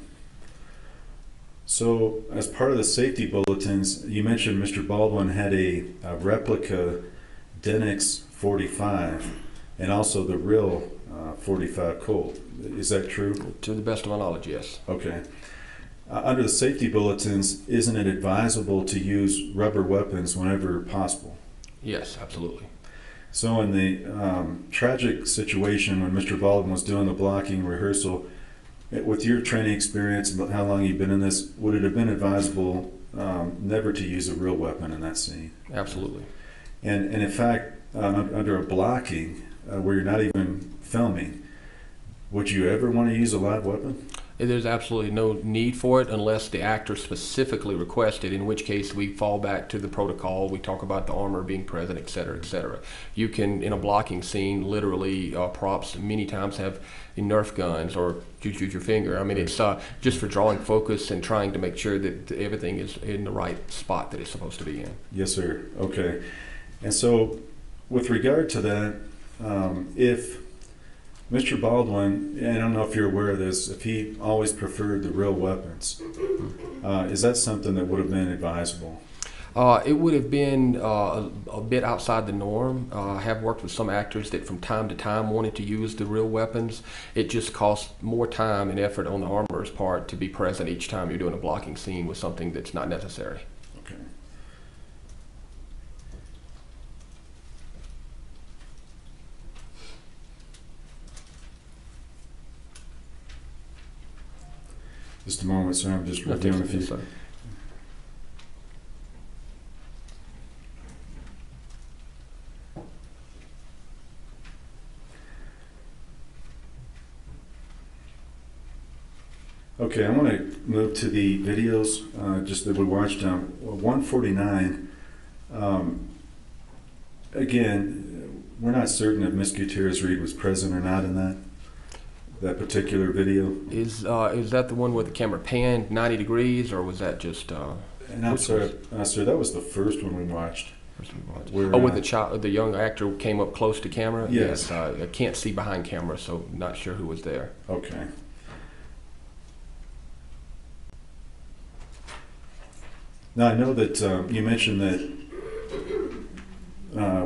So as part of the safety bulletins, you mentioned Mr. Baldwin had a replica Denex 45 and also the real 45 Colt. Is that true? To the best of my knowledge, yes. Okay. Under the safety bulletins, isn't it advisable to use rubber weapons whenever possible? Yes, absolutely. So in the tragic situation when Mr. Baldwin was doing the blocking rehearsal, with your training experience and how long you've been in this, would it have been advisable never to use a real weapon in that scene? Absolutely. And in fact, under a blocking where you're not even filming, would you ever want to use a live weapon? There's absolutely no need for it unless the actor specifically requested, in which case we fall back to the protocol. We talk about the armor being present, et cetera, et cetera. You can, in a blocking scene, literally props many times have Nerf guns or shoot your finger. I mean, it's just for drawing focus and trying to make sure that everything is in the right spot that it's supposed to be in. Yes, sir. Okay. And so, with regard to that, if Mr. Baldwin, and I don't know if you're aware of this, if he always preferred the real weapons, is that something that would have been advisable? It would have been a bit outside the norm. I have worked with some actors that from time to time wanted to use the real weapons. It just costs more time and effort on the armorer's part to be present each time you're doing a blocking scene with something that's not necessary. Okay. Just a moment, sir. I'm just reviewing a few. Okay, I want to move to the videos just that we watched. 149. Again, we're not certain if Miss Gutierrez-Reed was present or not in that particular video. Is that the one where the camera panned 90 degrees, or was that just? And I'm sorry, sir. That was the first one we watched. Where, with the young actor came up close to camera. Yes. I can't see behind camera, so not sure who was there. Okay. Now I know that you mentioned that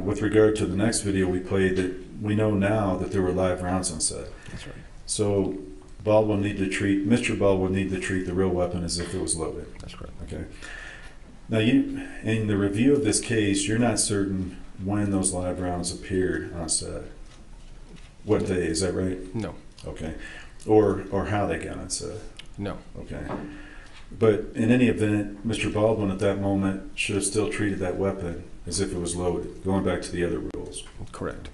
with regard to the next video we played, that we know now that there were live rounds on set. That's right. So Mr. Baldwin needed to treat the real weapon as if it was loaded. That's correct. Okay. Now in the review of this case, you're not certain when those live rounds appeared on set. What day, is that right? No. Okay. Or how they got on set? No. Okay. But in any event, Mr. Baldwin at that moment should have still treated that weapon as if it was loaded, going back to the other rules. Correct.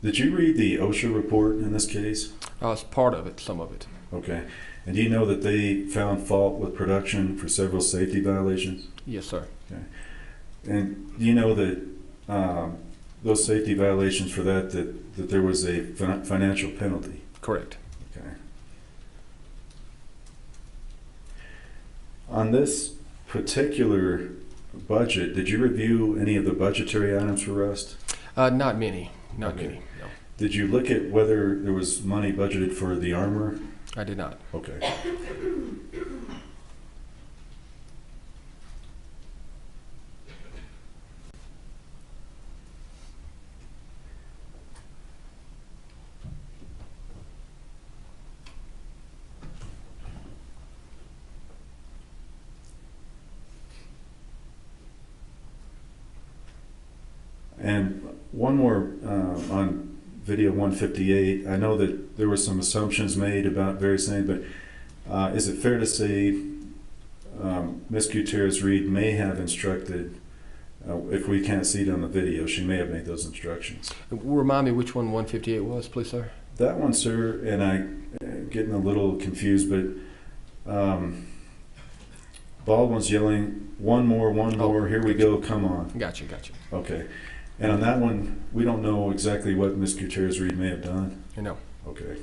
Did you read the OSHA report in this case? It's part of it, some of it. Okay. And do you know that they found fault with production for several safety violations? Yes, sir. Okay. And do you know that those safety violations for that there was a financial penalty? Correct. Okay. On this particular budget, did you review any of the budgetary items for Rust? Not many. Not Okay. many. No. Did you look at whether there was money budgeted for the armor? I did not. Okay. And one more on video 158. I know that there were some assumptions made about various things, but is it fair to say Ms. Gutierrez-Reed may have instructed, if we can't see it on the video, she may have made those instructions? Remind me which one 158 was, please, sir? That one, sir, and I'm getting a little confused, but Baldwin's yelling, one more, here we go, come on. Gotcha. Okay. And on that one, we don't know exactly what Ms. Gutierrez-Reed may have done? No. Okay.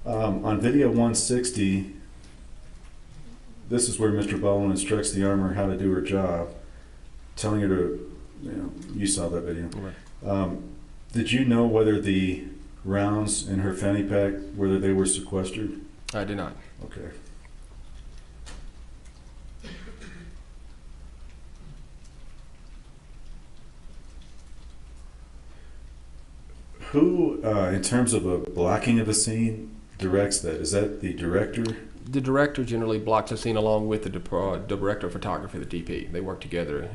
On video 160, this is where Mr. Baldwin instructs the armor how to do her job, telling her to, you saw that video. Right. Did you know whether the rounds in her fanny pack, whether they were sequestered? I did not. Okay. Who, in terms of a blocking of a scene, directs that? Is that the director? The director generally blocks a scene along with the director of photography, the DP. They work together.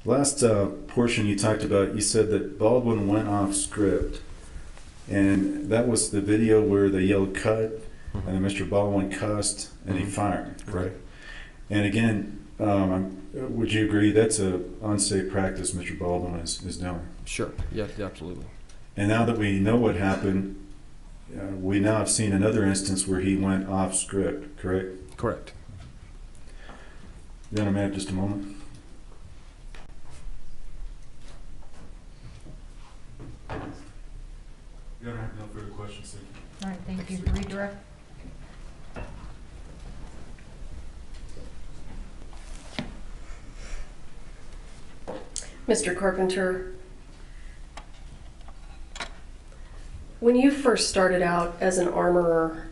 Last portion you talked about, you said that Baldwin went off script, and that was the video where they yelled cut, and then Mr. Baldwin cussed, and he fired, correct? And again, would you agree that's a unsafe practice Mr. Baldwin is doing? Sure, yes, absolutely. And now that we know what happened, we now have seen another instance where he went off script, correct? Correct. Then a just a moment. You don't have no further questions, thank you. All right, thank you. Redirect. Mr. Carpenter, when you first started out as an armorer,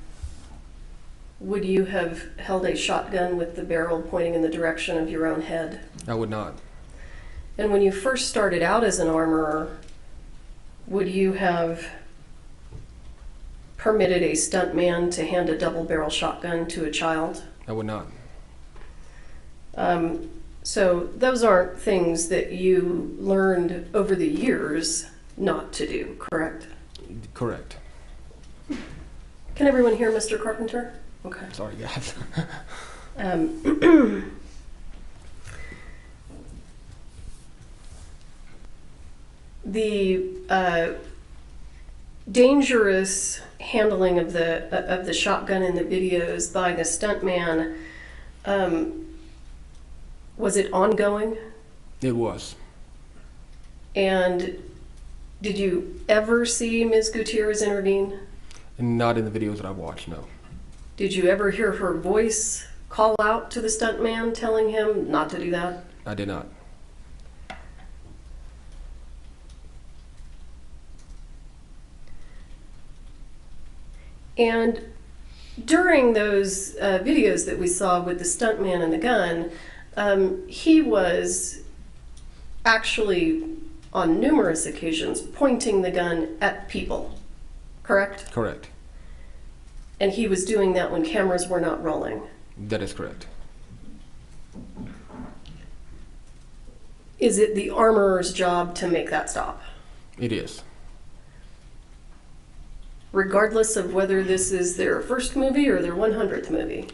would you have held a shotgun with the barrel pointing in the direction of your own head? I would not. And when you first started out as an armorer, would you have permitted a stuntman to hand a double-barrel shotgun to a child? I would not. So those aren't things that you learned over the years not to do, correct? Correct. Can everyone hear Mr. Carpenter? Okay. Sorry, guys. The dangerous handling of the shotgun in the videos by the stuntman, was it ongoing? It was. And did you ever see Ms. Gutierrez intervene? Not in the videos that I've watched, no. Did you ever hear her voice call out to the stuntman telling him not to do that? I did not. And during those videos that we saw with the stuntman and the gun, he was actually on numerous occasions pointing the gun at people, correct? Correct. And he was doing that when cameras were not rolling. That is correct. Is it the armorer's job to make that stop? It is. Regardless of whether this is their first movie or their 100th movie?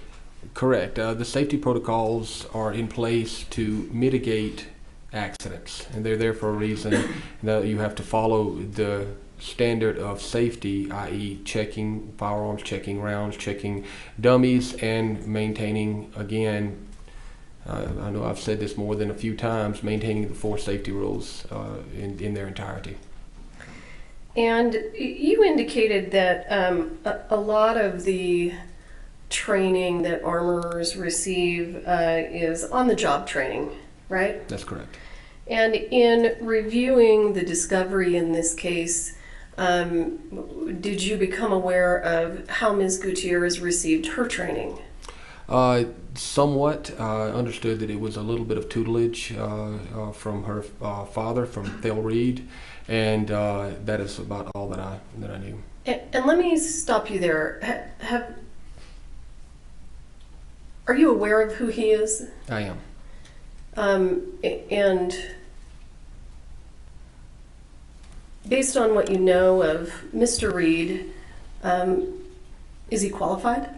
Correct. The safety protocols are in place to mitigate accidents, and they're there for a reason. That you have to follow the standard of safety, i.e. checking firearms, checking rounds, checking dummies, and maintaining, again, I know I've said this more than a few times, maintaining the 4 safety rules in their entirety. And you indicated that a lot of the training that armorers receive is on-the-job training, right? That's correct. And in reviewing the discovery in this case, did you become aware of how Ms. Gutierrez received her training? Somewhat. Understood that it was a little bit of tutelage from her father, from Thale Reed, and that is about all that I knew. And let me stop you there. Are you aware of who he is? I am. And based on what you know of Mr. Reed, is he qualified?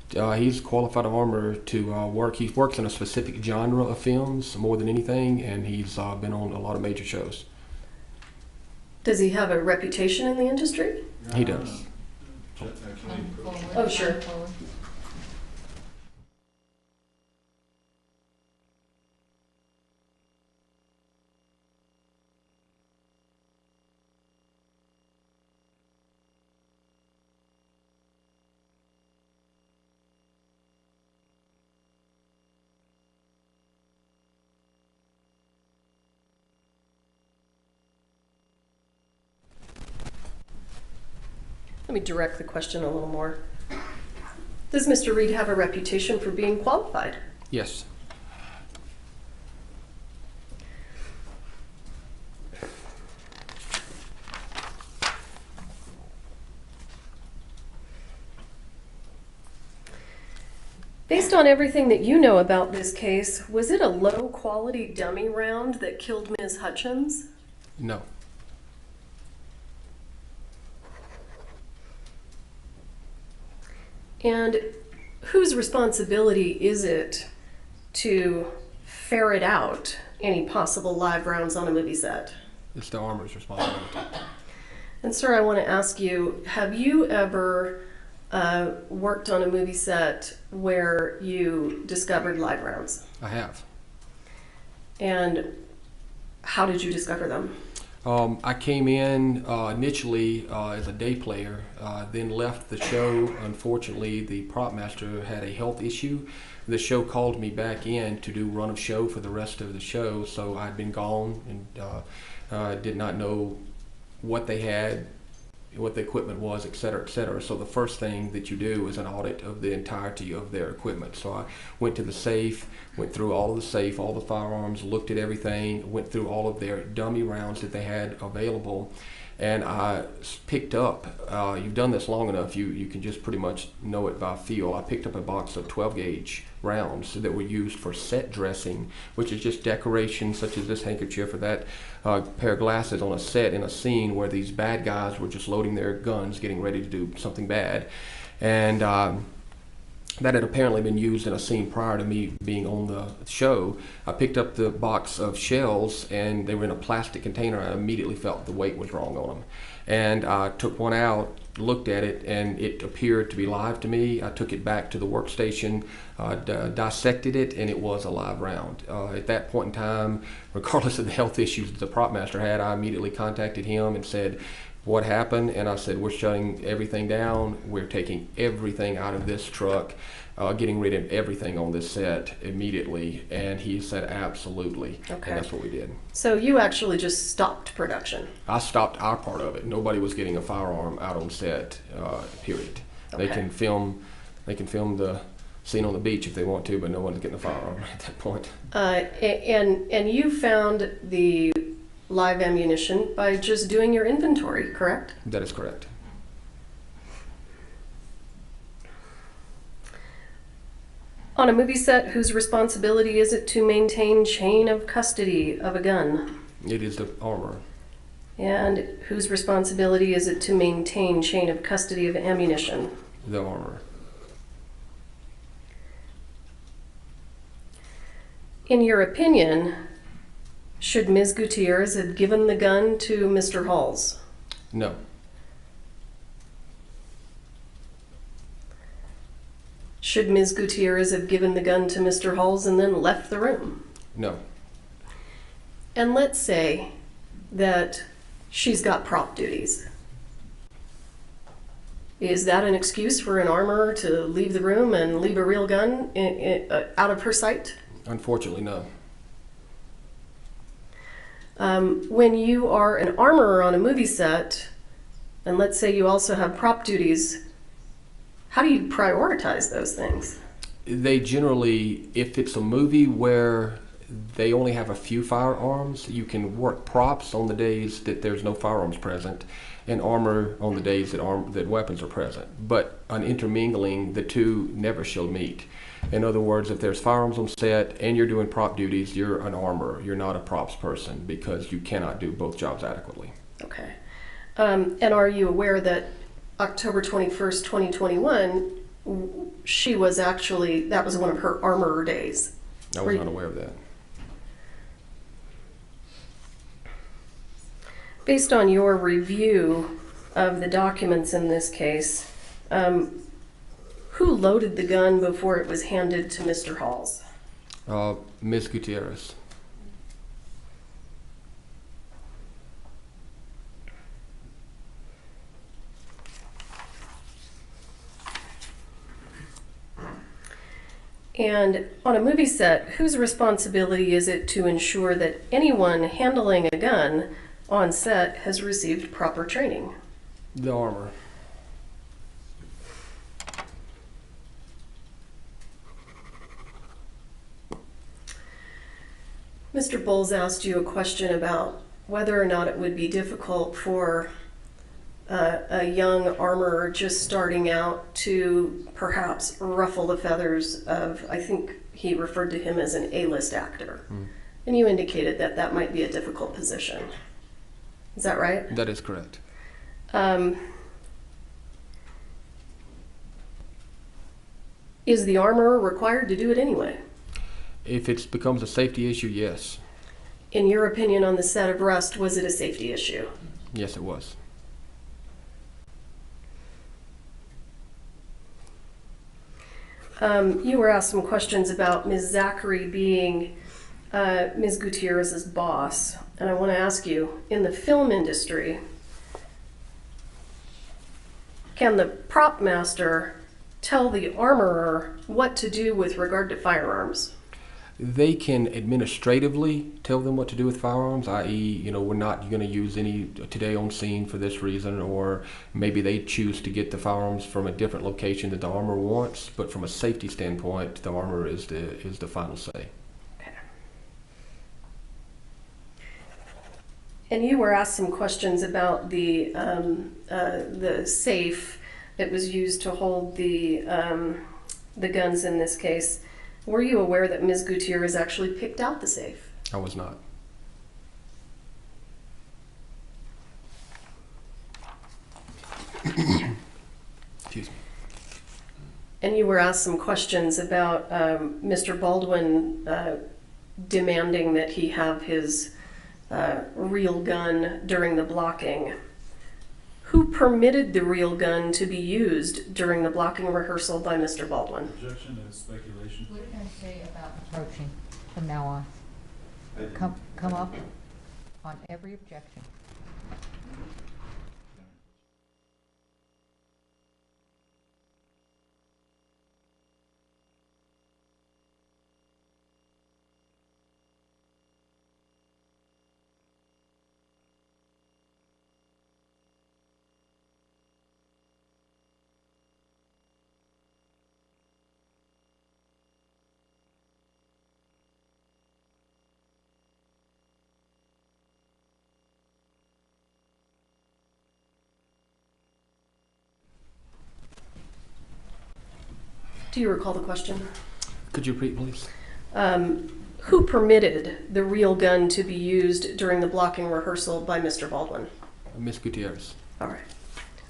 He's a qualified armorer to work. He works in a specific genre of films more than anything, and he's been on a lot of major shows. Does he have a reputation in the industry? He does. Oh, sure. Let me direct the question a little more. Does Mr. Reed have a reputation for being qualified? Yes. Based on everything that you know about this case, was it a low-quality dummy round that killed Ms. Hutchins? No. And whose responsibility is it to ferret out any possible live rounds on a movie set? It's the armor's responsibility. And sir, I want to ask you, have you ever worked on a movie set where you discovered live rounds? I have. And how did you discover them? I came in initially as a day player, then left the show. Unfortunately, the prop master had a health issue. The show called me back in to do run of show for the rest of the show, so I'd been gone and did not know what they had, what the equipment was, et cetera, et cetera. So the first thing that you do is an audit of the entirety of their equipment. So I went to the safe, went through all of the safe, all the firearms, looked at everything, went through all of their dummy rounds that they had available, and I picked up, you've done this long enough, you can just pretty much know it by feel. I picked up a box of 12 gauge rounds that were used for set dressing, which is just decoration such as this handkerchief or that pair of glasses on a set in a scene where these bad guys were just loading their guns, getting ready to do something bad. And that had apparently been used in a scene prior to me being on the show. I picked up the box of shells and they were in a plastic container. I immediately felt the weight was wrong on them. And I took one out, looked at it, and it appeared to be live to me. I took it back to the workstation, dissected it, and it was a live round. At that point in time, regardless of the health issues that the prop master had, I immediately contacted him and said, what happened? And I said, we're shutting everything down. We're taking everything out of this truck, getting rid of everything on this set immediately. And he said, absolutely. Okay. And that's what we did. So you actually just stopped production? I stopped our part of it. Nobody was getting a firearm out on set, period. Okay. They can film the scene on the beach if they want to, but no one's getting a firearm at that point. And you found the live ammunition by just doing your inventory, correct? That is correct. On a movie set, whose responsibility is it to maintain chain of custody of a gun? It is the armor. And whose responsibility is it to maintain chain of custody of ammunition? The armor. In your opinion, should Ms. Gutierrez have given the gun to Mr. Halls? No. Should Ms. Gutierrez have given the gun to Mr. Halls and then left the room? No. And let's say that she's got prop duties. Is that an excuse for an armorer to leave the room and leave a real gun out of her sight? Unfortunately, no. When you are an armorer on a movie set, and let's say you also have prop duties, how do you prioritize those things? They generally, if it's a movie where they only have a few firearms, you can work props on the days that there's no firearms present and armor on the days that weapons are present. But an intermingling, the two never shall meet. In other words, if there's firearms on set and you're doing prop duties, you're an armorer. You're not a props person because you cannot do both jobs adequately. Okay. And are you aware that October 21st, 2021, she was actually, that was one of her armorer days? I was not aware of that. Based on your review of the documents in this case, who loaded the gun before it was handed to Mr. Halls? Ms. Gutierrez. And on a movie set, whose responsibility is it to ensure that anyone handling a gun on set has received proper training? The armorer. Mr. Bowles asked you a question about whether or not it would be difficult for a young armorer just starting out to perhaps ruffle the feathers of, I think he referred to him as an A-list actor. And you indicated that that might be a difficult position. Is that right? That is correct. Is the armorer required to do it anyway? If it becomes a safety issue, yes. In your opinion on the set of Rust, was it a safety issue? Yes, it was. You were asked some questions about Ms. Zachary being Ms. Gutierrez's boss, and I want to ask you, in the film industry, can the prop master tell the armorer what to do with regard to firearms? They can administratively tell them what to do with firearms, i.e., we're not going to use any today on scene for this reason, or maybe they choose to get the firearms from a different location that the armorer wants. But from a safety standpoint, the armorer is the final say. Okay. And you were asked some questions about the safe that was used to hold the guns in this case. Were you aware that Ms. Gutierrez actually picked out the safe? I was not. Excuse me. And you were asked some questions about Mr. Baldwin demanding that he have his real gun during the blocking. Who permitted the real gun to be used during the blocking rehearsal by Mr. Baldwin? Objection is speculation. What are you going to say about approaching from now on? Come up on every objection. Do you recall the question? Could you repeat, please? Who permitted the real gun to be used during the blocking rehearsal by Mr. Baldwin? Ms. Gutierrez. All right.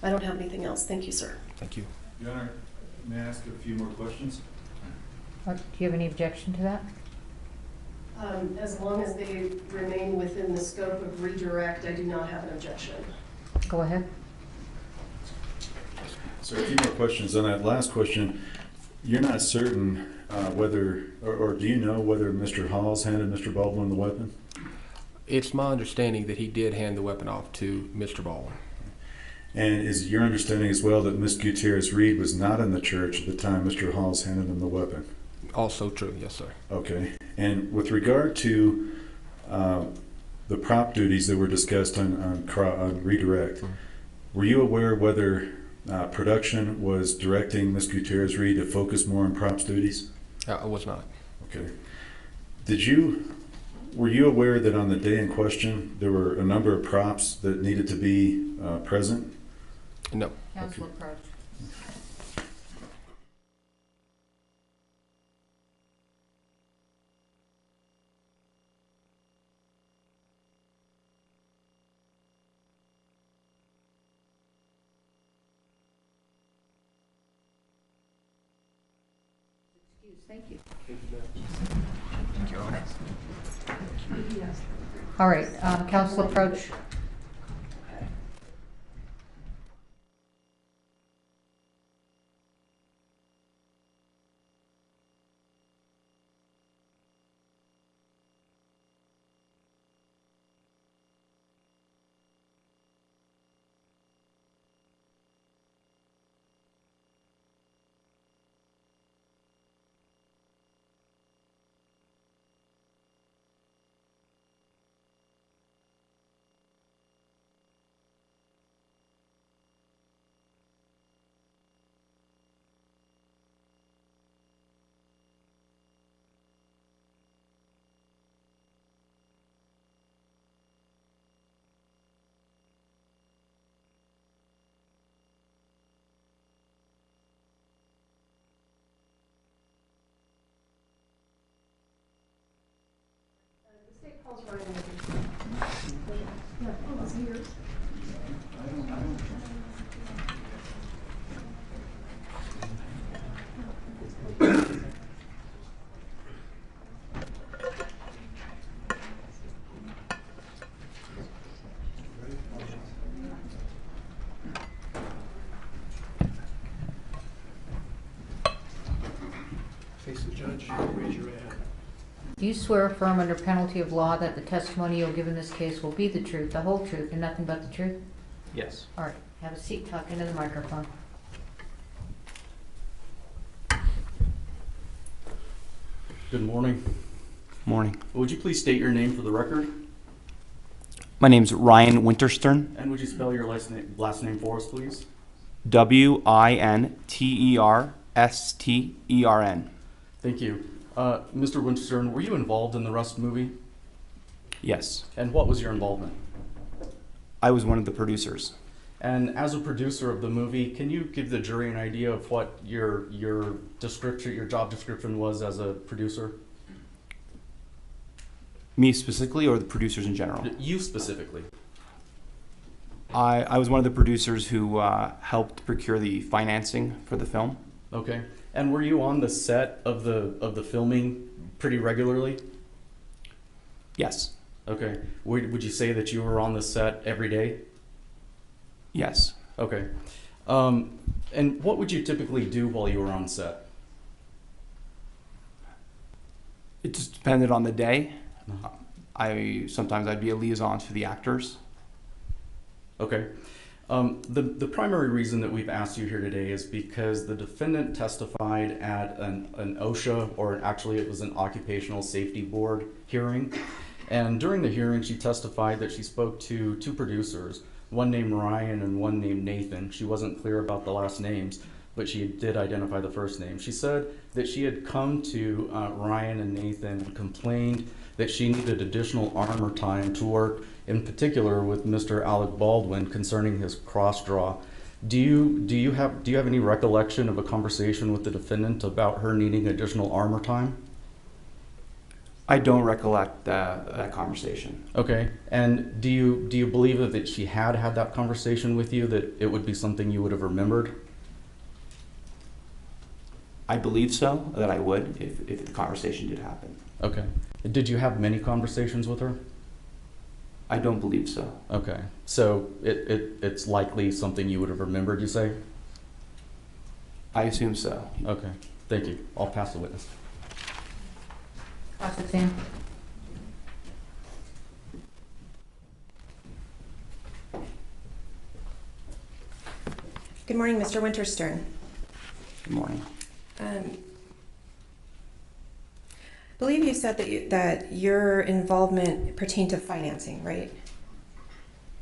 I don't have anything else. Thank you, sir. Thank you. Your Honor, may I ask a few more questions? Do you have any objection to that? As long as they remain within the scope of redirect, I do not have an objection. Go ahead. So a few more questions on that last question. You're not certain whether, or do you know whether Mr. Halls handed Mr. Baldwin the weapon? It's my understanding that he did hand the weapon off to Mr. Baldwin. And is your understanding as well that Ms. Gutierrez Reed was not in the church at the time Mr. Halls handed him the weapon? Also true, yes, sir. Okay. And with regard to the prop duties that were discussed on redirect, were you aware whether production was directing Ms. Gutierrez Reed to focus more on props duties? I was not. Okay. Were you aware that on the day in question there were a number of props that needed to be present? No. Counsel approach. Thank you. Thank you, Honor. All right, counsel approach. Face the judge, raise your hand. Do you swear affirm under penalty of law that the testimony you'll give in this case will be the truth, the whole truth, and nothing but the truth? Yes. All right, have a seat, talk into the microphone. Good morning. Morning. Would you please state your name for the record? My name's Ryan Winterstern. And would you spell your last name for us, please? Winterstern. Thank you. Mr. Winterstern, were you involved in the Rust movie? Yes. And what was your involvement? I was one of the producers. And as a producer of the movie, can you give the jury an idea of what your description, your job description was as a producer? Me specifically, or the producers in general? You specifically. I was one of the producers who helped procure the financing for the film. Okay. And were you on the set of the filming pretty regularly? Yes. Okay. Would you say that you were on the set every day? Yes. Okay. And what would you typically do while you were on set? It just depended on the day. Sometimes I'd be a liaison to the actors. Okay. The primary reason that we've asked you here today is because the defendant testified at an OSHA, or actually it was an Occupational Safety Board hearing. And during the hearing, she testified that she spoke to two producers, one named Ryan and one named Nathan. She wasn't clear about the last names, but she did identify the first name. She said that she had come to Ryan and Nathan and complained that she needed additional armor time to work, in particular with Mr. Alec Baldwin concerning his cross draw. Do you have any recollection of a conversation with the defendant about her needing additional armor time? I don't recollect that conversation. Okay. And do you believe that she had that conversation with you, that it would be something you would have remembered? I believe so, that I would, if the conversation did happen. Okay. Did you have many conversations with her? I don't believe so. Okay. So it's likely something you would have remembered, you say? I assume so. Okay. Thank you. I'll pass the witness. Cross-exam. Good morning, Mr. Winterstern. Good morning. I believe you said that your involvement pertained to financing, right?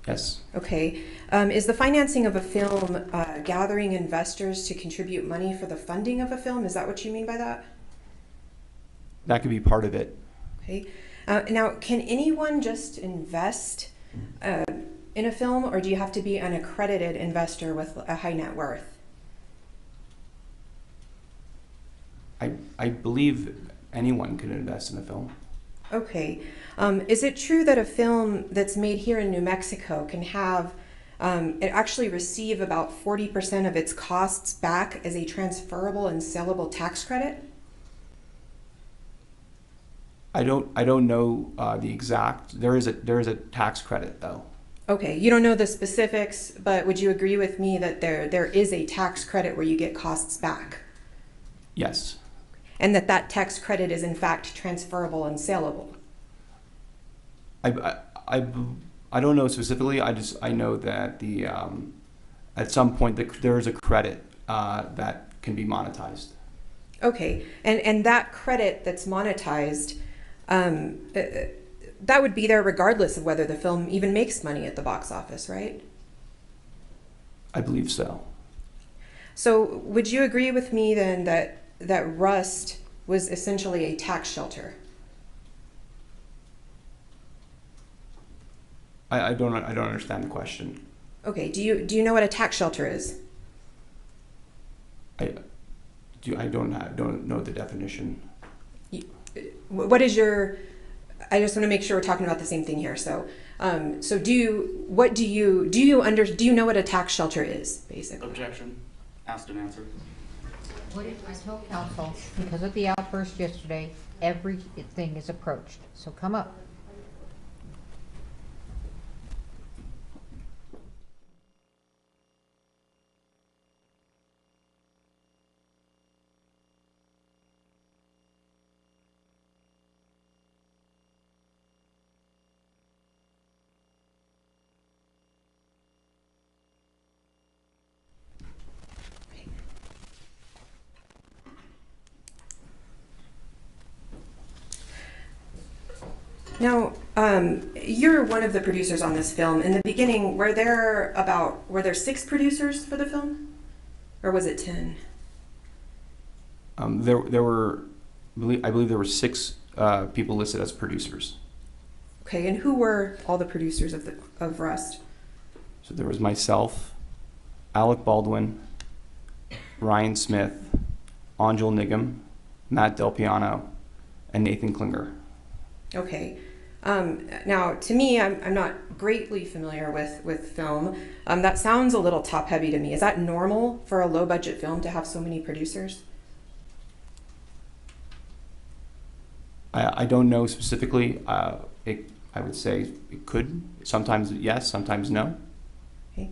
Yes. Okay. Is the financing of a film gathering investors to contribute money for the funding of a film? Is that what you mean by that? That could be part of it. Okay. Now, can anyone just invest in a film, or do you have to be an accredited investor with a high net worth? I believe anyone can invest in a film. Okay. Is it true that a film that's made here in New Mexico can have, it actually receive about 40% of its costs back as a transferable and sellable tax credit? I don't know the exact. There is a tax credit though. Okay, you don't know the specifics, but would you agree with me that there is a tax credit where you get costs back? Yes. And that tax credit is in fact transferable and saleable? I don't know specifically. I know that the at some point there is a credit that can be monetized. Okay, and that credit that's monetized, that would be there regardless of whether the film even makes money at the box office, right? I believe so. So would you agree with me then that Rust was essentially a tax shelter? I don't understand the question. Okay, do you know what a tax shelter is? I don't know the definition. What is your I just want to make sure we're talking about the same thing here. So, so do you know what a tax shelter is, basically? Objection. Asked and answered. What if I told counsel, because of the outburst yesterday, everything is approached, so come up. Now, you're one of the producers on this film. In the beginning, were there 6 producers for the film, or was it 10? There were, I believe there were 6 people listed as producers. Okay, and who were all the producers of Rust? So there was myself, Alec Baldwin, Ryan Smith, Angel Nigam, Matt Del Piano, and Nathan Klinger. Okay. Now, to me, I'm not greatly familiar with film. That sounds a little top-heavy to me. Is that normal for a low-budget film to have so many producers? I don't know specifically. I would say it could. Sometimes yes, sometimes no. Okay.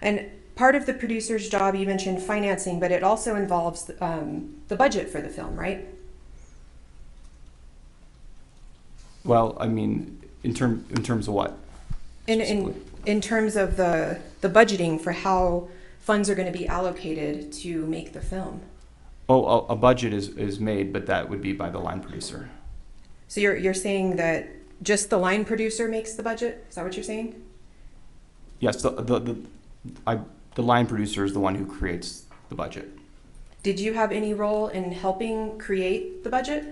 And part of the producer's job, you mentioned financing, but it also involves the budget for the film, right? Well, I mean, in terms of what? In terms of the budgeting for how funds are going to be allocated to make the film. Oh, a budget is made, but that would be by the line producer. So you're saying that just the line producer makes the budget? Is that what you're saying? Yes, the line producer is the one who creates the budget. Did you have any role in helping create the budget?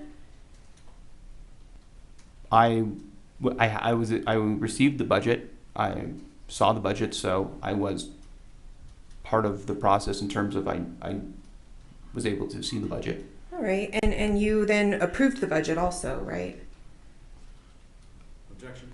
I received the budget. I saw the budget, so I was part of the process in terms of I was able to see the budget. All right, and you then approved the budget also, right? Objection.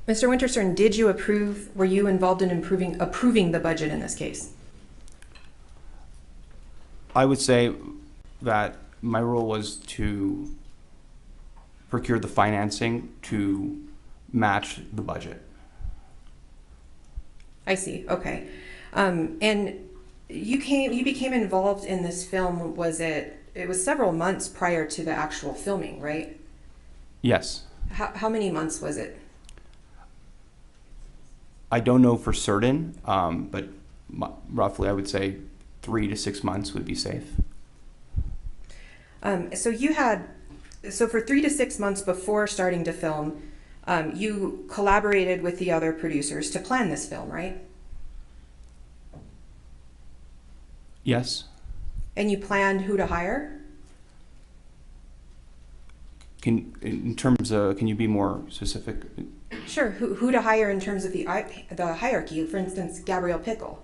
Mr. Winterstern, were you involved in approving the budget in this case? I would say that my role was to procure the financing to match the budget. I see, okay. And you became involved in this film, it was several months prior to the actual filming, right? Yes. How many months was it? I don't know for certain, but roughly I would say 3 to 6 months would be safe. So for 3 to 6 months before starting to film, you collaborated with the other producers to plan this film, right? Yes. And you planned who to hire? Can you be more specific? Sure. Who to hire in terms of the hierarchy? For instance, Gabrielle Pickle.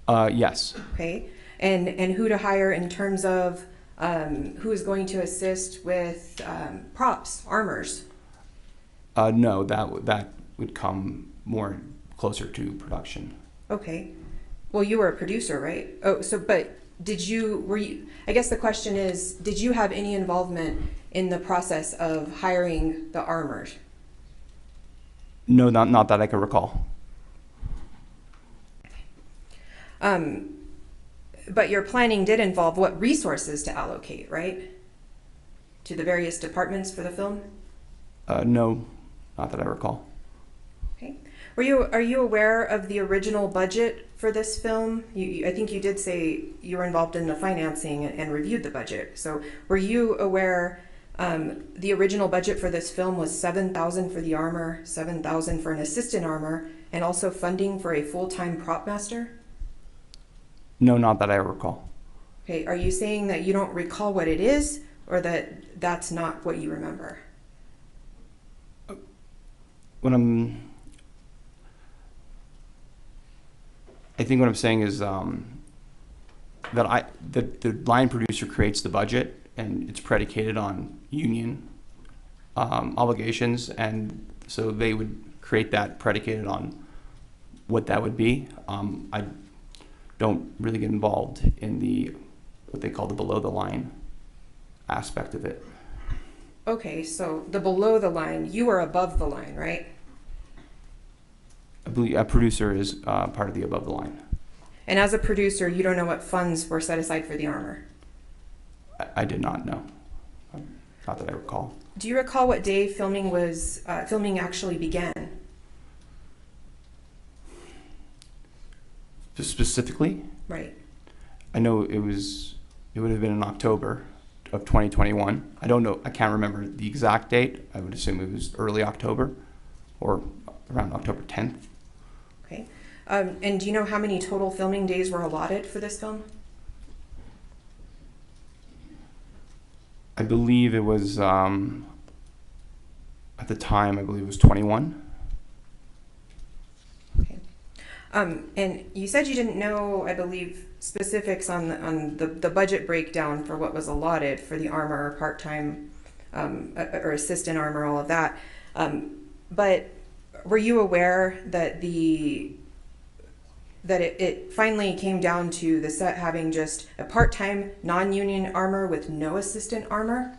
Yes. Okay. And who to hire in terms of who is going to assist with props, armors? No, that would come more closer to production. Okay. Well, you were a producer, right? Oh, but I guess the question is, did you have any involvement in the process of hiring the armors? No, not that I can recall. But your planning did involve what resources to allocate, right? To the various departments for the film? No, not that I recall. Okay. Are you aware of the original budget for this film? I think you did say you were involved in the financing and reviewed the budget. So were you aware the original budget for this film was $7,000 for the armor, $7,000 for an assistant armor, and also funding for a full-time prop master? No, not that I recall. Okay, are you saying that you don't recall what it is, or that that's not what you remember? I think what I'm saying is that the line producer creates the budget, and it's predicated on union obligations, and so they would create that predicated on what that would be. I don't really get involved in what they call the below the line aspect of it. Okay, so the below the line, you are above the line, right? I believe a producer is part of the above the line. And as a producer, you don't know what funds were set aside for the armor? I did not know. Not that I recall. Do you recall what day filming actually began? Specifically? Right. I know it would have been in October of 2021. I don't know, I can't remember the exact date. I would assume it was early October or around October 10th. Okay. And do you know how many total filming days were allotted for this film? I believe it was, at the time, I believe it was 21. Okay. And you said you didn't know, I believe, specifics on the budget breakdown for what was allotted for the armor, or part-time, or assistant armor, all of that. But were you aware that it finally came down to the set having just a part-time non-union armor with no assistant armor?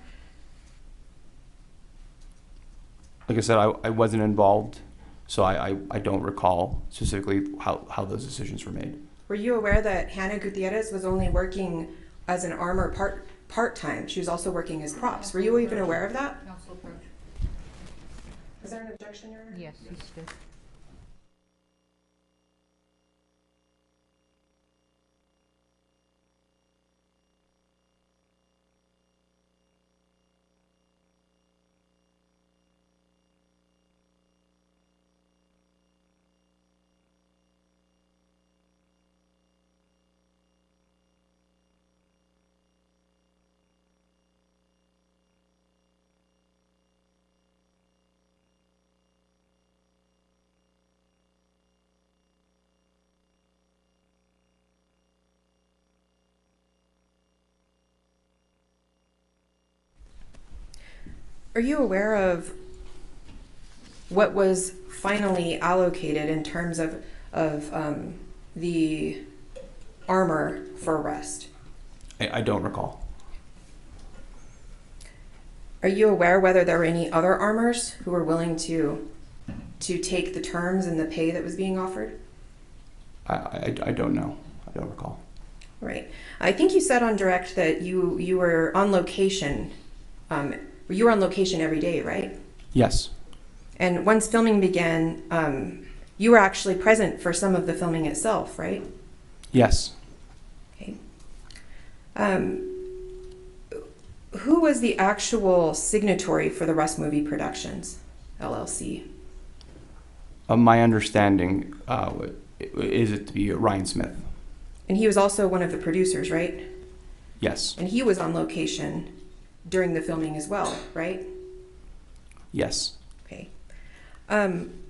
Like I said, I wasn't involved, so I don't recall specifically how those decisions were made. Were you aware that Hannah Gutierrez was only working as an armor part-time? She was also working as props. Were you even aware of that? Council approach. Is there an objection, Your Honor? Yes, he's good. Are you aware of what was finally allocated in terms of the armor for arrest? I don't recall. Are you aware whether there were any other armors who were willing to take the terms and the pay that was being offered? I don't know. I don't recall. Right. I think you said on direct that you were on location. You were on location every day, right? Yes. And once filming began, you were actually present for some of the filming itself, right? Yes. Okay. Who was the actual signatory for the Rust Movie Productions, LLC? My understanding is it to be Ryan Smith. And he was also one of the producers, right? Yes. And he was on location during the filming as well, right? Yes. Okay.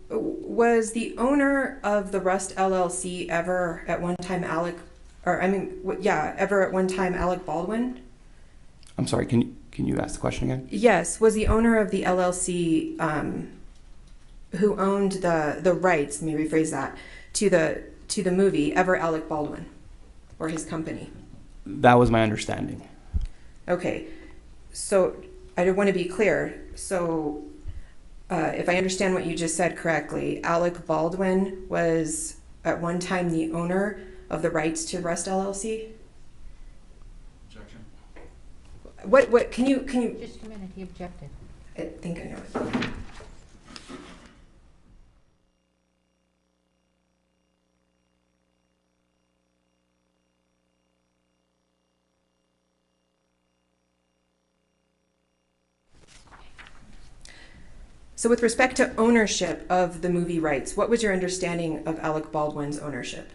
Was the owner of the Rust LLC ever at one time Alec Baldwin? I'm sorry, can you ask the question again? Yes. Was the owner of the LLC who owned the rights, let me rephrase that, to the movie ever Alec Baldwin or his company? That was my understanding. Okay. So I want to be clear. So if I understand what you just said correctly, Alec Baldwin was at one time the owner of the rights to Rust LLC? Objection. What can you Just a minute, he objected. I think I know it. So with respect to ownership of the movie rights, what was your understanding of Alec Baldwin's ownership?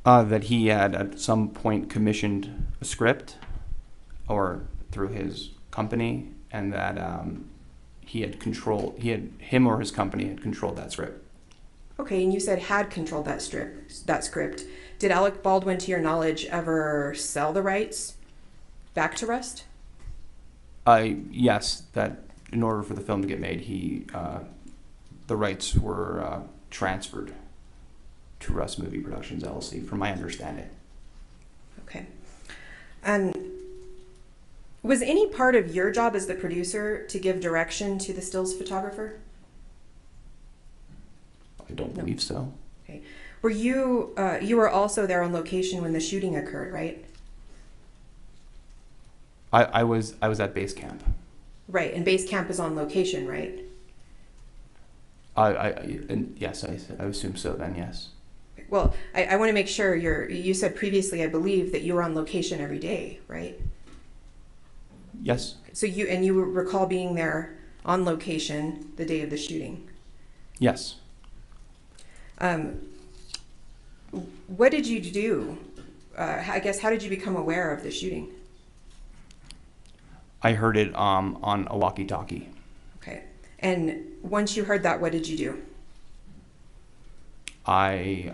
That he had at some point commissioned a script, or through his company, and that him or his company had controlled that script. Okay, and you said had controlled that script. Did Alec Baldwin, to your knowledge, ever sell the rights back to Rust? Yes, that in order for the film to get made, the rights were transferred to Rust Movie Productions LLC, from my understanding. Okay. And was any part of your job as the producer to give direction to the stills photographer? I don't believe so. Okay. Were you were also there on location when the shooting occurred, right? I was at base camp. Right, and base camp is on location, right? Yes, I assume so then, yes. Well, I want to make sure you said previously, I believe, that you were on location every day, right? Yes. So you recall being there on location the day of the shooting? Yes. What did you do? I guess, how did you become aware of the shooting? I heard it on a walkie-talkie. Okay. And once you heard that, what did you do? I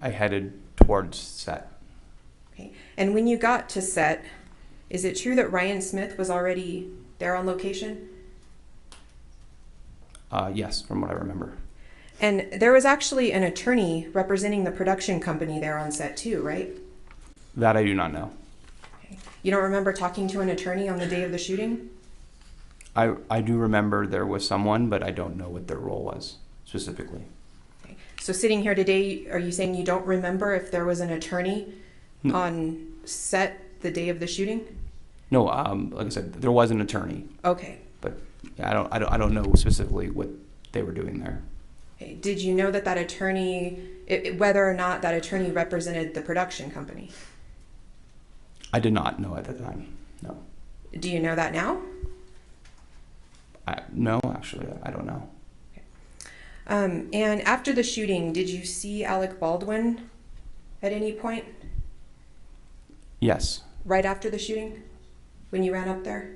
headed towards set. Okay. And when you got to set, is it true that Ryan Smith was already there on location? Yes, from what I remember. And there was actually an attorney representing the production company there on set too, right? That I do not know. Okay. You don't remember talking to an attorney on the day of the shooting? I do remember there was someone, but I don't know what their role was specifically. Okay. So sitting here today, are you saying you don't remember if there was an attorney on set the day of the shooting? No, like I said, there was an attorney. Okay. But I don't know specifically what they were doing there. Okay. Did you know that attorney, whether or not that attorney represented the production company? I did not know at the time, no. Do you know that now? No, actually, I don't know. Okay. And after the shooting, did you see Alec Baldwin at any point? Yes. Right after the shooting, when you ran up there?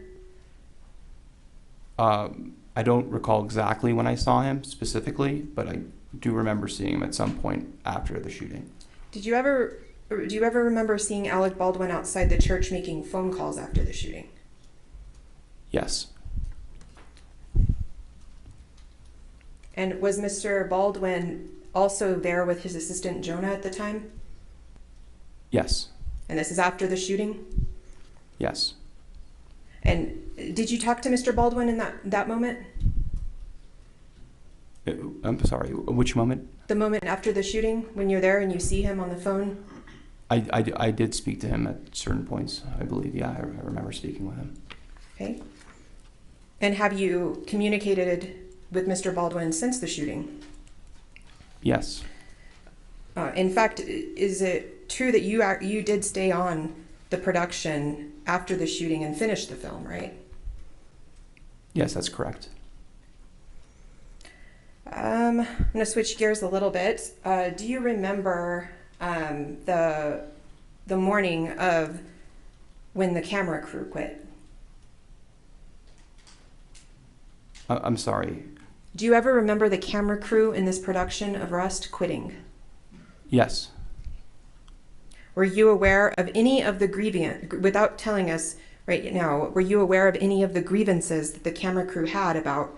I don't recall exactly when I saw him specifically, but I do remember seeing him at some point after the shooting. Do you ever remember seeing Alec Baldwin outside the church making phone calls after the shooting? Yes. And was Mr. Baldwin also there with his assistant Jonah at the time? Yes. And this is after the shooting? Yes. And did you talk to Mr. Baldwin in that moment? I'm sorry, which moment? The moment after the shooting, when you're there and you see him on the phone? I did speak to him at certain points, I believe. Yeah, I remember speaking with him. Okay. And have you communicated with Mr. Baldwin since the shooting? Yes. In fact, is it true that you did stay on the production after the shooting and finish the film, right? Yes, that's correct. I'm going to switch gears a little bit. Do you remember the morning of when the camera crew quit? I'm sorry. Do you ever remember the camera crew in this production of Rust quitting? Yes. Were you aware of any of the without telling us right now, were you aware of any of the grievances that the camera crew had about,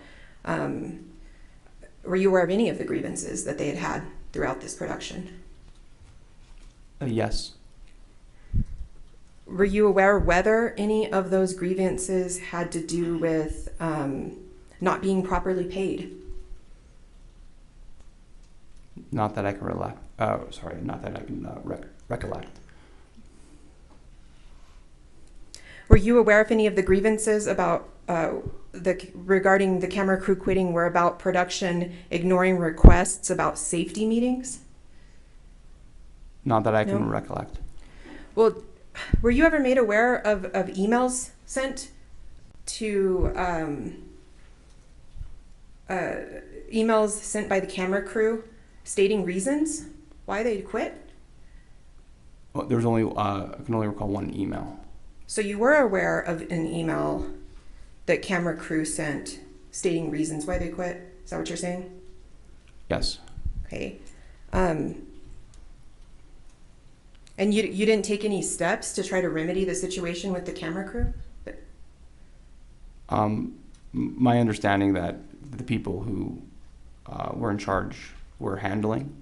were you aware of any of the grievances that they had throughout this production? Yes. Were you aware whether any of those grievances had to do with not being properly paid? Not that I can recollect. Were you aware if any of the grievances about regarding the camera crew quitting were about production ignoring requests about safety meetings? Not that I can recollect. Well, were you ever made aware of emails sent to emails sent by the camera crew stating reasons why they quit? Well, there's only, I can only recall one email. So you were aware of an email that camera crew sent stating reasons why they quit? Is that what you're saying? Yes. Okay. And you didn't take any steps to try to remedy the situation with the camera crew? My understanding that the people who were in charge were handling.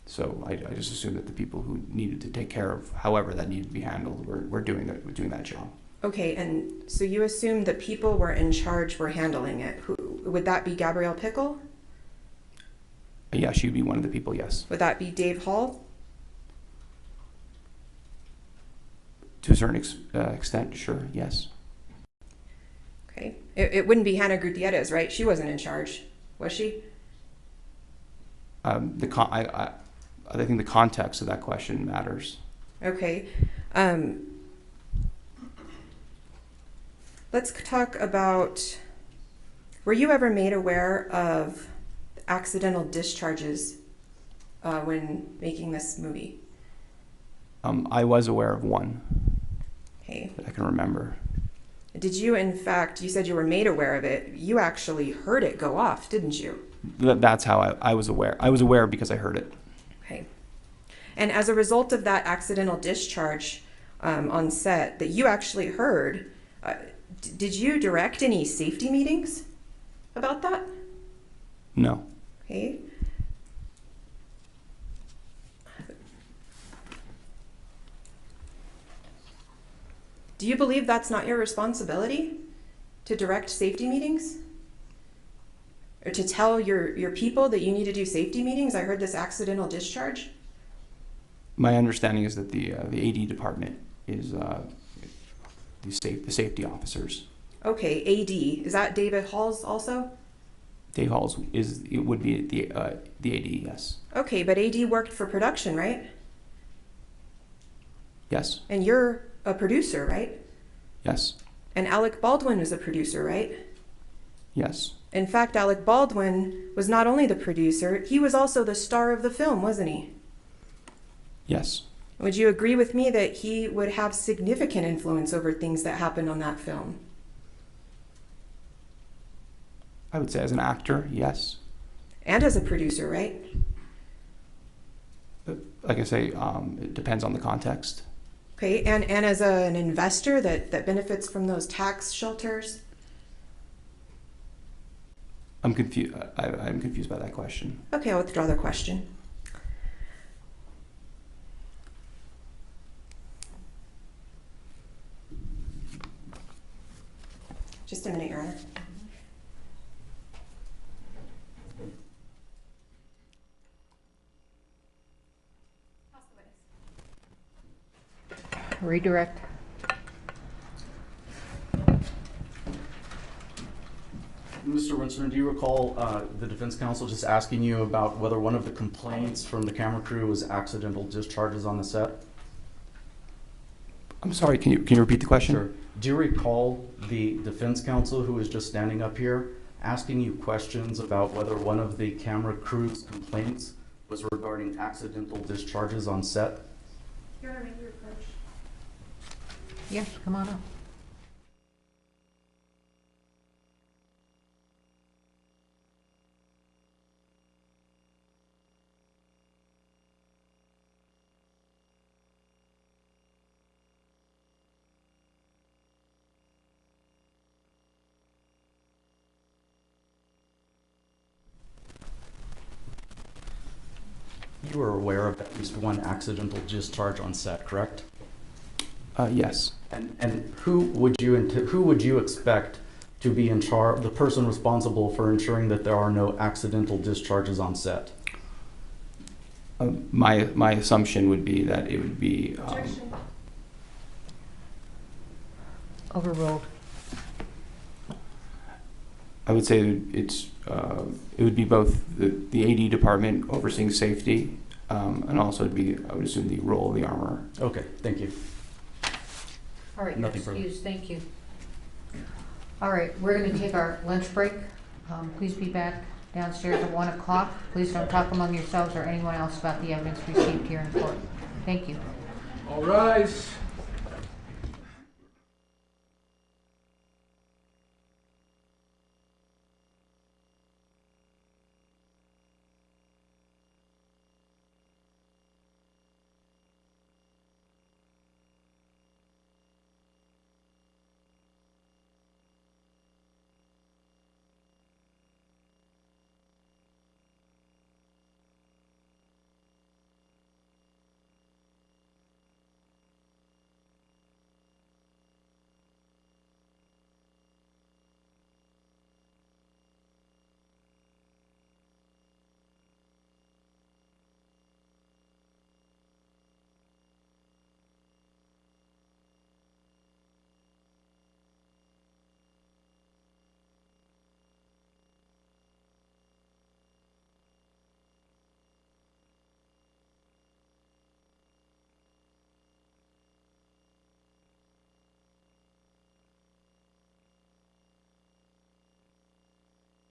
So I just assumed that the people who needed to take care of however that needed to be handled were doing that job. Okay, and so you assumed that people were in charge were handling it. Who would that be? Gabrielle Pickle? Yeah, she'd be one of the people, yes. Would that be Dave Hall? To a certain extent, sure, yes. Okay. It wouldn't be Hannah Gutierrez, right? She wasn't in charge, was she? I think the context of that question matters. Okay. Let's talk about, were you ever made aware of accidental discharges when making this movie? I was aware of one. Okay. That I can remember. Did you, in fact, you said you were made aware of it. You actually heard it go off, didn't you? That's how I was aware. I was aware because I heard it. Okay. And as a result of that accidental discharge on set that you actually heard, did you direct any safety meetings about that? No. Okay. Do you believe that's not your responsibility to direct safety meetings? Or to tell your people that you need to do safety meetings? I heard this accidental discharge. My understanding is that the AD department is the safety officers. Okay, AD. Is that David Halls also? Dave Halls would be the AD, yes. Okay, but AD worked for production, right? Yes. And you're a producer, right? Yes. And Alec Baldwin was a producer, right? Yes. In fact, Alec Baldwin was not only the producer, he was also the star of the film, wasn't he? Yes. Would you agree with me that he would have significant influence over things that happened on that film? I would say as an actor, yes. And as a producer, right? Like I say, it depends on the context. Okay, and as an investor that benefits from those tax shelters? I'm confused. I'm confused by that question. Okay, I'll withdraw the question. Just a minute, Your Honor. Redirect. Mr. Winterstern, do you recall the defense counsel just asking you about whether one of the complaints from the camera crew was accidental discharges on the set? I'm sorry, can you repeat the question? Sure. Do you recall the defense counsel who was just standing up here asking you questions about whether one of the camera crew's complaints was regarding accidental discharges on set? Your Honor, may you approach? Yes, come on up. You were aware of at least one accidental discharge on set, correct? Yes. And who would you expect to be in charge, the person responsible for ensuring that there are no accidental discharges on set? My assumption would be that it would be Overruled. I would say it would be both the AD department overseeing safety, and also it'd be, I would assume, the role of the armorer. Okay, thank you. All right, Nothing further. excuse, thank you. All right, we're going to take our lunch break. Please be back downstairs at 1 o'clock. Please don't talk among yourselves or anyone else about the evidence received here in court. Thank you. All rise.